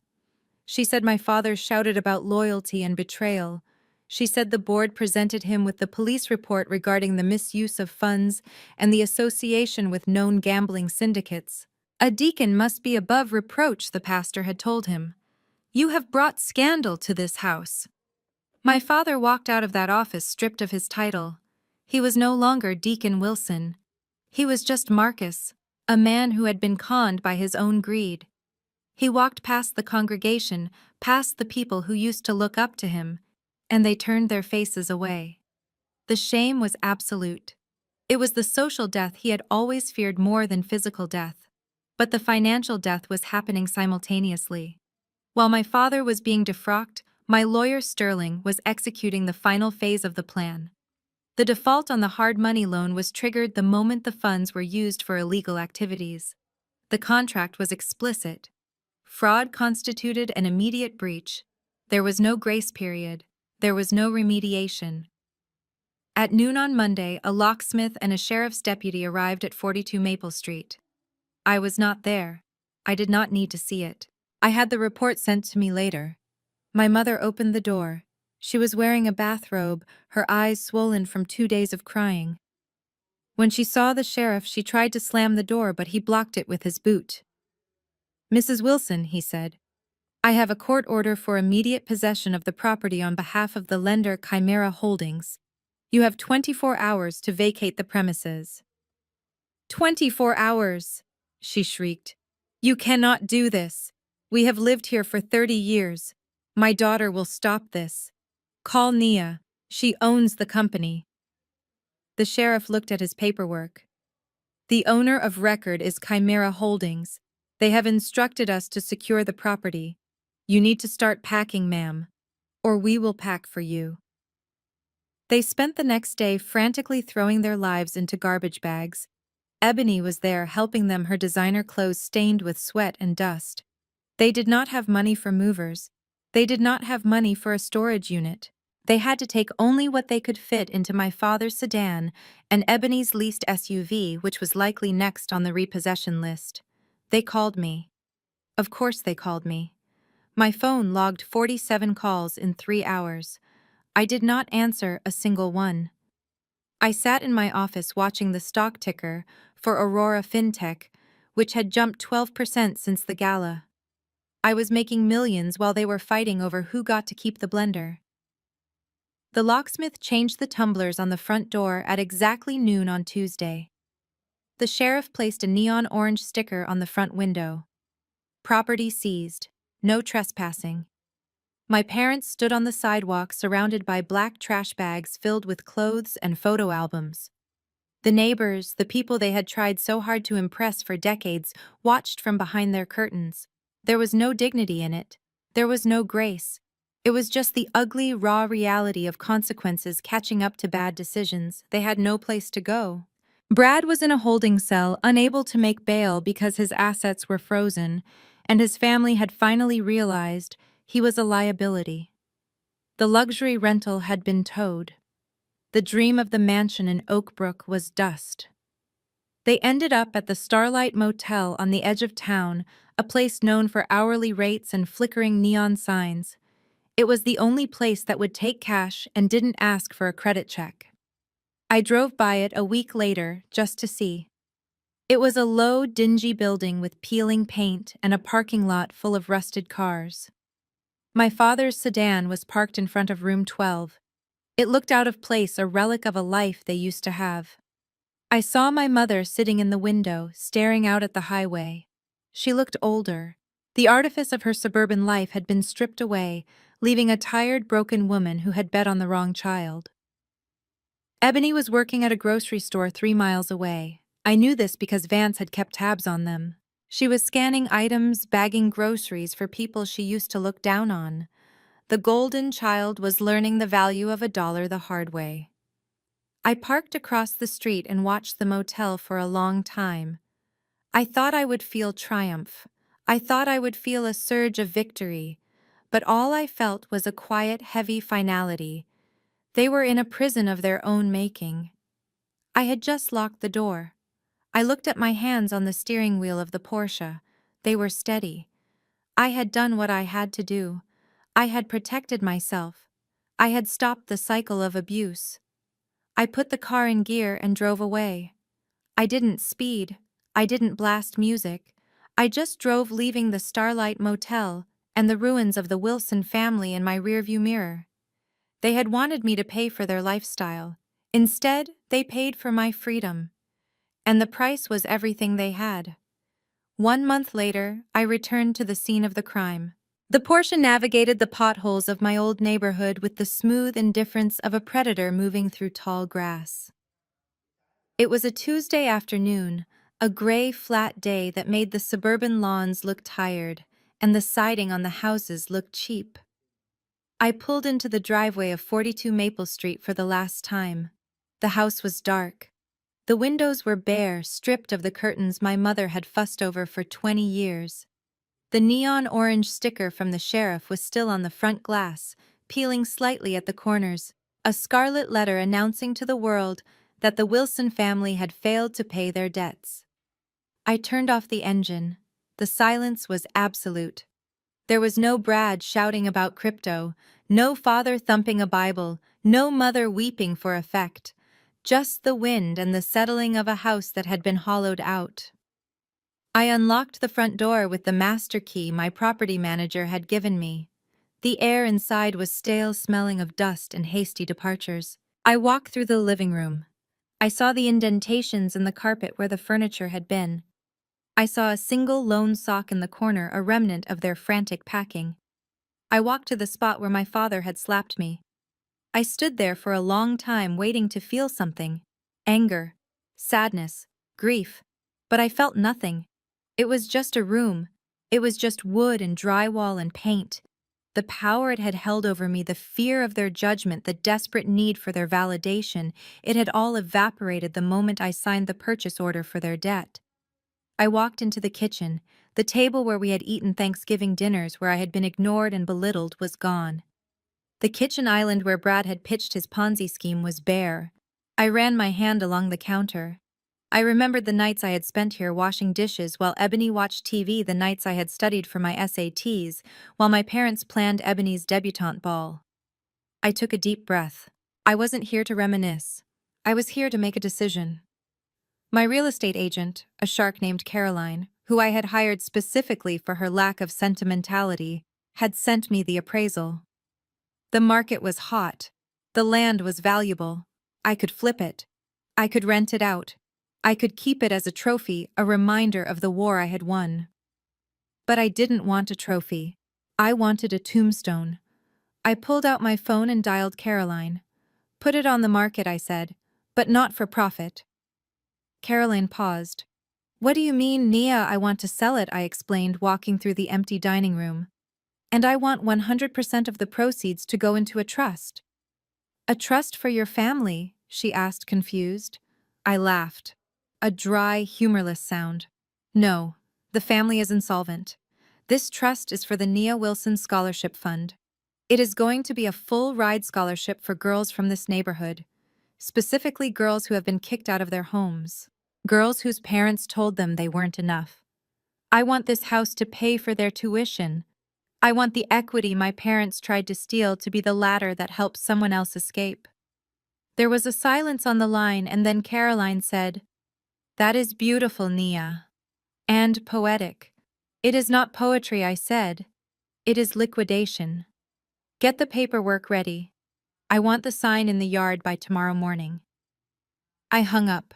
She said my father shouted about loyalty and betrayal. She said the board presented him with the police report regarding the misuse of funds and the association with known gambling syndicates. A deacon must be above reproach, the pastor had told him. You have brought scandal to this house. My father walked out of that office stripped of his title. He was no longer Deacon Wilson. He was just Marcus, a man who had been conned by his own greed. He walked past the congregation, past the people who used to look up to him, and they turned their faces away. The shame was absolute. It was the social death he had always feared more than physical death. But the financial death was happening simultaneously. While my father was being defrocked, my lawyer Sterling was executing the final phase of the plan. The default on the hard money loan was triggered the moment the funds were used for illegal activities. The contract was explicit. Fraud constituted an immediate breach. There was no grace period. There was no remediation. At noon on Monday, a locksmith and a sheriff's deputy arrived at 42 Maple Street. I was not there. I did not need to see it. I had the report sent to me later. My mother opened the door. She was wearing a bathrobe, her eyes swollen from 2 days of crying. When she saw the sheriff, she tried to slam the door, but he blocked it with his boot. "Mrs. Wilson," he said, "I have a court order for immediate possession of the property on behalf of the lender Chimera Holdings. You have 24 hours to vacate the premises." 24 hours, she shrieked. "You cannot do this. We have lived here for 30 years. My daughter will stop this. Call Nia. She owns the company." The sheriff looked at his paperwork. "The owner of record is Chimera Holdings. They have instructed us to secure the property. You need to start packing, ma'am, or we will pack for you." They spent the next day frantically throwing their lives into garbage bags. Ebony was there helping them, her designer clothes stained with sweat and dust. They did not have money for movers. They did not have money for a storage unit. They had to take only what they could fit into my father's sedan and Ebony's leased SUV, which was likely next on the repossession list. They called me. Of course they called me. My phone logged 47 calls in 3 hours. I did not answer a single one. I sat in my office watching the stock ticker for Aurora FinTech, which had jumped 12% since the gala. I was making millions while they were fighting over who got to keep the blender. The locksmith changed the tumblers on the front door at exactly noon on Tuesday. The sheriff placed a neon orange sticker on the front window. Property seized. No trespassing. My parents stood on the sidewalk surrounded by black trash bags filled with clothes and photo albums. The neighbors, the people they had tried so hard to impress for decades, watched from behind their curtains. There was no dignity in it. There was no grace. It was just the ugly, raw reality of consequences catching up to bad decisions. They had no place to go. Brad was in a holding cell, unable to make bail because his assets were frozen, and his family had finally realized he was a liability. The luxury rental had been towed. The dream of the mansion in Oak Brook was dust. They ended up at the Starlight Motel on the edge of town, a place known for hourly rates and flickering neon signs. It was the only place that would take cash and didn't ask for a credit check. I drove by it a week later just to see. It was a low, dingy building with peeling paint and a parking lot full of rusted cars. My father's sedan was parked in front of room 12. It looked out of place, a relic of a life they used to have. I saw my mother sitting in the window, staring out at the highway. She looked older. The artifice of her suburban life had been stripped away, leaving a tired, broken woman who had bet on the wrong child. Ebony was working at a grocery store 3 miles away. I knew this because Vance had kept tabs on them. She was scanning items, bagging groceries for people she used to look down on. The golden child was learning the value of $1 the hard way. I parked across the street and watched the motel for a long time. I thought I would feel triumph. I thought I would feel a surge of victory. But all I felt was a quiet, heavy finality. They were in a prison of their own making. I had just locked the door. I looked at my hands on the steering wheel of the Porsche. They were steady. I had done what I had to do. I had protected myself. I had stopped the cycle of abuse. I put the car in gear and drove away. I didn't speed. I didn't blast music. I just drove, leaving the Starlight Motel and the ruins of the Wilson family in my rearview mirror. They had wanted me to pay for their lifestyle. Instead, they paid for my freedom. And the price was everything they had. 1 month later, I returned to the scene of the crime. The Porsche navigated the potholes of my old neighborhood with the smooth indifference of a predator moving through tall grass. It was a Tuesday afternoon, a gray, flat day that made the suburban lawns look tired and the siding on the houses look cheap. I pulled into the driveway of 42 Maple Street for the last time. The house was dark. The windows were bare, stripped of the curtains my mother had fussed over for 20 years. The neon orange sticker from the sheriff was still on the front glass, peeling slightly at the corners, a scarlet letter announcing to the world that the Wilson family had failed to pay their debts. I turned off the engine. The silence was absolute. There was no Brad shouting about crypto, no father thumping a Bible, no mother weeping for effect. Just the wind and the settling of a house that had been hollowed out. I unlocked the front door with the master key my property manager had given me. The air inside was stale, smelling of dust and hasty departures. I walked through the living room. I saw the indentations in the carpet where the furniture had been. I saw a single lone sock in the corner, a remnant of their frantic packing. I walked to the spot where my father had slapped me. I stood there for a long time waiting to feel something. Anger, sadness, grief. But I felt nothing. It was just a room. It was just wood and drywall and paint. The power it had held over me, the fear of their judgment, the desperate need for their validation, it had all evaporated the moment I signed the purchase order for their debt. I walked into the kitchen. The table where we had eaten Thanksgiving dinners, where I had been ignored and belittled, was gone. The kitchen island where Brad had pitched his Ponzi scheme was bare. I ran my hand along the counter. I remembered the nights I had spent here washing dishes while Ebony watched TV, the nights I had studied for my SATs, while my parents planned Ebony's debutante ball. I took a deep breath. I wasn't here to reminisce. I was here to make a decision. My real estate agent, a shark named Caroline, who I had hired specifically for her lack of sentimentality, had sent me the appraisal. The market was hot. The land was valuable. I could flip it. I could rent it out. I could keep it as a trophy, a reminder of the war I had won. But I didn't want a trophy. I wanted a tombstone. I pulled out my phone and dialed Caroline. Put it on the market, I said, but not for profit. Caroline paused. What do you mean, Nia? I want to sell it, I explained, walking through the empty dining room. And I want 100% of the proceeds to go into a trust. A trust for your family? She asked, confused. I laughed. A dry, humorless sound. No, the family is insolvent. This trust is for the Nia Wilson Scholarship Fund. It is going to be a full-ride scholarship for girls from this neighborhood, specifically girls who have been kicked out of their homes, girls whose parents told them they weren't enough. I want this house to pay for their tuition. I want the equity my parents tried to steal to be the ladder that helps someone else escape. There was a silence on the line, and then Caroline said, That is beautiful, Nia. And poetic. It is not poetry, I said. It is liquidation. Get the paperwork ready. I want the sign in the yard by tomorrow morning. I hung up.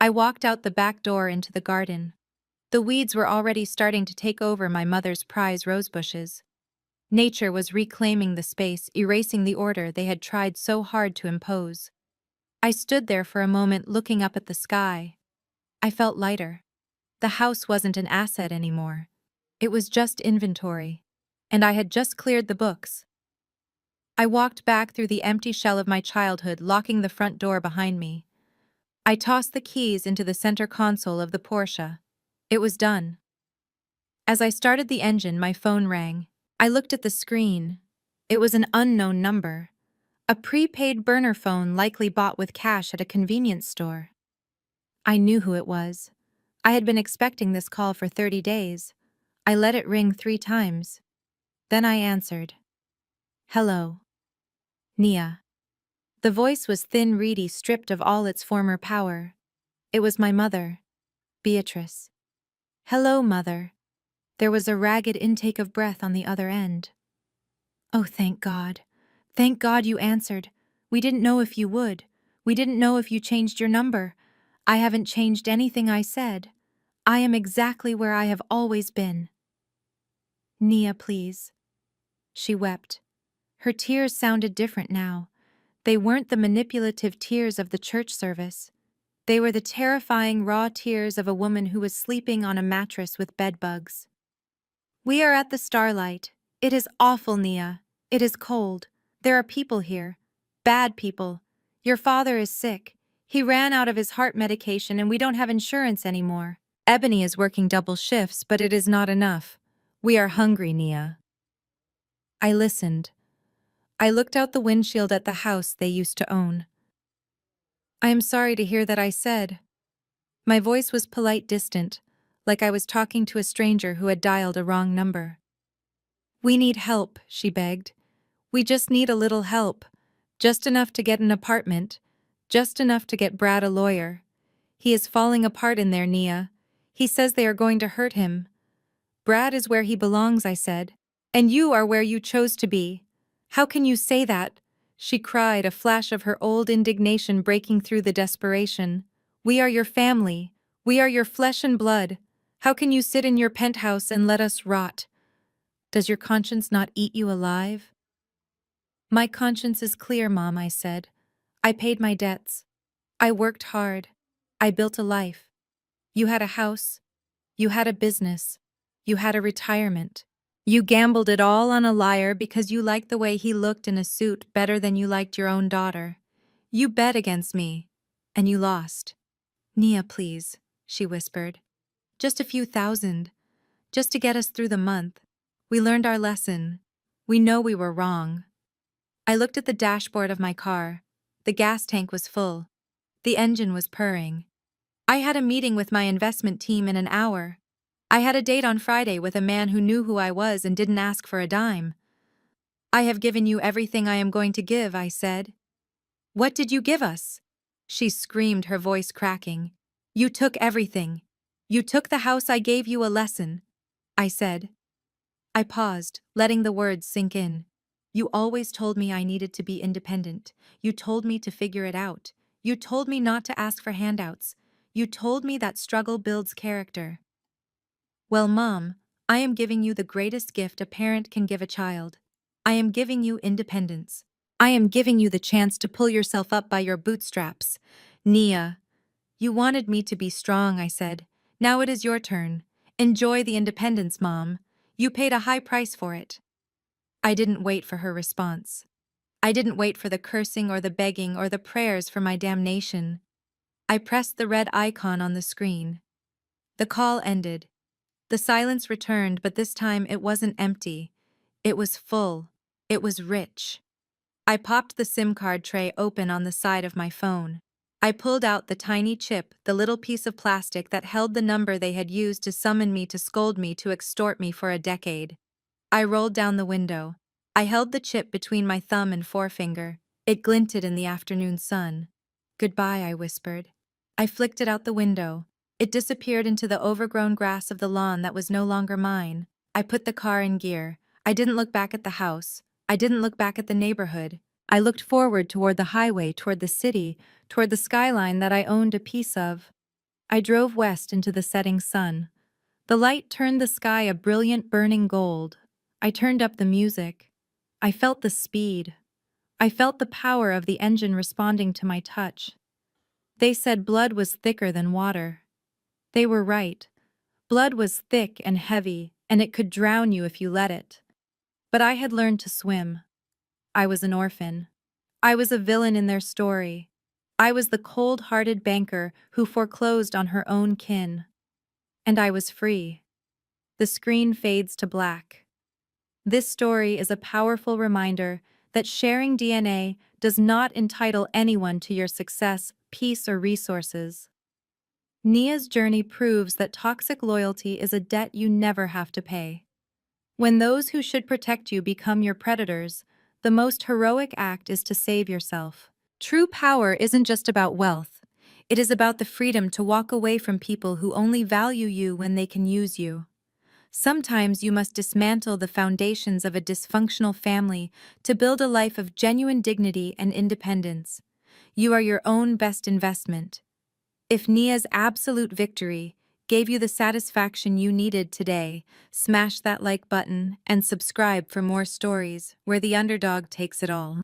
I walked out the back door into the garden. The weeds were already starting to take over my mother's prize rosebushes. Nature was reclaiming the space, erasing the order they had tried so hard to impose. I stood there for a moment looking up at the sky. I felt lighter. The house wasn't an asset anymore. It was just inventory. And I had just cleared the books. I walked back through the empty shell of my childhood, locking the front door behind me. I tossed the keys into the center console of the Porsche. It was done. As I started the engine, my phone rang. I looked at the screen. It was an unknown number. A prepaid burner phone likely bought with cash at a convenience store. I knew who it was. I had been expecting this call for 30 days. I let it ring 3 times. Then I answered. Hello. Nia. The voice was thin, reedy, stripped of all its former power. It was my mother, Beatrice. Hello, Mother. There was a ragged intake of breath on the other end. Oh, thank God. Thank God you answered. We didn't know if you would. We didn't know if you changed your number. I haven't changed anything I said. I am exactly where I have always been. Nia, please. She wept. Her tears sounded different now. They weren't the manipulative tears of the church service. They were the terrifying, raw tears of a woman who was sleeping on a mattress with bedbugs. We are at the Starlight. It is awful, Nia. It is cold. There are people here. Bad people. Your father is sick. He ran out of his heart medication and we don't have insurance anymore. Ebony is working double shifts, but it is not enough. We are hungry, Nia. I listened. I looked out the windshield at the house they used to own. I am sorry to hear that, I said. My voice was polite, distant, like I was talking to a stranger who had dialed a wrong number. We need help, she begged. We just need a little help. Just enough to get an apartment. Just enough to get Brad a lawyer. He is falling apart in there, Nia. He says they are going to hurt him. Brad is where he belongs, I said. And you are where you chose to be. How can you say that? She cried, a flash of her old indignation breaking through the desperation. We are your family. We are your flesh and blood. How can you sit in your penthouse and let us rot? Does your conscience not eat you alive? My conscience is clear, Mom, I said. I paid my debts. I worked hard. I built a life. You had a house. You had a business. You had a retirement. You gambled it all on a liar because you liked the way he looked in a suit better than you liked your own daughter. You bet against me. And you lost. Nia, please, she whispered. Just a few thousand. Just to get us through the month. We learned our lesson. We know we were wrong. I looked at the dashboard of my car. The gas tank was full. The engine was purring. I had a meeting with my investment team in an hour. I had a date on Friday with a man who knew who I was and didn't ask for a dime. I have given you everything I am going to give, I said. What did you give us? She screamed, her voice cracking. You took everything. You took the house I gave you a lesson, I said. I paused, letting the words sink in. You always told me I needed to be independent. You told me to figure it out. You told me not to ask for handouts. You told me that struggle builds character. Well, Mom, I am giving you the greatest gift a parent can give a child. I am giving you independence. I am giving you the chance to pull yourself up by your bootstraps. Nia, you wanted me to be strong, I said. Now it is your turn. Enjoy the independence, Mom. You paid a high price for it. I didn't wait for her response. I didn't wait for the cursing or the begging or the prayers for my damnation. I pressed the red icon on the screen. The call ended. The silence returned, but this time it wasn't empty. It was full. It was rich. I popped the SIM card tray open on the side of my phone. I pulled out the tiny chip, the little piece of plastic that held the number they had used to summon me, to scold me, to extort me for a decade. I rolled down the window. I held the chip between my thumb and forefinger. It glinted in the afternoon sun. Goodbye, I whispered. I flicked it out the window. It disappeared into the overgrown grass of the lawn that was no longer mine. I put the car in gear. I didn't look back at the house. I didn't look back at the neighborhood. I looked forward toward the highway, toward the city, toward the skyline that I owned a piece of. I drove west into the setting sun. The light turned the sky a brilliant burning gold. I turned up the music. I felt the speed. I felt the power of the engine responding to my touch. They said blood was thicker than water. They were right. Blood was thick and heavy, and it could drown you if you let it. But I had learned to swim. I was an orphan. I was a villain in their story. I was the cold-hearted banker who foreclosed on her own kin. And I was free. The screen fades to black. This story is a powerful reminder that sharing DNA does not entitle anyone to your success, peace, or resources. Nia's journey proves that toxic loyalty is a debt you never have to pay. When those who should protect you become your predators, the most heroic act is to save yourself. True power isn't just about wealth. It is about the freedom to walk away from people who only value you when they can use you. Sometimes you must dismantle the foundations of a dysfunctional family to build a life of genuine dignity and independence. You are your own best investment. If Nia's absolute victory gave you the satisfaction you needed today, smash that like button and subscribe for more stories where the underdog takes it all.